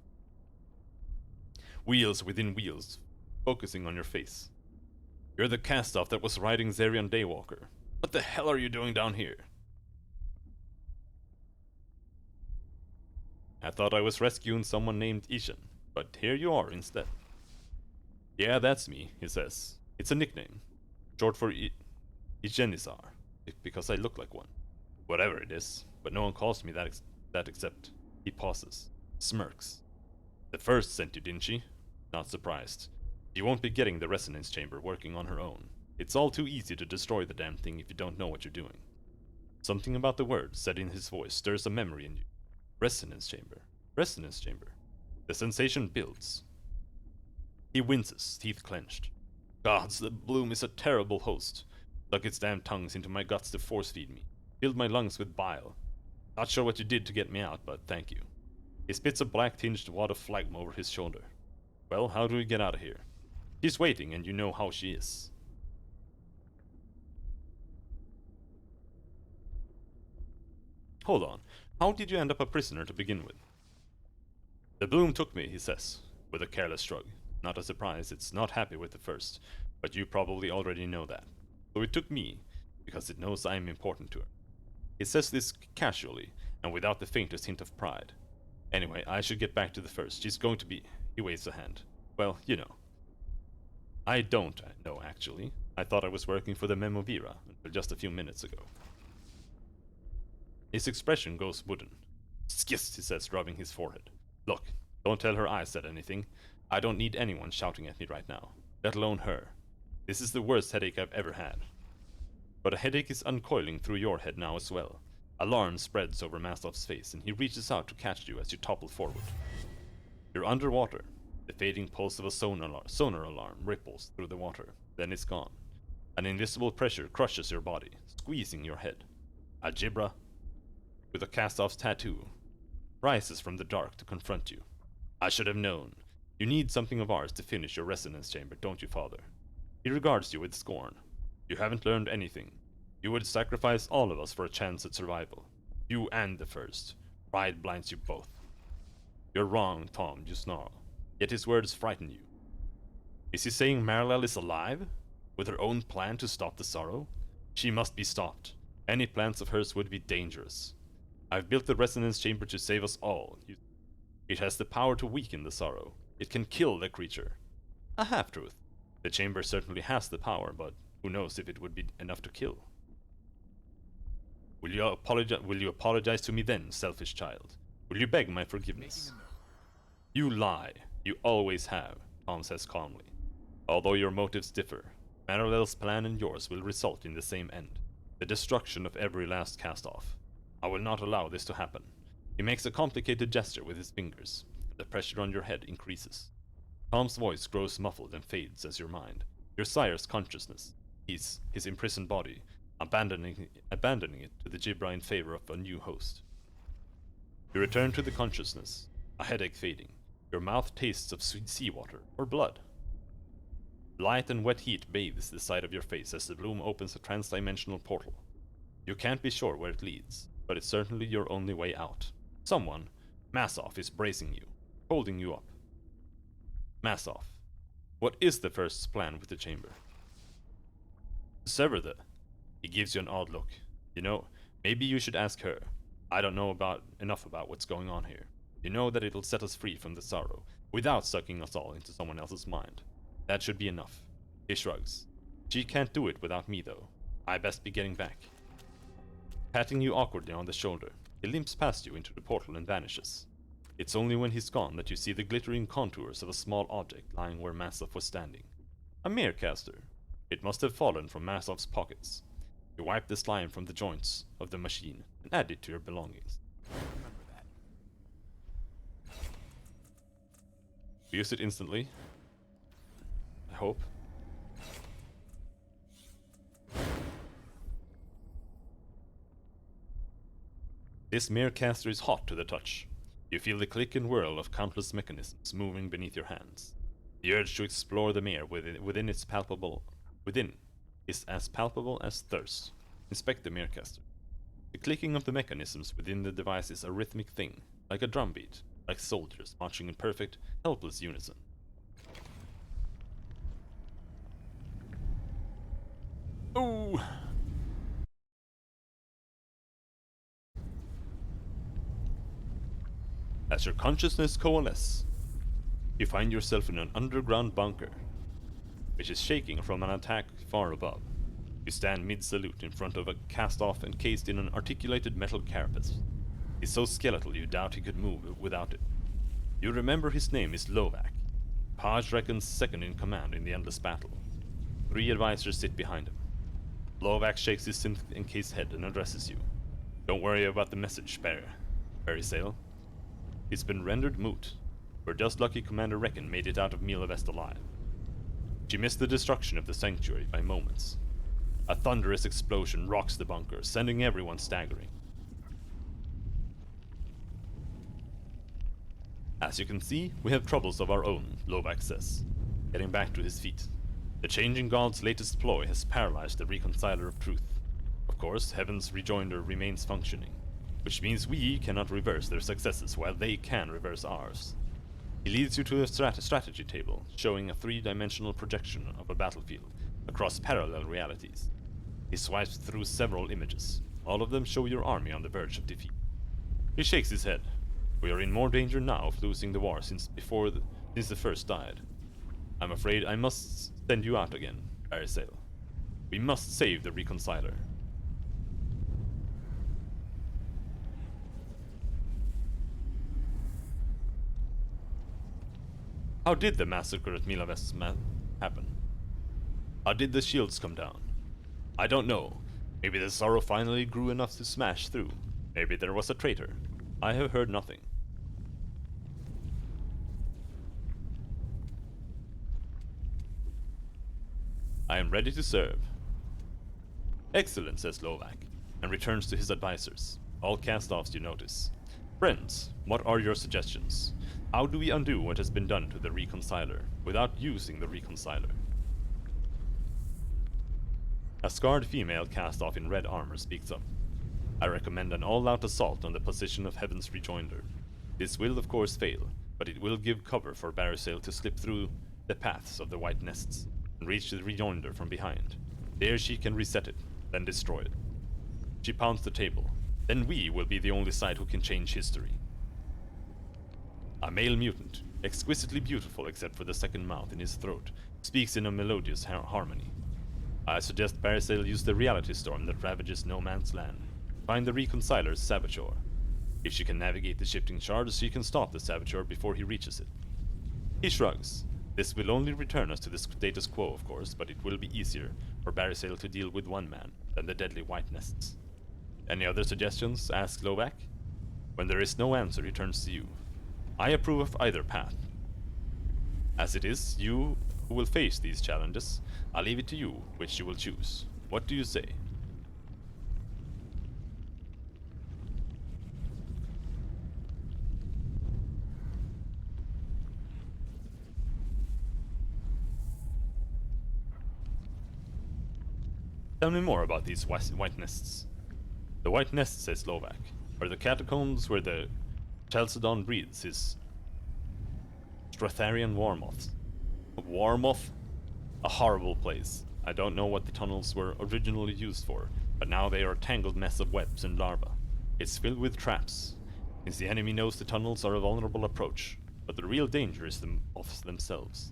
Wheels within wheels, focusing on your face. You're the cast-off that was riding Zerion Daywalker. What the hell are you doing down here? I thought I was rescuing someone named Ishan, but here you are instead. Yeah, that's me, he says. It's a nickname. Short for Igenizar, because I look like one. Whatever it is, but no one calls me that except... He pauses, smirks. The first sent you, didn't she? Not surprised. She won't be getting the resonance chamber working on her own. It's all too easy to destroy the damn thing if you don't know what you're doing. Something about the word said in his voice stirs a memory in you. Resonance chamber. Resonance chamber. The sensation builds. He winces, teeth clenched. Gods, the Bloom is a terrible host. Dug its damn tongues into my guts to force-feed me. Filled my lungs with bile. Not sure what you did to get me out, but thank you. He spits a black-tinged wad of phlegm over his shoulder. Well, how do we get out of here? She's waiting, and you know how she is. Hold on. How did you end up a prisoner to begin with? The Bloom took me, he says, with a careless shrug. Not a surprise, it's not happy with the first, but you probably already know that. So it took me, because it knows I am important to her. He says this casually, and without the faintest hint of pride. Anyway, I should get back to the first. She's going to be... He waves a hand. Well, you know. I don't know, actually. I thought I was working for the Memovira until just a few minutes ago. His expression goes wooden. Skist, he says, rubbing his forehead. Look, don't tell her I said anything. I don't need anyone shouting at me right now, let alone her. This is the worst headache I've ever had. But a headache is uncoiling through your head now as well. Alarm spreads over Maslov's face, and he reaches out to catch you as you topple forward. You're underwater. The fading pulse of a sonar alarm ripples through the water, then it's gone. An invisible pressure crushes your body, squeezing your head. Algebra, with a cast-off's tattoo, rises from the dark to confront you. I should have known. You need something of ours to finish your resonance chamber, don't you, father? He regards you with scorn. You haven't learned anything. You would sacrifice all of us for a chance at survival. You and the first. Pride blinds you both. You're wrong, Tom, you snarl. Yet his words frighten you. Is he saying Marilel is alive? With her own plan to stop the sorrow? She must be stopped. Any plans of hers would be dangerous. I've built the resonance chamber to save us all. It has the power to weaken the sorrow. It can kill the creature. A half-truth. The chamber certainly has the power, but who knows if it would be enough to kill. Will you apologize to me then, selfish child? Will you beg my forgiveness? You lie. You always have, Tom says calmly. Although your motives differ, Marilel's plan and yours will result in the same end. The destruction of every last cast-off. I will not allow this to happen. He makes a complicated gesture with his fingers. The pressure on your head increases. Tom's voice grows muffled and fades as your mind. Your sire's consciousness. His imprisoned body, abandoning it to the Gibra in favor of a new host. You return to the consciousness, a headache fading. Your mouth tastes of sweet seawater or blood. Light and wet heat bathes the side of your face as the bloom opens a trans-dimensional portal. You can't be sure where it leads, but it's certainly your only way out. Someone, Massoff, is bracing you, holding you up. Massoff, what is the first's plan with the chamber? Sever the... He gives you an odd look. You know, maybe you should ask her. I don't know enough about what's going on here. You know that it'll set us free from the sorrow, without sucking us all into someone else's mind. That should be enough. He shrugs. She can't do it without me, though. I best be getting back. Patting you awkwardly on the shoulder, he limps past you into the portal and vanishes. It's only when he's gone that you see the glittering contours of a small object lying where Massoff was standing. A Merecaster. It must have fallen from Massoff's pockets. You wipe the slime from the joints of the machine and add it to your belongings. Remember that. Use it instantly. I hope. This Merecaster is hot to the touch. You feel the click and whirl of countless mechanisms moving beneath your hands. The urge to explore the mare within is as palpable as thirst. Inspect the Merecaster. The clicking of the mechanisms within the device is a rhythmic thing, like a drumbeat, like soldiers marching in perfect, helpless unison. Ooh! As your consciousness coalesces, you find yourself in an underground bunker, which is shaking from an attack far above. You stand mid-salute in front of a cast-off encased in an articulated metal carapace. He's so skeletal you doubt he could move without it. You remember his name is Lovak, Paj reckons second in command in the endless battle. 3 advisors sit behind him. Lovak shakes his synth-encased head and addresses you. Don't worry about the message, Perisale. It's been rendered moot. We're just lucky Commander Reckon made it out of Mila Vest alive. She missed the destruction of the sanctuary by moments. A thunderous explosion rocks the bunker, sending everyone staggering. As you can see, we have troubles of our own, Lovak says, getting back to his feet. The Changing God's latest ploy has paralyzed the Reconciler of Truth. Of course, Heaven's Rejoinder remains functioning, which means we cannot reverse their successes while they can reverse ours. He leads you to a strategy table, showing a 3-dimensional projection of a battlefield across parallel realities. He swipes through several images. All of them show your army on the verge of defeat. He shakes his head. We are in more danger now of losing the war since the first died. I'm afraid I must send you out again, Perisale. We must save the Reconciler. How did the massacre at Mila Vest happen? How did the shields come down? I don't know. Maybe the sorrow finally grew enough to smash through. Maybe there was a traitor. I have heard nothing. I am ready to serve. Excellent, says Lovak, and returns to his advisors. All cast-offs you notice. Friends, what are your suggestions? How do we undo what has been done to the Reconciler without using the Reconciler? A scarred female cast off in red armor speaks up. I recommend an all-out assault on the position of Heaven's Rejoinder. This will of course fail, but it will give cover for Barrisail to slip through the paths of the white nests and reach the Rejoinder from behind. There she can reset it, then destroy it. She pounds the table. Then we will be the only side who can change history. A male mutant, exquisitely beautiful except for the second mouth in his throat, speaks in a melodious harmony. I suggest Barrisail use the reality storm that ravages no man's land. Find the Reconciler's Saboteur. If she can navigate the shifting shards, she can stop the Saboteur before he reaches it. He shrugs. This will only return us to the status quo, of course, but it will be easier for Barrisail to deal with one man than the deadly white nests. Any other suggestions? Asks Lovak. When there is no answer, he turns to you. I approve of either path. As it is, you who will face these challenges, I'll leave it to you which you will choose. What do you say? Tell me more about these white nests. The white nests, says Slovak, are the catacombs where the Chalcedon breathes his Stratharian Warmoth. Warmoth? A horrible place. I don't know what the tunnels were originally used for, but now they are a tangled mess of webs and larvae. It's filled with traps, since the enemy knows the tunnels are a vulnerable approach, but the real danger is the moths themselves.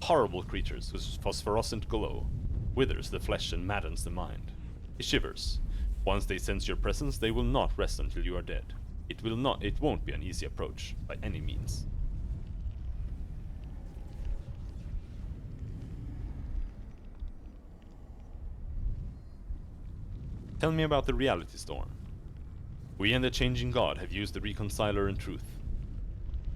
Horrible creatures whose phosphorescent glow withers the flesh and maddens the mind. It shivers. Once they sense your presence, they will not rest until you are dead. It won't be an easy approach, by any means. Tell me about the reality storm. We and the changing god have used the Reconciler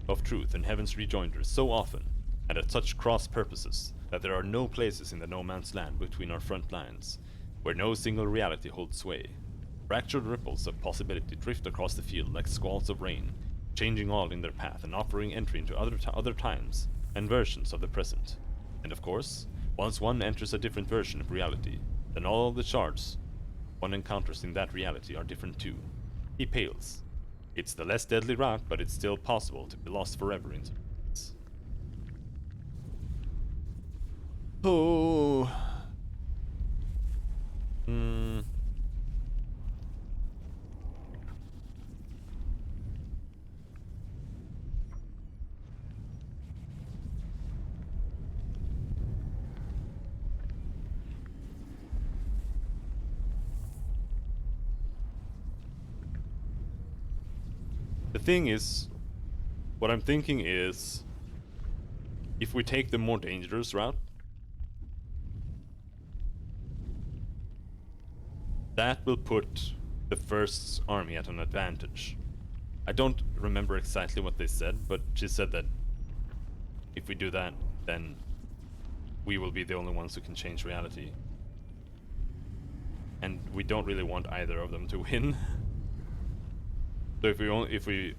of truth and Heaven's Rejoinder so often, and at such cross purposes, that there are no places in the no man's land between our front lines, where no single reality holds sway. Fractured ripples of possibility drift across the field like squalls of rain, changing all in their path and offering entry into other times and versions of the present. And of course, once one enters a different version of reality, then all the shards one encounters in that reality are different too. He pales. It's the less deadly route, but it's still possible to be lost forever into it. Oh. The thing is, what I'm thinking is, if we take the more dangerous route, that will put the first army at an advantage. I don't remember exactly what they said, but she said that if we do that, then we will be the only ones who can change reality. And we don't really want either of them to win. So if we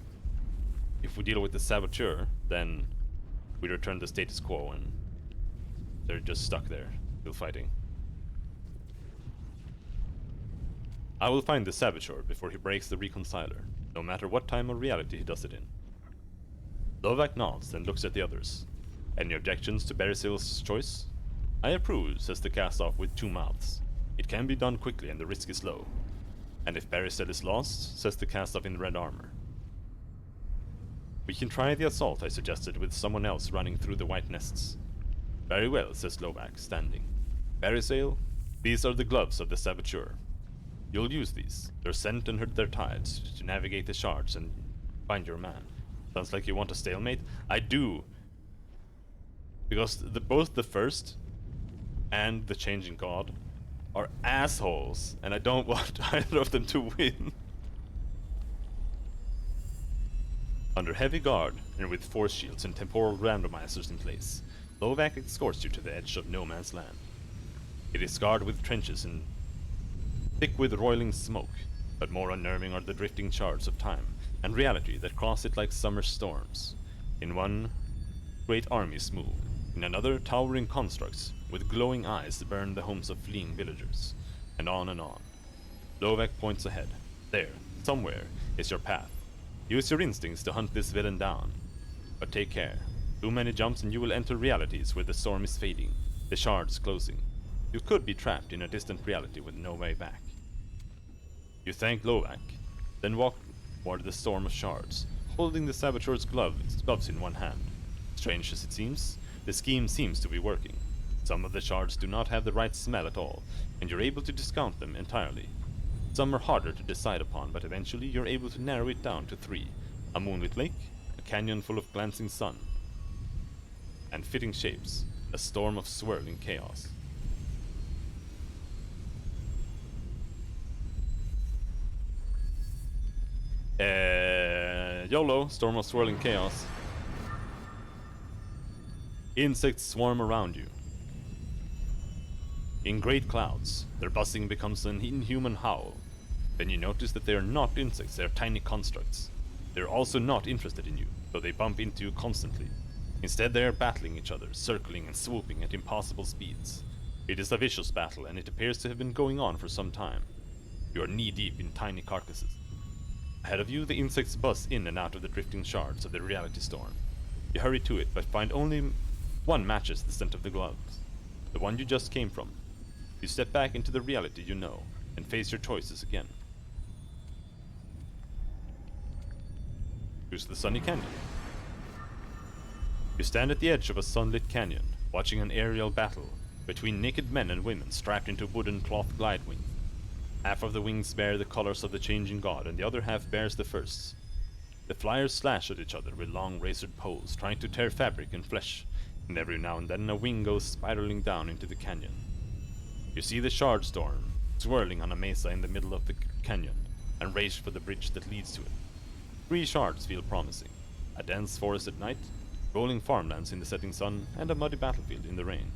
deal with the Saboteur, then we return the status quo and they're just stuck there, still fighting. I will find the Saboteur before he breaks the Reconciler, no matter what time of reality he does it in. Lovak nods and looks at the others. Any objections to Barrisail's choice? I approve, says the cast-off with two mouths. It can be done quickly and the risk is low. And if Barrisail is lost, says the cast-off in red armor. We can try the assault, I suggested, with someone else running through the white nests. Very well, says Lovak, standing. Barrisail, these are the gloves of the Saboteur. You'll use these, their scent and their tides, to navigate the shards and find your man. Sounds like you want a stalemate? I do. Because both the first and the changing god are assholes, and I don't want either of them to win. Under heavy guard, and with force shields and temporal randomizers in place, Lovak escorts you to the edge of no man's land. It is scarred with trenches and thick with roiling smoke, but more unnerving are the drifting shards of time and reality that cross it like summer storms. In one, great armies move. In another, towering constructs with glowing eyes that burn the homes of fleeing villagers, and on and on. Lovak points ahead. There, somewhere, is your path. Use your instincts to hunt this villain down. But take care. Too many jumps and you will enter realities where the storm is fading, the shards closing. You could be trapped in a distant reality with no way back. You thank Lovak, then walk toward the storm of shards, holding the saboteur's gloves in one hand. Strange as it seems, the scheme seems to be working. Some of the shards do not have the right smell at all, and you're able to discount them entirely. Some are harder to decide upon, but eventually you're able to narrow it down to 3. A moonlit lake, a canyon full of glancing sun, and fitting shapes, a storm of swirling chaos. YOLO, storm of swirling chaos. Insects swarm around you. In great clouds, their buzzing becomes an inhuman howl. Then you notice that they are not insects, they are tiny constructs. They are also not interested in you, though they bump into you constantly. Instead they are battling each other, circling and swooping at impossible speeds. It is a vicious battle, and it appears to have been going on for some time. You are knee-deep in tiny carcasses. Ahead of you, the insects buzz in and out of the drifting shards of the reality storm. You hurry to it, but find only one matches the scent of the gloves. The one you just came from. You step back into the reality you know, and face your choices again. Choose the sunny canyon. You stand at the edge of a sunlit canyon, watching an aerial battle between naked men and women strapped into wooden cloth glide wings. Half of the wings bear the colors of the changing god, and the other half bears the first's. The flyers slash at each other with long razored poles, trying to tear fabric and flesh, and every now and then a wing goes spiraling down into the canyon. You see the shard storm swirling on a mesa in the middle of the canyon, and race for the bridge that leads to it. 3 shards feel promising: a dense forest at night, rolling farmlands in the setting sun, and a muddy battlefield in the rain.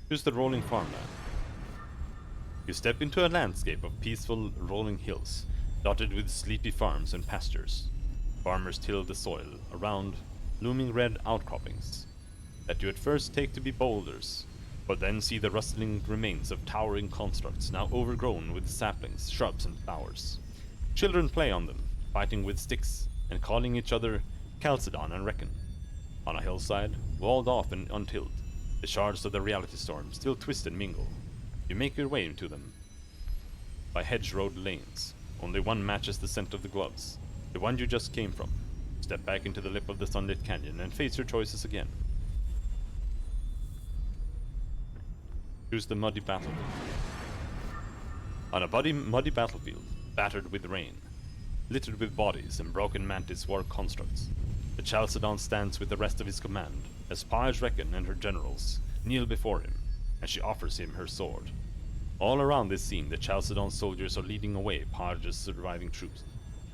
Choose the rolling farmland. You step into a landscape of peaceful rolling hills, dotted with sleepy farms and pastures. Farmers till the soil around looming red outcroppings that you at first take to be boulders, but then see the rustling remains of towering constructs now overgrown with saplings, shrubs, and flowers. Children play on them, fighting with sticks and calling each other Chalcedon and Reckon. On a hillside, walled off and untilled, the shards of the reality storm still twist and mingle. You make your way into them by hedge-rowed lanes. Only one matches the scent of the gloves, the one you just came from. Step back into the lip of the sunlit canyon and face your choices again. Choose the muddy battlefield. On a muddy battlefield, battered with rain, littered with bodies and broken mantis war constructs, the Chalcedon stands with the rest of his command, as Page Reckon and her generals kneel before him, and she offers him her sword. All around this scene, the Chalcedon soldiers are leading away Page's surviving troops,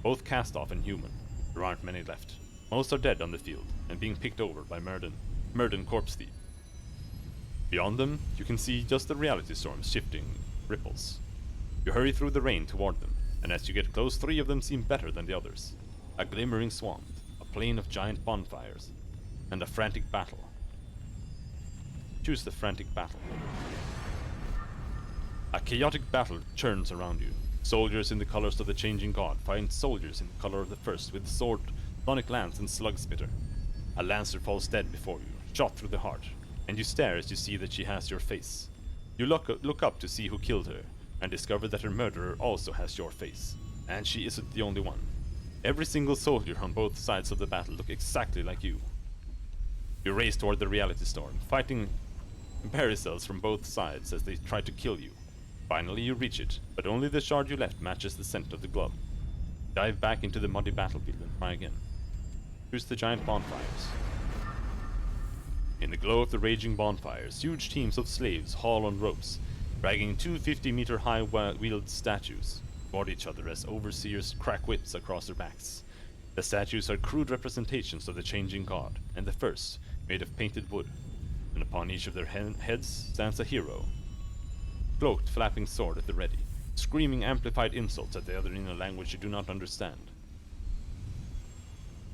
both cast off and human. There aren't many left. Most are dead on the field, and being picked over by Murden corpse thief. Beyond them, you can see just the reality storm's shifting ripples. You hurry through the rain toward them, and as you get close, 3 of them seem better than the others. A glimmering swamp, a plain of giant bonfires, and a frantic battle. Choose the frantic battle. A chaotic battle churns around you. Soldiers in the colors of the changing god find soldiers in the color of the first with sword, sonic lance, and slug spitter. A lancer falls dead before you, shot through the heart, and you stare as you see that she has your face. You look up to see who killed her, and discover that her murderer also has your face. And she isn't the only one. Every single soldier on both sides of the battle look exactly like you. You race toward the reality storm, fighting paracels from both sides as they try to kill you. Finally you reach it, but only the shard you left matches the scent of the glove. Dive back into the muddy battlefield and try again. Choose the giant bonfires. In the glow of the raging bonfires, huge teams of slaves haul on ropes, dragging 2 50-meter-high wheeled statues toward each other as overseers crack whips across their backs. The statues are crude representations of the changing god, and the first, made of painted wood, and upon each of their heads stands a hero, cloaked, flapping sword at the ready, screaming amplified insults at the other in a language you do not understand.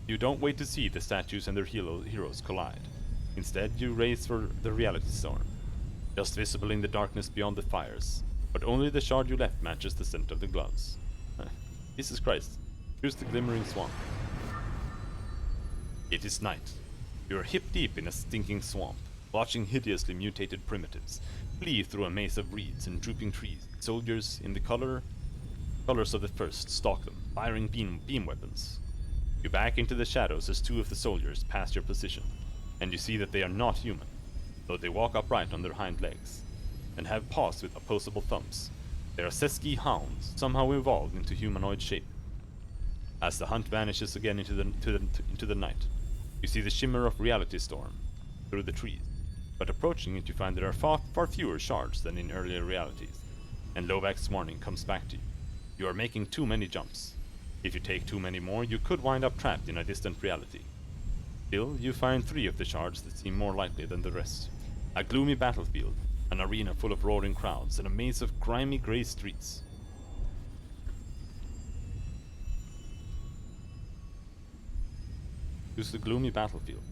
You don't wait to see the statues and their heroes collide. Instead, you race for the reality storm, just visible in the darkness beyond the fires, but only the shard you left matches the scent of the gloves. Jesus Christ, here's the glimmering swamp. It is night. You are hip deep in a stinking swamp, watching hideously mutated primitives flee through a maze of reeds and drooping trees. Soldiers in the colors of the first stalk them, firing beam weapons. You back into the shadows as two of the soldiers pass your position, and you see that they are not human, though they walk upright on their hind legs, and have paws with opposable thumbs. They are Seski hounds, somehow evolved into humanoid shape. As the hunt vanishes again into the night, you see the shimmer of reality storm through the trees, but approaching it you find there are far fewer shards than in earlier realities, and Lovak's warning comes back to you. You are making too many jumps. If you take too many more, you could wind up trapped in a distant reality. Still, you find 3 of the shards that seem more likely than the rest. A gloomy battlefield, an arena full of roaring crowds, and a maze of grimy grey streets. Choose the gloomy battlefield.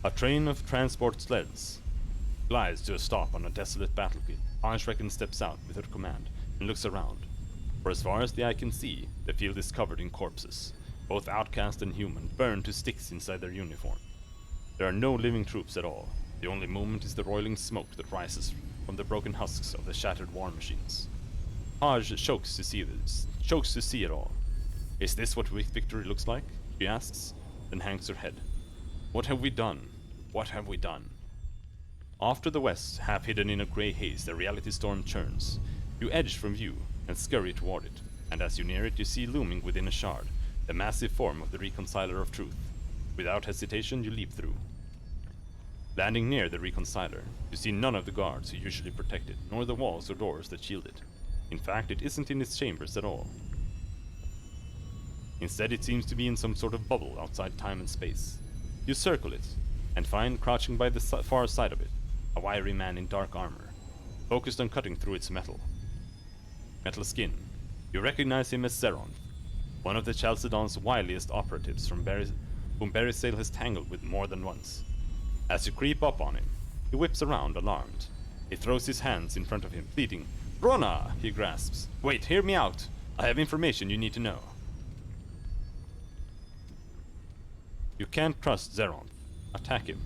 A train of transport sleds glides to a stop on a desolate battlefield. Arnsrecken steps out with her command and looks around. For as far as the eye can see, the field is covered in corpses, both outcast and human, burned to sticks inside their uniform. There are no living troops at all. The only movement is the roiling smoke that rises from the broken husks of the shattered war machines. Haj chokes to see it all. Is this what victory looks like? She asks, then hangs her head. What have we done? What have we done? Off to the west, half hidden in a grey haze, the reality storm churns. You edge from view and scurry toward it, and as you near it you see looming within a shard the massive form of the Reconciler of Truth. Without hesitation you leap through. Landing near the Reconciler, you see none of the guards who usually protect it, nor the walls or doors that shield it. In fact, it isn't in its chambers at all. Instead, it seems to be in some sort of bubble outside time and space. You circle it, and find, crouching by the far side of it, a wiry man in dark armor, focused on cutting through its metal skin. You recognize him as Zeron, one of the Chalcedon's wiliest operatives whom Berisale has tangled with more than once. As you creep up on him, he whips around, alarmed. He throws his hands in front of him, pleading. "Rona!" he grasps. "Wait, hear me out. I have information you need to know." You can't trust Zeron. Attack him.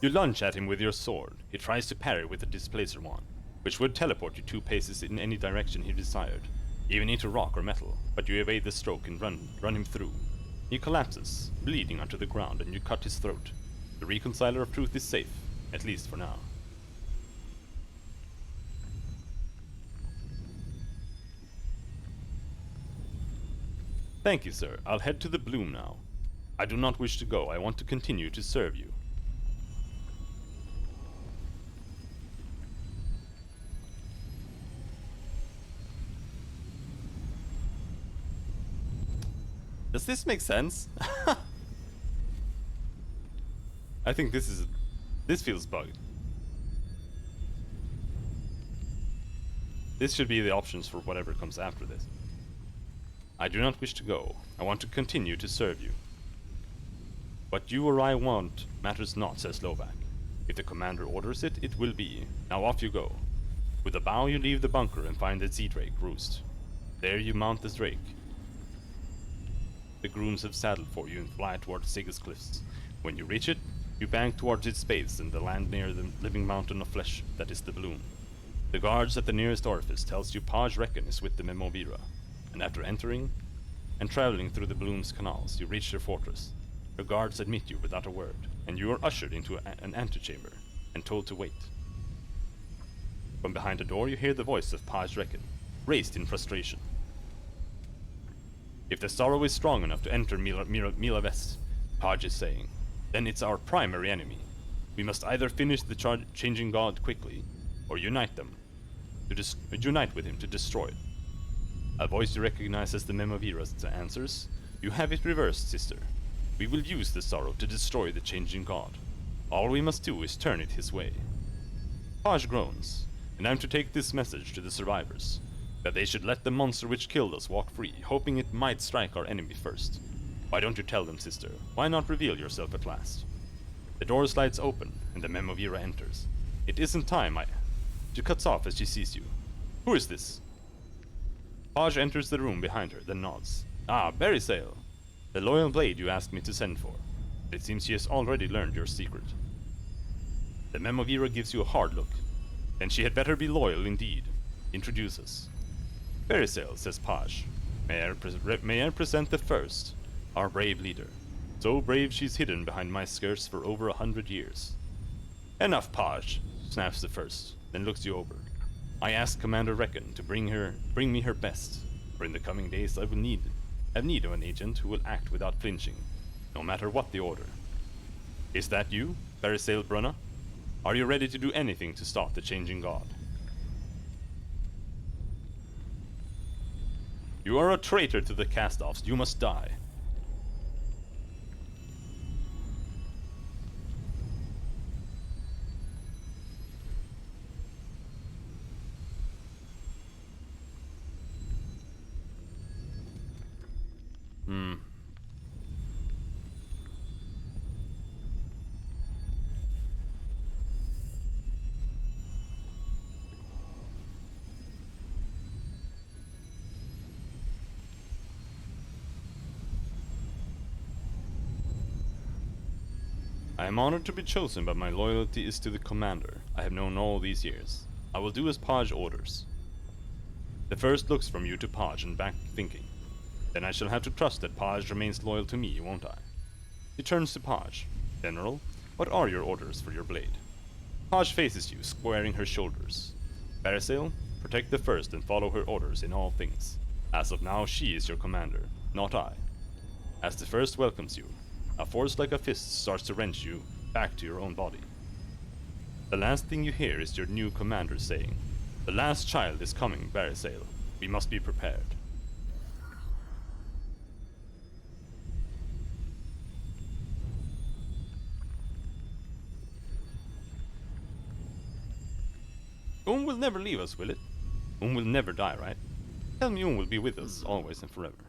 You lunge at him with your sword. He tries to parry with a displacer wand, which would teleport you 2 paces in any direction he desired, even into rock or metal, but you evade the stroke and run him through. He collapses, bleeding onto the ground, and you cut his throat. The Reconciler of Truth is safe, at least for now. Thank you, sir. I'll head to the Bloom now. I do not wish to go. I want to continue to serve you. Does this make sense? I think this feels bugged. This should be the options for whatever comes after this. I do not wish to go. I want to continue to serve you. What you or I want matters not, says Lovak. If the commander orders it, it will be. Now off you go. With a bow you leave the bunker and find the Z-Drake roost. There you mount the Drake. The grooms have saddled for you and fly towards Siga's cliffs. When you reach it, you bank towards its base and land near the living mountain of flesh that is the Bloom. The guards at the nearest orifice tells you Paj Reckon is with the Memovira, and after entering and traveling through the Bloom's canals, you reach their fortress. The guards admit you without a word, and you are ushered into an antechamber and told to wait. From behind a door you hear the voice of Paj Reckon, raised in frustration. If the sorrow is strong enough to enter Mila West, Paj is saying, then it's our primary enemy. We must either finish the changing god quickly, or unite with him to destroy it. A voice you recognize as the Memovira answers, "You have it reversed, sister. We will use the sorrow to destroy the changing god. All we must do is turn it his way." Paj groans, and I'm to take this message to the survivors, that they should let the monster which killed us walk free, hoping it might strike our enemy first. Why don't you tell them, sister? Why not reveal yourself at last? The door slides open, and the Memovira enters. It isn't time, She cuts off as she sees you. Who is this? Paj enters the room behind her, then nods. Ah, Berisale, the loyal blade you asked me to send for. It seems she has already learned your secret. The Memovira gives you a hard look. Then she had better be loyal indeed. Introduce us. Berisale, says Paj. May I present the first, our brave leader. So brave she's hidden behind my skirts for over 100 years. Enough, Paj, snaps the first, then looks you over. I asked Commander Reckon to bring me her best, for in the coming days I will have need of an agent who will act without flinching, no matter what the order. Is that you, Berisale Brunna? Are you ready to do anything to stop the changing god? You are a traitor to the cast-offs. You must die. I am honored to be chosen, but my loyalty is to the commander I have known all these years. I will do as Paj orders. The first looks from you to Paj and back, thinking. Then I shall have to trust that Paj remains loyal to me, won't I? He turns to Paj. General, what are your orders for your blade? Paj faces you, squaring her shoulders. Berisale, protect the first and follow her orders in all things. As of now, she is your commander, not I. As the first welcomes you, a force like a fist starts to wrench you back to your own body. The last thing you hear is your new commander saying, "The last child is coming, Berisale. We must be prepared." Will never leave us, will it? Will never die, right? Tell me will be with us always and forever.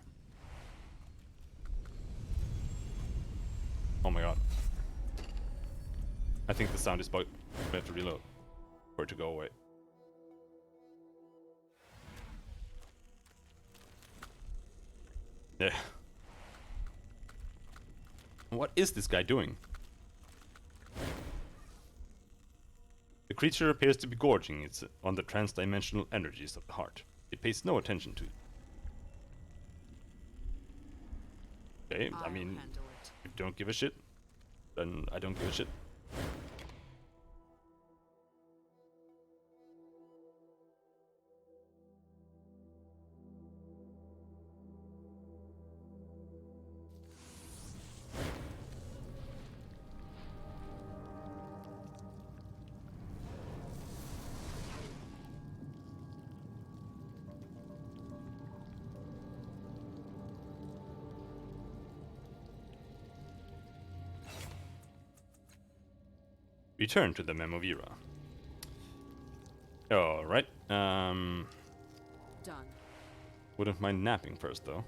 Oh my god. I think the sound is bugged. We have to reload for it to go away. Yeah. What is this guy doing? The creature appears to be gorging on the trans-dimensional energies of the heart. It pays no attention to it. Okay, I mean, handle it. if you don't give a shit, then I don't give a shit. Return to the Memovira. Alright, Done. wouldn't mind napping first though.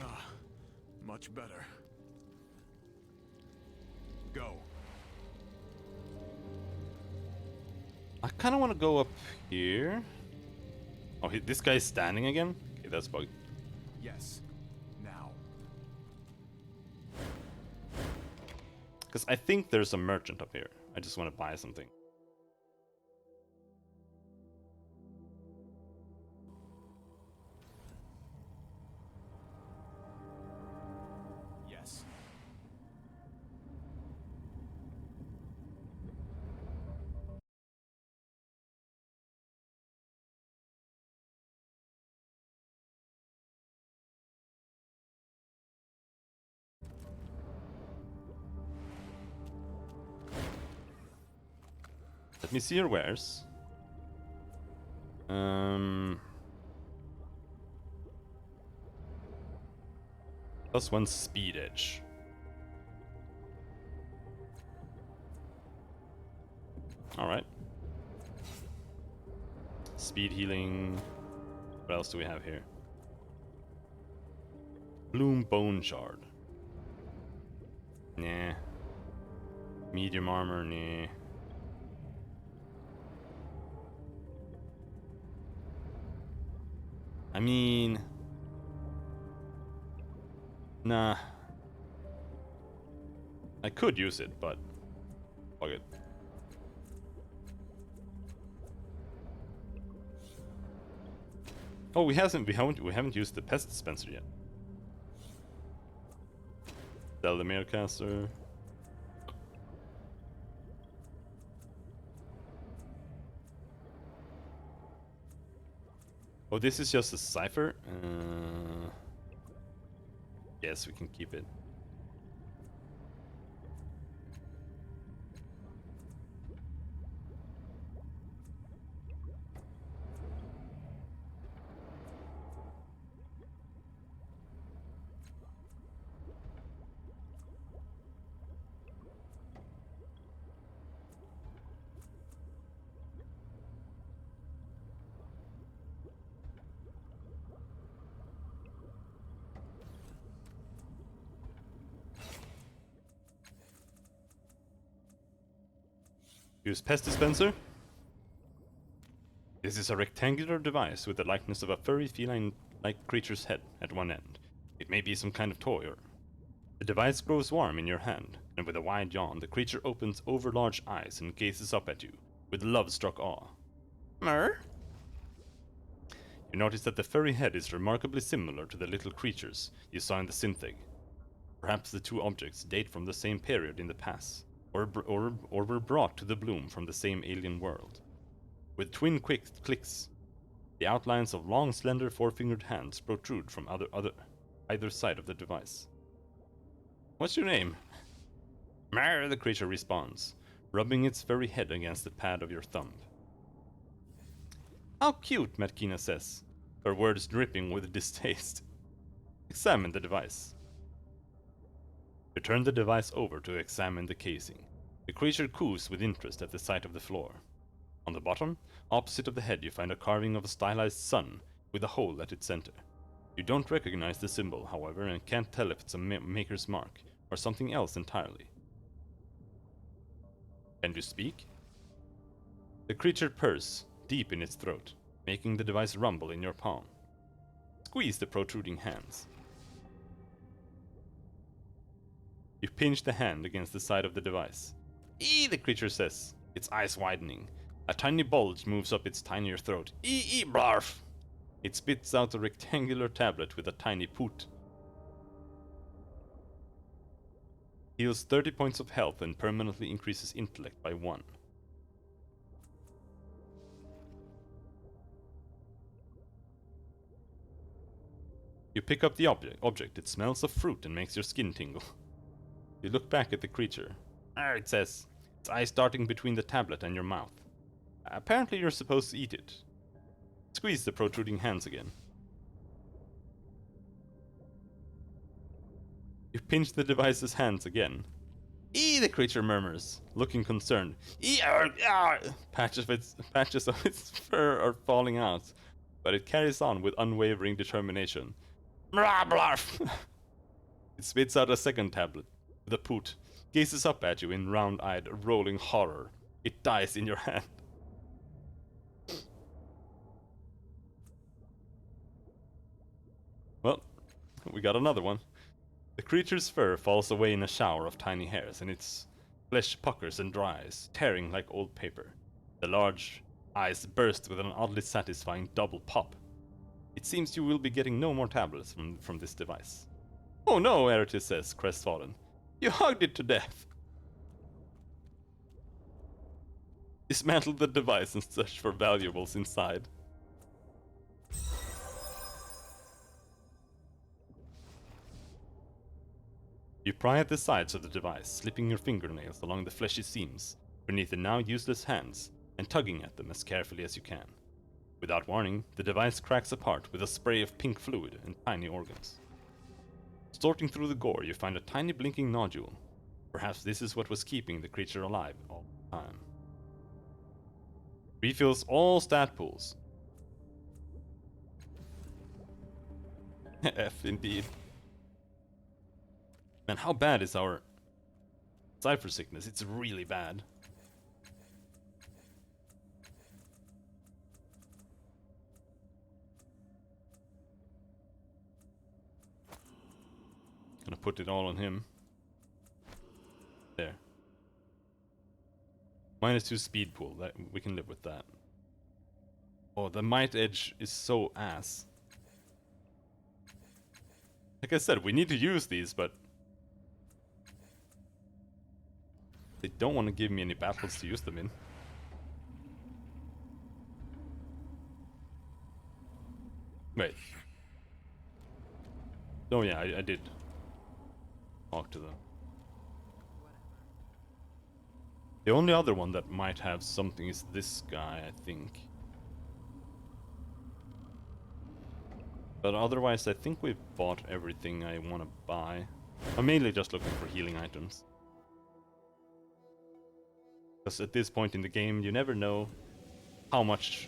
Ah, much better. Go. I kind of want to go up here. Oh, this guy's standing again? Okay, that's bugged. Yes. Now. Because I think there's a merchant up here. I just want to buy something. Yes. Let me see your wares. +1 speed edge. Alright. Speed healing. What else do we have here? Bloom Bone Shard. Nah. Medium armor, nah. I mean... Nah. I could use it, but... fuck it. Oh, we haven't used the pest dispenser yet. Sell the Mailcaster. Oh, this is just a cipher? Yes, we can keep it. Use pest dispenser. This is a rectangular device with the likeness of a furry feline-like creature's head at one end. It may be some kind of toy or... The device grows warm in your hand, and with a wide yawn, the creature opens overlarge eyes and gazes up at you with love-struck awe. Mer? You notice that the furry head is remarkably similar to the little creatures you saw in the synthig. Perhaps the two objects date from the same period in the past. Or were brought to the bloom from the same alien world. With twin quick clicks, the outlines of long, slender, four-fingered hands protrude from either side of the device. What's your name? Mer, the creature responds, rubbing its furry head against the pad of your thumb. How cute, Markina says, her words dripping with distaste. Examine the device. You turn the device over to examine the casing. The creature coos with interest at the sight of the floor. On the bottom, opposite of the head, you find a carving of a stylized sun with a hole at its center. You don't recognize the symbol, however, and can't tell if it's a maker's mark or something else entirely. Can you speak? The creature purrs deep in its throat, making the device rumble in your palm. Squeeze the protruding hands. You pinch the hand against the side of the device. Eee, the creature says, its eyes widening. A tiny bulge moves up its tinier throat. Eee, blarf! It spits out a rectangular tablet with a tiny poot. Heals 30 points of health and permanently increases intellect by 1. You pick up the object. It smells of fruit and makes your skin tingle. You look back at the creature. It says, its eyes darting between the tablet and your mouth. Apparently you're supposed to eat it. Squeeze the protruding hands again. You pinch the device's hands again. Eee, the creature murmurs, looking concerned. Eee, patches of its fur are falling out, but it carries on with unwavering determination. Blarf! It spits out a second tablet. The poot gazes up at you in round-eyed, rolling horror. It dies in your hand. Well, we got another one. The creature's fur falls away in a shower of tiny hairs, and its flesh puckers and dries, tearing like old paper. The large eyes burst with an oddly satisfying double pop. It seems you will be getting no more tablets from this device. Oh no, Eritis says, crestfallen. You hugged it to death. Dismantle the device and search for valuables inside. You pry at the sides of the device, slipping your fingernails along the fleshy seams, beneath the now useless hands and tugging at them as carefully as you can. Without warning, the device cracks apart with a spray of pink fluid and tiny organs. Sorting through the gore, you find a tiny blinking nodule. Perhaps this is what was keeping the creature alive all the time. Refills all stat pools. F indeed. Man, how bad is our cipher sickness? It's really bad. Gonna put it all on him. There. -2 speed pool. That we can live with that. Oh, the might edge is so ass. Like I said, we need to use these, but they don't want to give me any battles to use them in. Wait. Oh yeah, I did talk to them. The only other one that might have something is this guy, I think. But otherwise, I think we've bought everything I want to buy. I'm mainly just looking for healing items. Because at this point in the game, you never know how much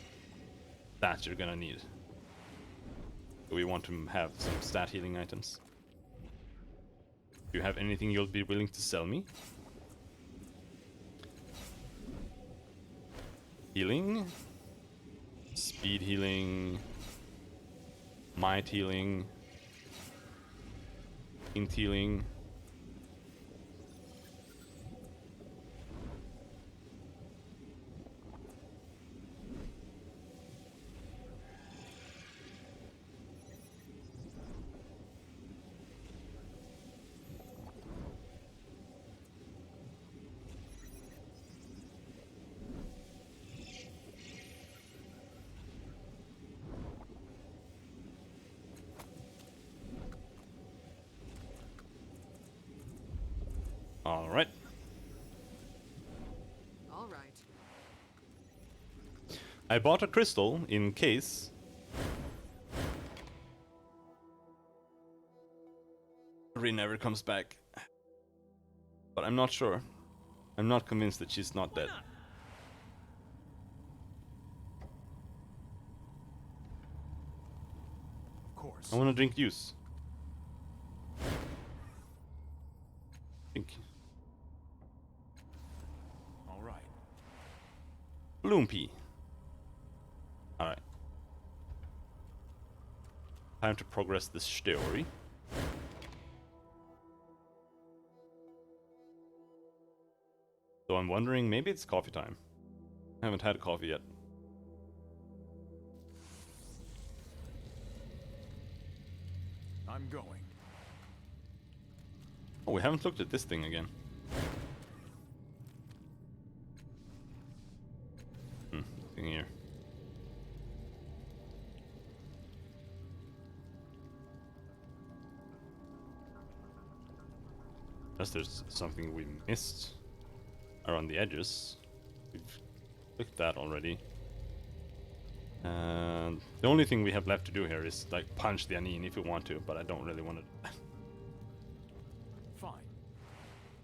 stat you're gonna need. So we want to have some stat healing items. Do you have anything you'll be willing to sell me? Healing? Speed healing? Might healing? Int healing? Alright. All right. I bought a crystal in case Rin never comes back. But I'm not sure. I'm not convinced that she's not dead. Of course. I want to drink juice. Drink. All right. Bloom pea. Alright. Time to progress this story. So I'm wondering, maybe it's coffee time. I haven't had coffee yet. I'm going. Oh, we haven't looked at this thing again. Nothing here. Unless there's something we missed around the edges. We've looked at that already. And the only thing we have left to do here is like punch the Anine if we want to, but I don't really want to. Fine.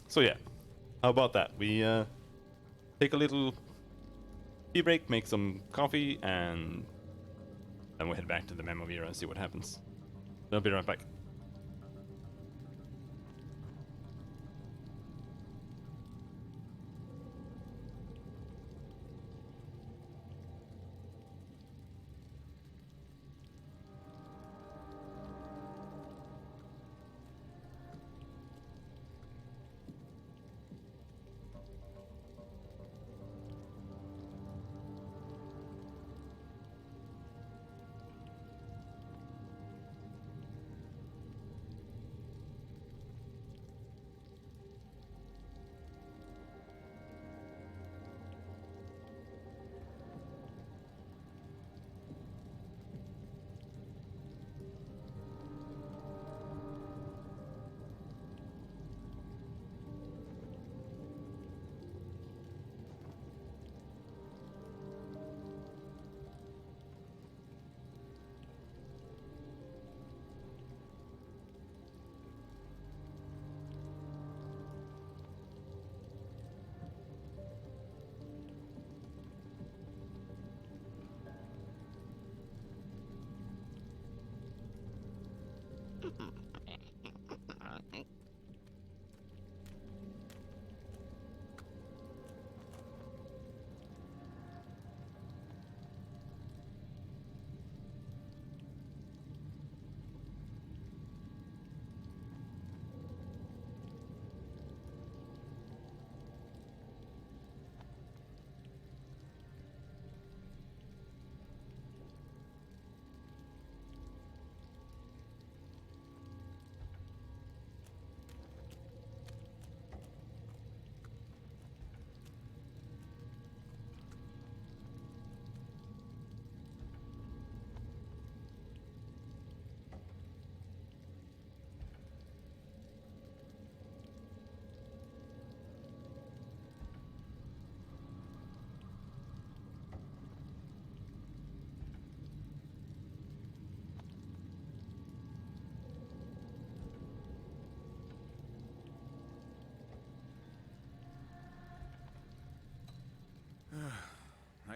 So yeah, how about that? We take a little tea break, make some coffee, and then we'll head back to the Memovira and see what happens. I'll be right back.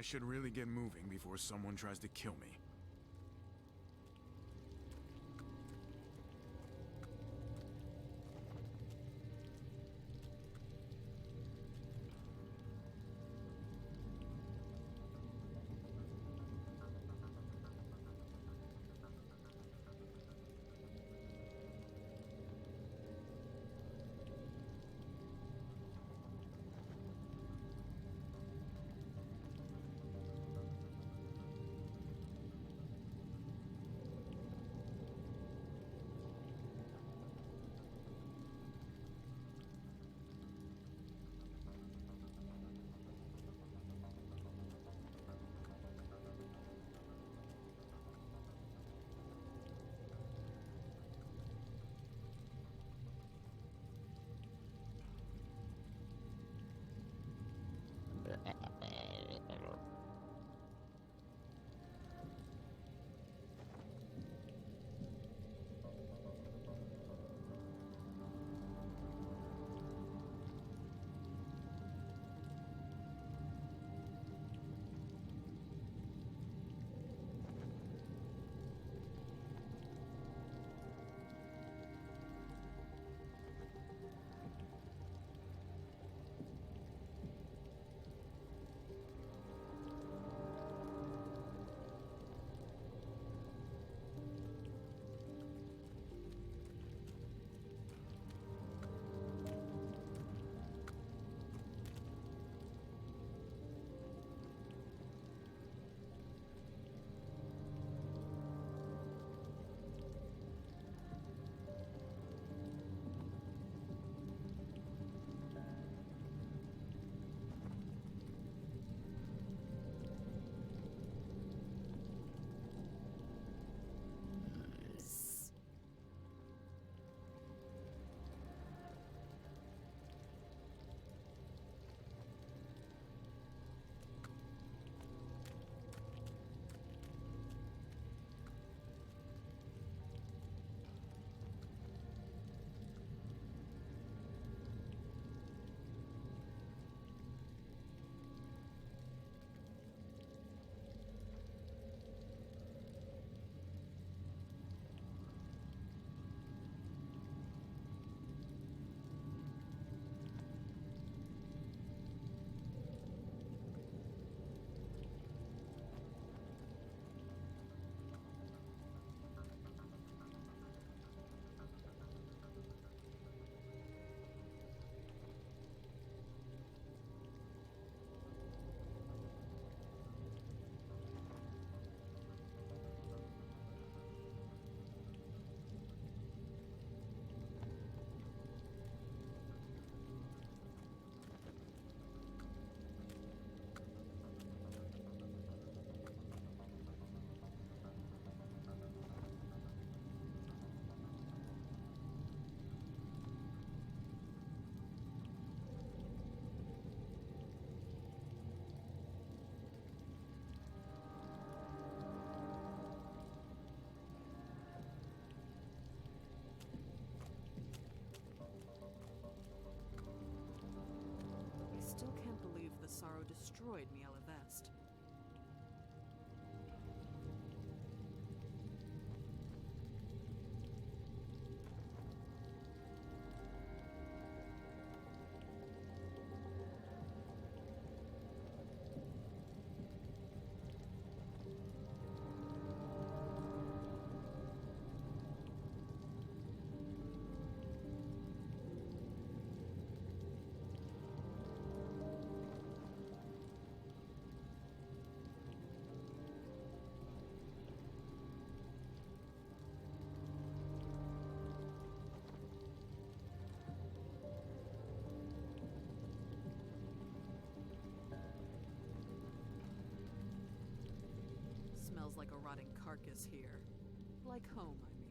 I should really get moving before someone tries to kill me. rotting carcass here. Like home, I mean.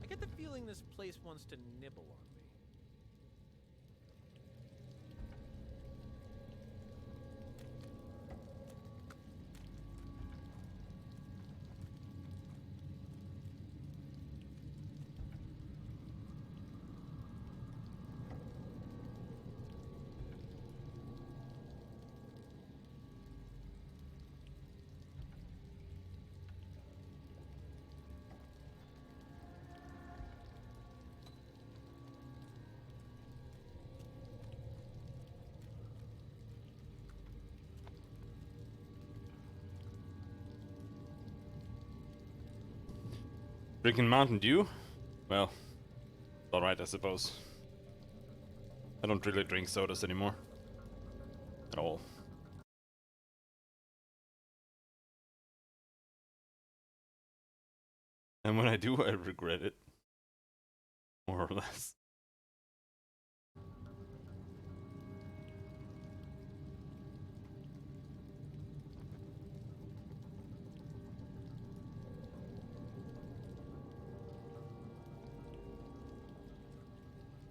I get the feeling this place wants to nibble on me. Drinking Mountain Dew? Well, alright, I suppose. I don't really drink sodas anymore. At all. And when I do, I regret it. More or less.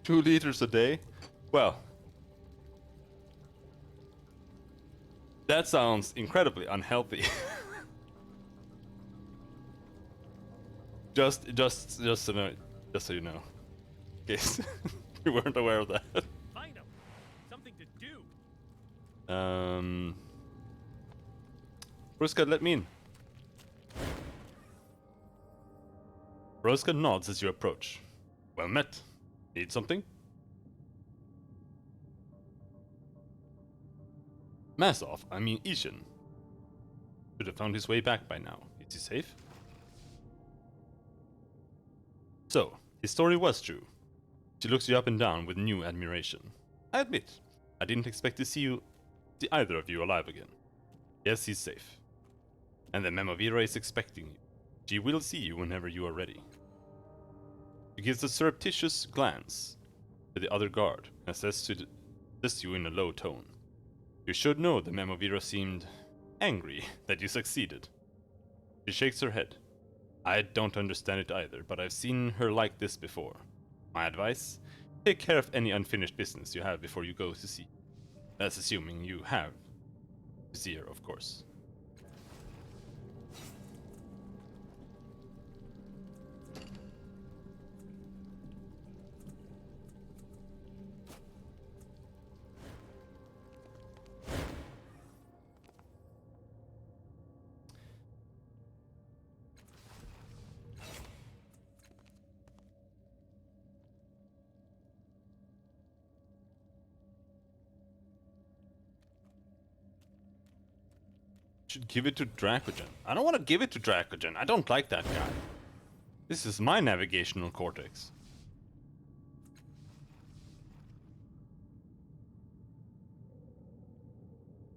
2 liters a day? Well, that sounds incredibly unhealthy. just so you know, in case you weren't aware of that. Find him. Something to do. Ruska, let me in. Ruska nods as you approach. Well met. Need something? Masov, I mean Ishin. Should have found his way back by now. Is he safe? So, his story was true. She looks you up and down with new admiration. I admit, I didn't expect to see either of you alive again. Yes, he's safe. And the Memovira is expecting you. She will see you whenever you are ready. She gives a surreptitious glance to the other guard and says to you in a low tone. You should know the Memovira seemed angry that you succeeded. She shakes her head. I don't understand it either, but I've seen her like this before. My advice? Take care of any unfinished business you have before you go to see. That's assuming you have to see her, of course. Should give it to Dracogen. I don't want to give it to Dracogen. I don't like that guy. This is my navigational cortex.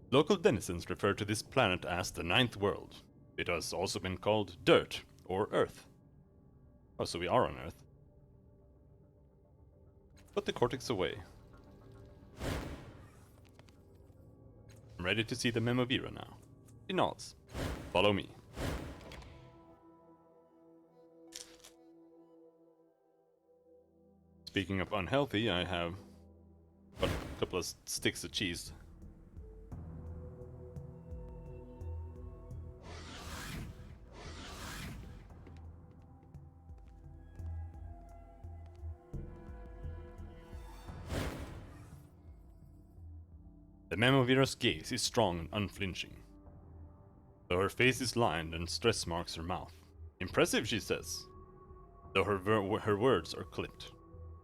Local denizens refer to this planet as the Ninth World. It has also been called Dirt or Earth. Oh, so we are on Earth. Put the cortex away. I'm ready to see the Memovira now. He nods. Follow me. Speaking of unhealthy, I have a couple of sticks of cheese. The Memovira's gaze is strong and unflinching, though her face is lined and stress marks her mouth. Impressive, she says, though her words are clipped.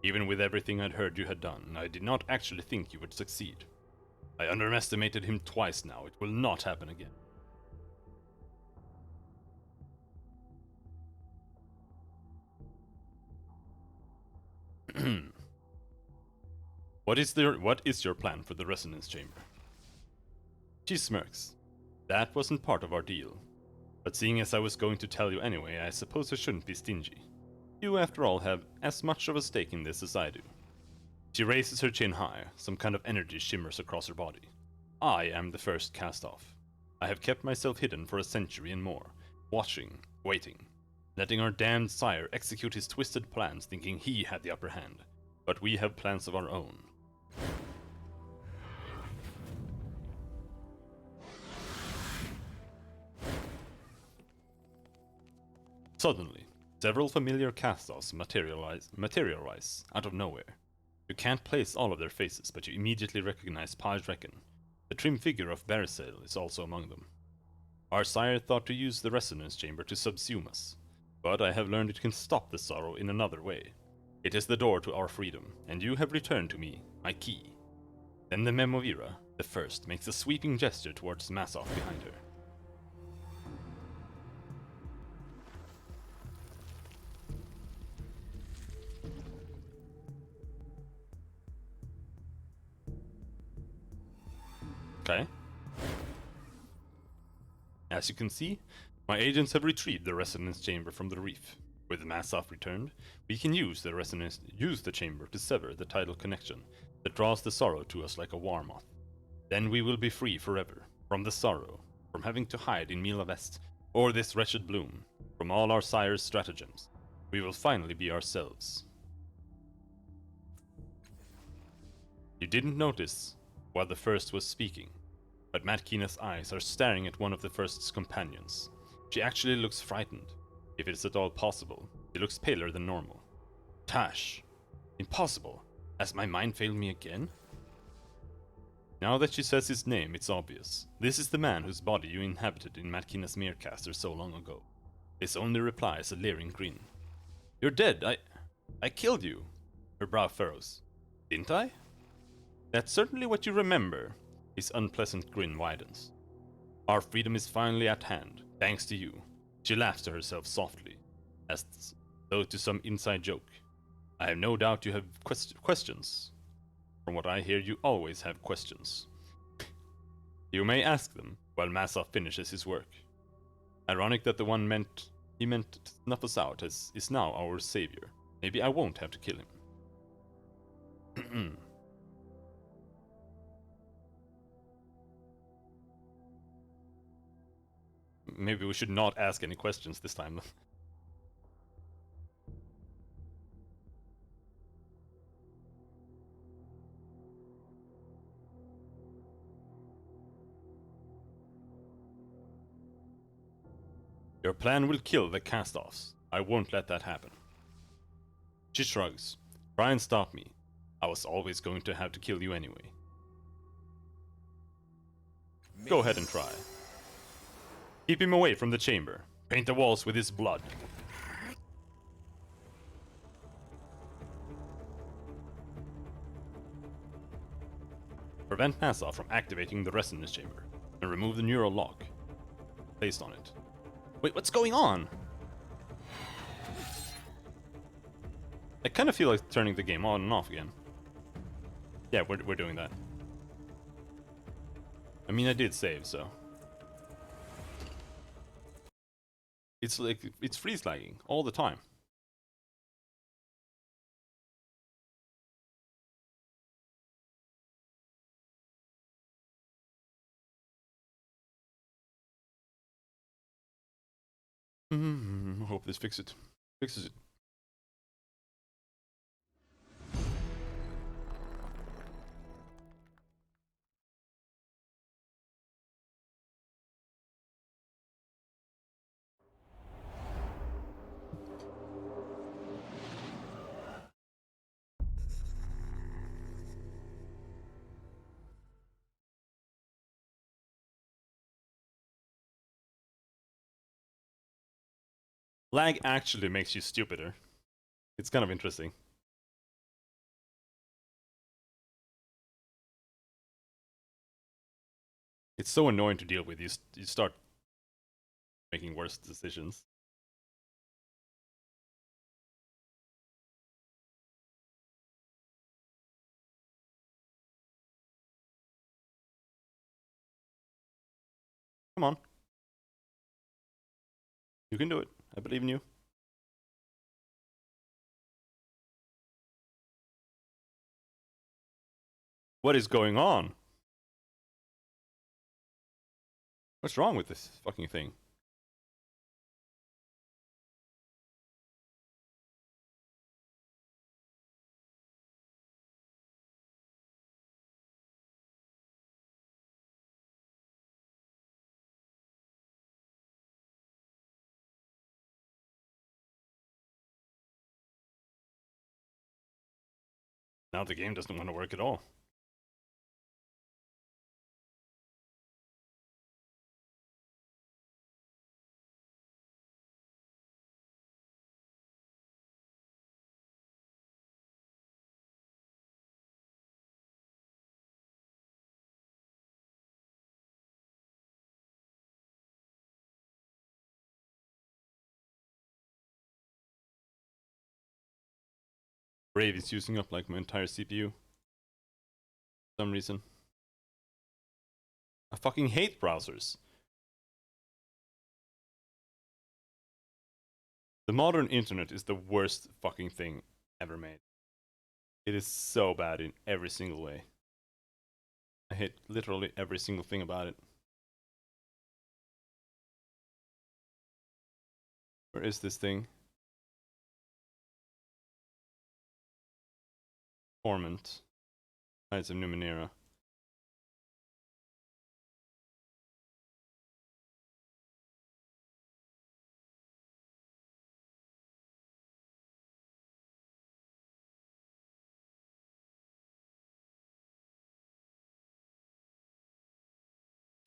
Even with everything I'd heard you had done, I did not actually think you would succeed. I underestimated him twice now. It will not happen again. What is your plan for the resonance chamber? She smirks. That wasn't part of our deal. But seeing as I was going to tell you anyway, I suppose I shouldn't be stingy. You, after all, have as much of a stake in this as I do. She raises her chin high. Some kind of energy shimmers across her body. I am the first cast off. I have kept myself hidden for a century and more, watching, waiting, letting our damned sire execute his twisted plans, thinking he had the upper hand. But we have plans of our own. Suddenly, several familiar cast-offs materialize out of nowhere. You can't place all of their faces, but you immediately recognize Paj Reckon. The trim figure of Barisail is also among them. Our sire thought to use the resonance chamber to subsume us, but I have learned it can stop the sorrow in another way. It is the door to our freedom, and you have returned to me, my key. Then the Memovira, the first, makes a sweeping gesture towards Massoff behind her. Okay. As you can see, my agents have retrieved the resonance chamber from the reef. With Massoff returned, we can use the chamber to sever the tidal connection that draws the sorrow to us like a war moth. Then we will be free forever, from the sorrow, from having to hide in Mila Vest, or this wretched bloom, from all our sire's stratagems. We will finally be ourselves. You didn't notice while the first was speaking, but Matkina's eyes are staring at one of the first's companions. She actually looks frightened. If it's at all possible, she looks paler than normal. Tash! Impossible! Has my mind failed me again? Now that she says his name, it's obvious. This is the man whose body you inhabited in Matkina's Merecaster so long ago. His only reply is a leering grin. You're dead! I killed you! Her brow furrows. Didn't I? That's certainly what you remember. His unpleasant grin widens. Our freedom is finally at hand, thanks to you. She laughs to herself softly, as though to some inside joke. I have no doubt you have questions. From what I hear, you always have questions. You may ask them while Massoff finishes his work. Ironic that the one he meant to snuff us out is now our savior. Maybe I won't have to kill him. Maybe we should not ask any questions this time. Your plan will kill the cast-offs. I won't let that happen. She shrugs. Try and stop me. I was always going to have to kill you anyway. Go ahead and try. Keep him away from the chamber. Paint the walls with his blood. Prevent Massoff from activating the resonance chamber, and remove the neural lock. placed on it. Wait, what's going on? I kind of feel like turning the game on and off again. Yeah, we're doing that. I mean, I did save, so. It's like, it's freeze lagging all the time. I hope this fixes it. Lag actually makes you stupider. It's kind of interesting. It's so annoying to deal with. You start making worse decisions. Come on. You can do it. I believe in you. What is going on? What's wrong with this fucking thing? Now the game doesn't want to work at all. Brave is using up like my entire CPU. For some reason. I fucking hate browsers. The modern internet is the worst fucking thing ever made. It is so bad in every single way. I hate literally every single thing about it. Where is this thing? Torment. Knights of Numenera.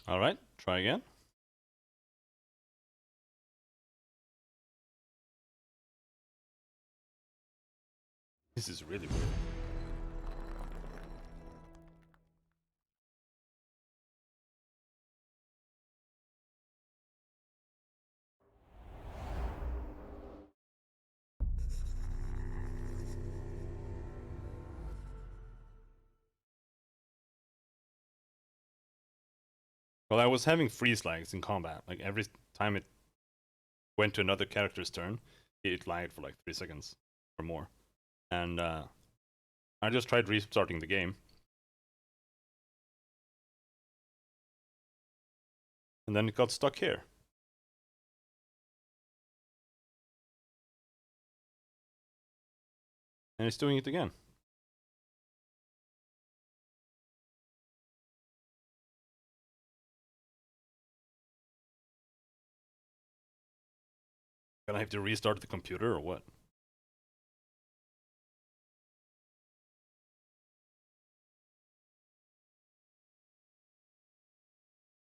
Alright, try again. This is really weird. Well, I was having freeze lags in combat. Like every time it went to another character's turn, it lagged for like 3 seconds or more. And I just tried restarting the game. And then it got stuck here. And it's doing it again. Gonna have to restart the computer or what?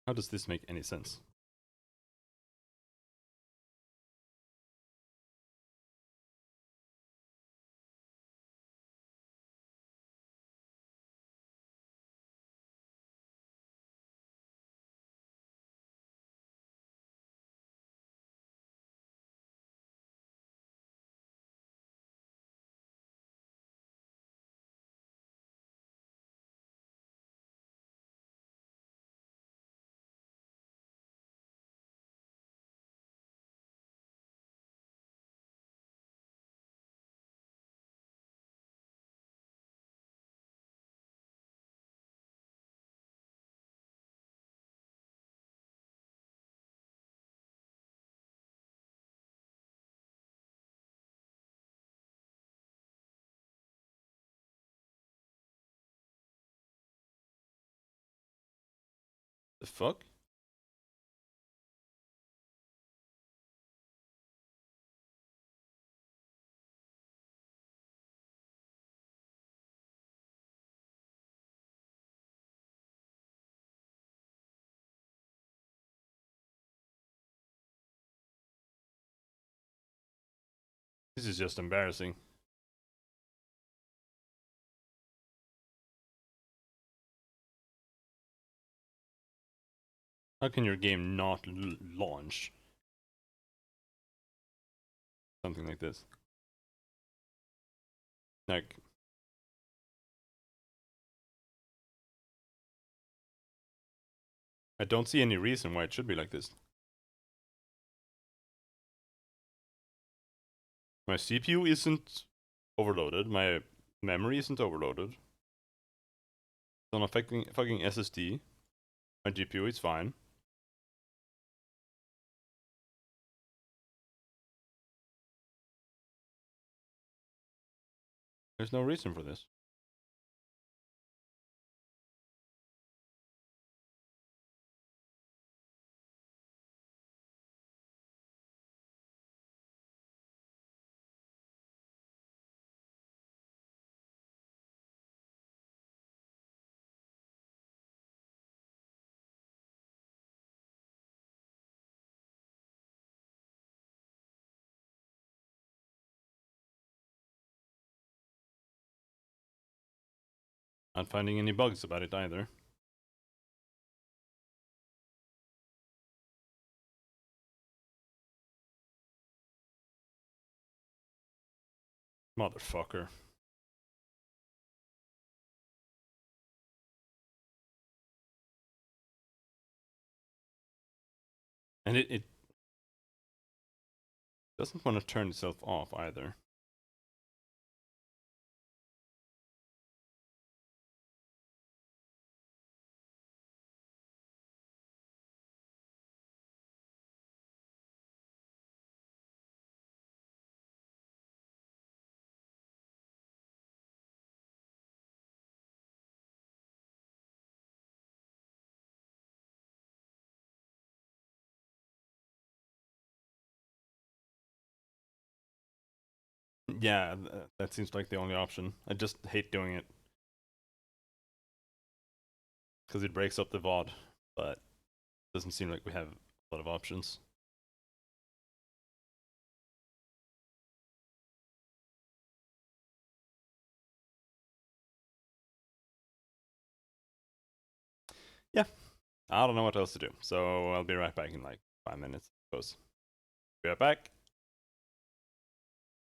How does this make any sense? The fuck? This is just embarrassing. How can your game not launch? Something like this. Like, I don't see any reason why it should be like this. My CPU isn't overloaded, my memory isn't overloaded. It's on a fucking SSD. My GPU is fine. There's no reason for this. Not finding any bugs about it either. Motherfucker. And it doesn't want to turn itself off either. Yeah, that seems like the only option. I just hate doing it. Because it breaks up the VOD, but doesn't seem like we have a lot of options. Yeah, I don't know what else to do, so I'll be right back in like 5 minutes, I suppose. Be right back.